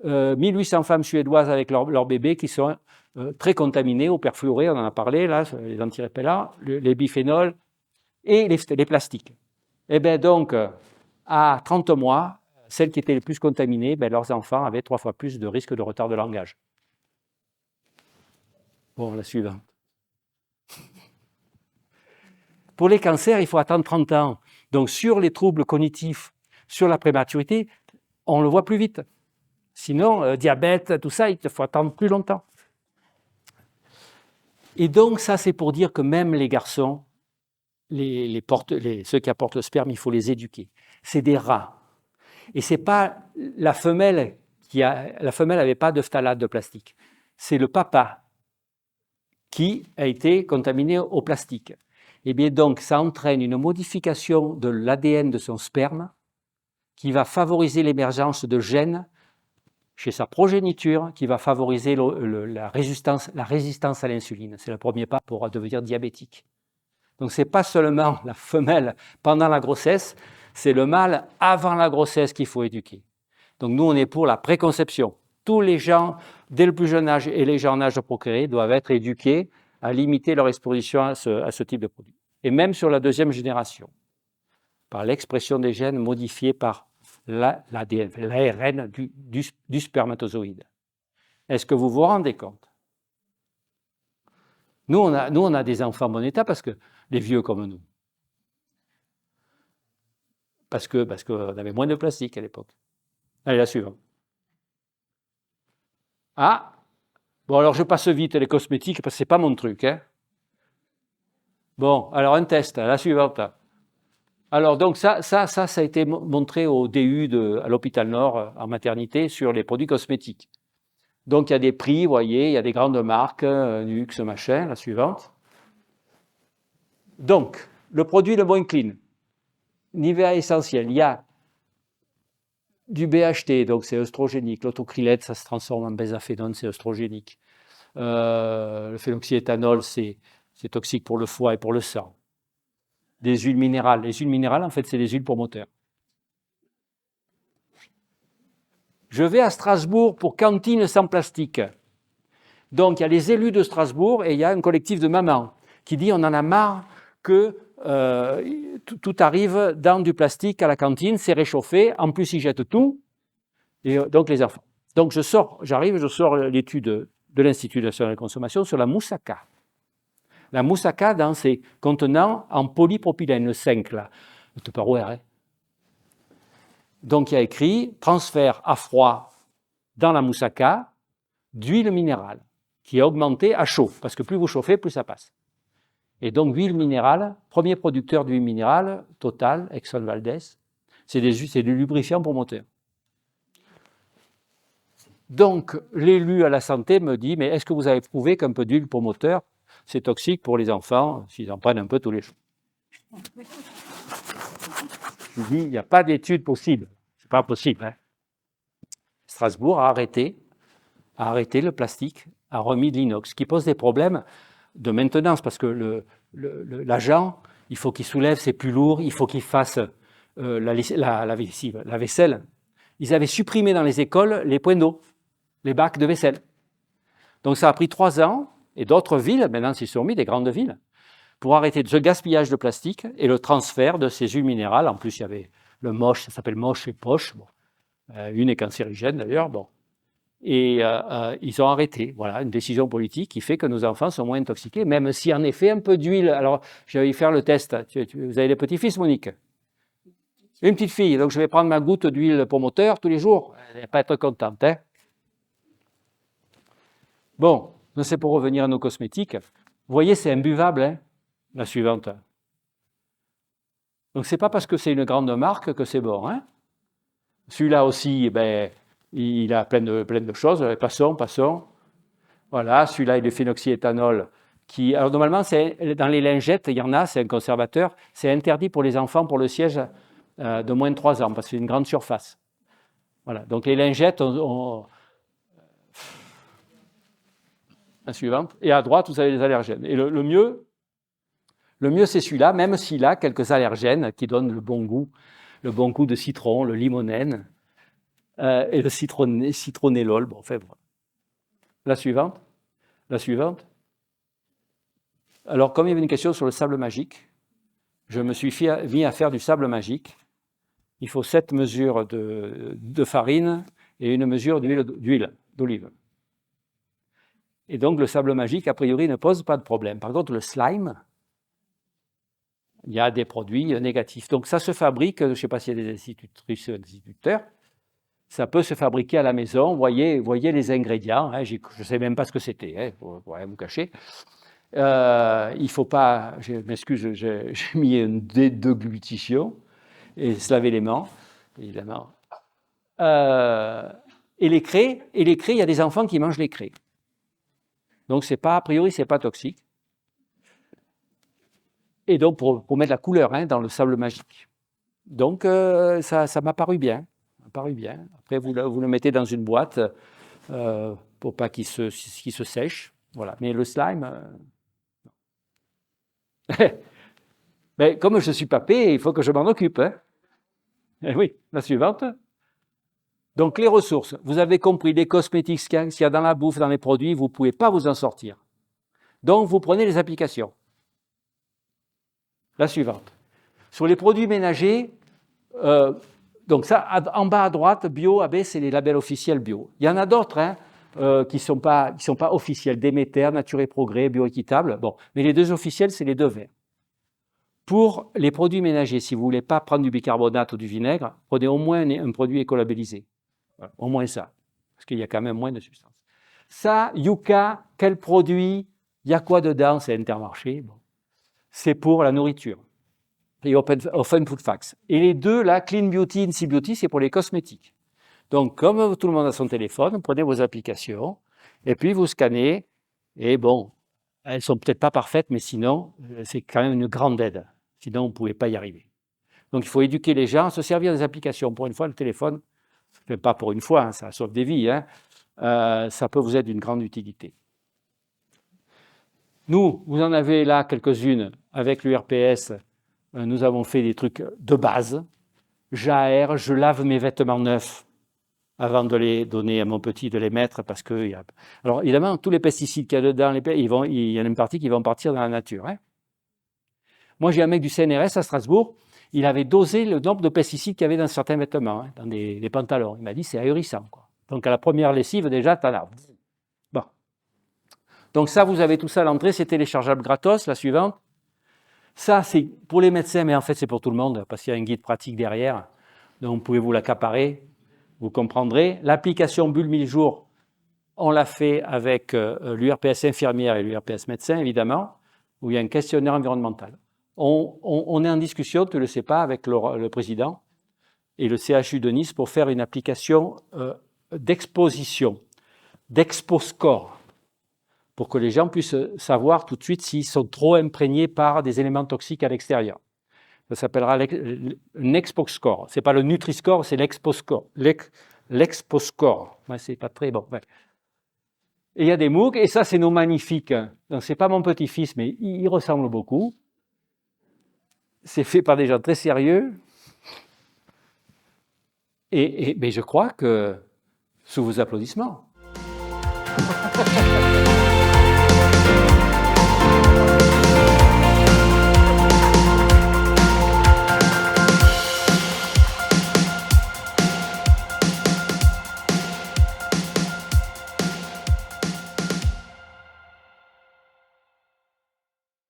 1800 femmes suédoises avec leurs bébés qui sont très contaminés au perfluoré, on en a parlé, là, les antirépellants, les biphénols et les plastiques. Et bien donc, à 30 mois, celles qui étaient les plus contaminées, leurs enfants avaient 3 fois plus de risque de retard de langage. Bon, la suivante. Pour les cancers, il faut attendre 30 ans. Donc, sur les troubles cognitifs, sur la prématurité, on le voit plus vite. Sinon, diabète, tout ça, il faut attendre plus longtemps. Et donc, ça, c'est pour dire que même les garçons, ceux qui apportent le sperme, il faut les éduquer. C'est des rats. Et ce n'est pas la femelle la femelle n'avait pas de phtalate de plastique. C'est le papa qui a été contaminé au plastique. Et bien donc, ça entraîne une modification de l'ADN de son sperme qui va favoriser l'émergence de gènes chez sa progéniture, qui va favoriser la résistance à l'insuline. C'est le premier pas pour devenir diabétique. Donc, ce n'est pas seulement la femelle pendant la grossesse, c'est le mâle avant la grossesse qu'il faut éduquer. Donc, nous, on est pour la préconception. Tous les gens, dès le plus jeune âge et les gens en âge de procréer, doivent être éduqués à limiter leur exposition à ce type de produit. Et même sur la deuxième génération, par l'expression des gènes modifiés par l'ADN, l'ARN du spermatozoïde. Est-ce que vous vous rendez compte? Nous, on a des enfants en bon état parce que les vieux comme nous. Parce qu'on avait moins de plastique à l'époque. Allez, la suivante. Ah, bon, alors je passe vite les cosmétiques parce que ce n'est pas mon truc. Hein. Bon, alors un test, la suivante. Alors donc ça a été montré au DU à l'hôpital Nord en maternité sur les produits cosmétiques. Donc il y a des prix, vous voyez, il y a des grandes marques, Nux, machin, la suivante. Donc, le produit le moins clean, Nivea essentiel, il y a du BHT, donc c'est œstrogénique, l'autocrylate, ça se transforme en benzaphénone, c'est œstrogénique. Le phénoxyéthanol, c'est toxique pour le foie et pour le sang. Des huiles minérales. Les huiles minérales, en fait, c'est des huiles pour moteur. Je vais à Strasbourg pour cantine sans plastique. Donc, il y a les élus de Strasbourg et il y a un collectif de mamans qui dit on en a marre que tout arrive dans du plastique à la cantine, c'est réchauffé, en plus ils jettent tout, et donc les enfants. Donc je sors l'étude de l'Institut national de la consommation sur la moussaka. La moussaka dans ses contenants en polypropylène, le 5 là, le Tupperware. Hein. Donc il y a écrit transfert à froid dans la moussaka d'huile minérale qui est augmentée à chaud, parce que plus vous chauffez, plus ça passe. Et donc, huile minérale, premier producteur d'huile minérale, Total, Exxon Valdez, c'est du lubrifiant pour moteur. Donc, l'élu à la santé me dit, mais est-ce que vous avez prouvé qu'un peu d'huile pour moteur, c'est toxique pour les enfants s'ils en prennent un peu tous les jours? Je dis, il n'y a pas d'étude possible. C'est pas possible. Hein. Strasbourg a arrêté le plastique, a remis de l'inox, qui pose des problèmes de maintenance, parce que l'agent, il faut qu'il soulève, c'est plus lourd, il faut qu'il fasse la vaisselle. Ils avaient supprimé dans les écoles les points d'eau, les bacs de vaisselle. Donc ça a pris 3 ans, et d'autres villes, maintenant s'y sont mis, des grandes villes, pour arrêter ce gaspillage de plastique et le transfert de ces huiles minérales. En plus, il y avait le moche, ça s'appelle moche et poche, bon. Une est cancérigène d'ailleurs, bon. Et ils ont arrêté. Voilà, une décision politique qui fait que nos enfants sont moins intoxiqués, même si en effet un peu d'huile. Alors, je vais y faire le test. Vous avez des petits-fils, Monique? Une petite fille, donc je vais prendre ma goutte d'huile pour moteur tous les jours. Elle ne va pas être contente. Hein. Bon, c'est pour revenir à nos cosmétiques. Vous voyez, c'est imbuvable, hein, la suivante. Donc, ce n'est pas parce que c'est une grande marque que c'est bon. Hein. Celui-là aussi, il a plein de choses. Passons. Voilà, celui-là, il est phénoxyéthanol. Alors, normalement, dans les lingettes, il y en a, c'est un conservateur. C'est interdit pour les enfants, pour le siège de moins de 3 ans, parce que c'est une grande surface. Voilà. Donc les lingettes, la suivante. Et à droite, vous avez les allergènes. Et le mieux c'est celui-là, même s'il a quelques allergènes qui donnent le bon goût de citron, le limonène et le citronnélol. Bon, enfin, voilà. La suivante. Alors, comme il y avait une question sur le sable magique, je me suis mis à faire du sable magique. Il faut 7 mesures de farine et 1 mesure d'huile d'olive. Et donc, le sable magique, a priori, ne pose pas de problème. Par contre, le slime, il y a des produits négatifs. Donc, ça se fabrique, je ne sais pas s'il y a des institutrices ou des instituteurs, ça peut se fabriquer à la maison. Voyez les ingrédients. Hein, je ne sais même pas ce que c'était, hein, pour rien vous cacher. Il ne faut pas, je m'excuse, j'ai mis une déglutition et se laver les mains, évidemment. Et les craies, il y a des enfants qui mangent les craies. Donc, a priori, ce n'est pas toxique. Et donc, pour mettre la couleur dans le sable magique. Donc, ça m'a paru bien. Après, vous le mettez dans une boîte pour pas qu'il se sèche. Voilà. Mais le slime... Mais comme je suis papé, il faut que je m'en occupe. Hein. Et oui, la suivante. Donc, les ressources. Vous avez compris, les cosmétiques, ce qu'il y a dans la bouffe, dans les produits, vous ne pouvez pas vous en sortir. Donc, vous prenez les applications. La suivante. Sur les produits ménagers, donc ça, en bas à droite, bio, AB, c'est les labels officiels bio. Il y en a d'autres qui ne sont pas officiels. Déméter, Nature et Progrès, Bioéquitable. Bon, mais les 2 officiels, c'est les 2 verts. Pour les produits ménagers, si vous ne voulez pas prendre du bicarbonate ou du vinaigre, prenez au moins un produit écolabellisé. Voilà, au moins ça, parce qu'il y a quand même moins de substances. Ça, Yuka, quel produit? Il y a quoi dedans? C'est Intermarché. Bon. C'est pour la nourriture. Et Open Food Facts. Et les 2, là, Clean Beauty, Incy Beauty, c'est pour les cosmétiques. Donc, comme tout le monde a son téléphone, prenez vos applications, et puis vous scannez, et bon, elles ne sont peut-être pas parfaites, mais sinon, c'est quand même une grande aide. Sinon, on ne pouvait pas y arriver. Donc, il faut éduquer les gens à se servir des applications. Pour une fois, le téléphone, pas pour une fois, ça sauve des vies, ça peut vous être d'une grande utilité. Nous, vous en avez là quelques-unes avec l'URPS. Nous avons fait des trucs de base. J'aère, je lave mes vêtements neufs avant de les donner à mon petit, de les mettre, parce que... Alors, évidemment, tous les pesticides qu'il y a dedans, il y en a une partie qui vont partir dans la nature. Hein. Moi, j'ai un mec du CNRS à Strasbourg, il avait dosé le nombre de pesticides qu'il y avait dans certains vêtements, dans des pantalons. Il m'a dit, c'est ahurissant, quoi. Donc, à la première lessive, déjà, t'en as. Bon. Donc ça, vous avez tout ça à l'entrée, c'est téléchargeable gratos. La suivante. Ça, c'est pour les médecins, mais en fait, c'est pour tout le monde, parce qu'il y a un guide pratique derrière. Donc, vous pouvez vous l'accaparer, vous comprendrez. L'application Bulle 1000 jours, on l'a fait avec l'URPS infirmière et l'URPS médecin, évidemment, où il y a un questionnaire environnemental. On est en discussion, tu ne le sais pas, avec le président et le CHU de Nice pour faire une application d'exposition, d'ExpoScore, pour que les gens puissent savoir tout de suite s'ils sont trop imprégnés par des éléments toxiques à l'extérieur. Ça s'appellera l'ExpoScore. Ce n'est pas le Nutri-Score, c'est l'ExpoScore. L'ExpoScore. Ouais, c'est pas très bon. Ouais. Et il y a des MOOC, et ça, c'est nos magnifiques. Donc, ce n'est pas mon petit-fils, mais il ressemble beaucoup. C'est fait par des gens très sérieux. Mais je crois que, sous vos applaudissements,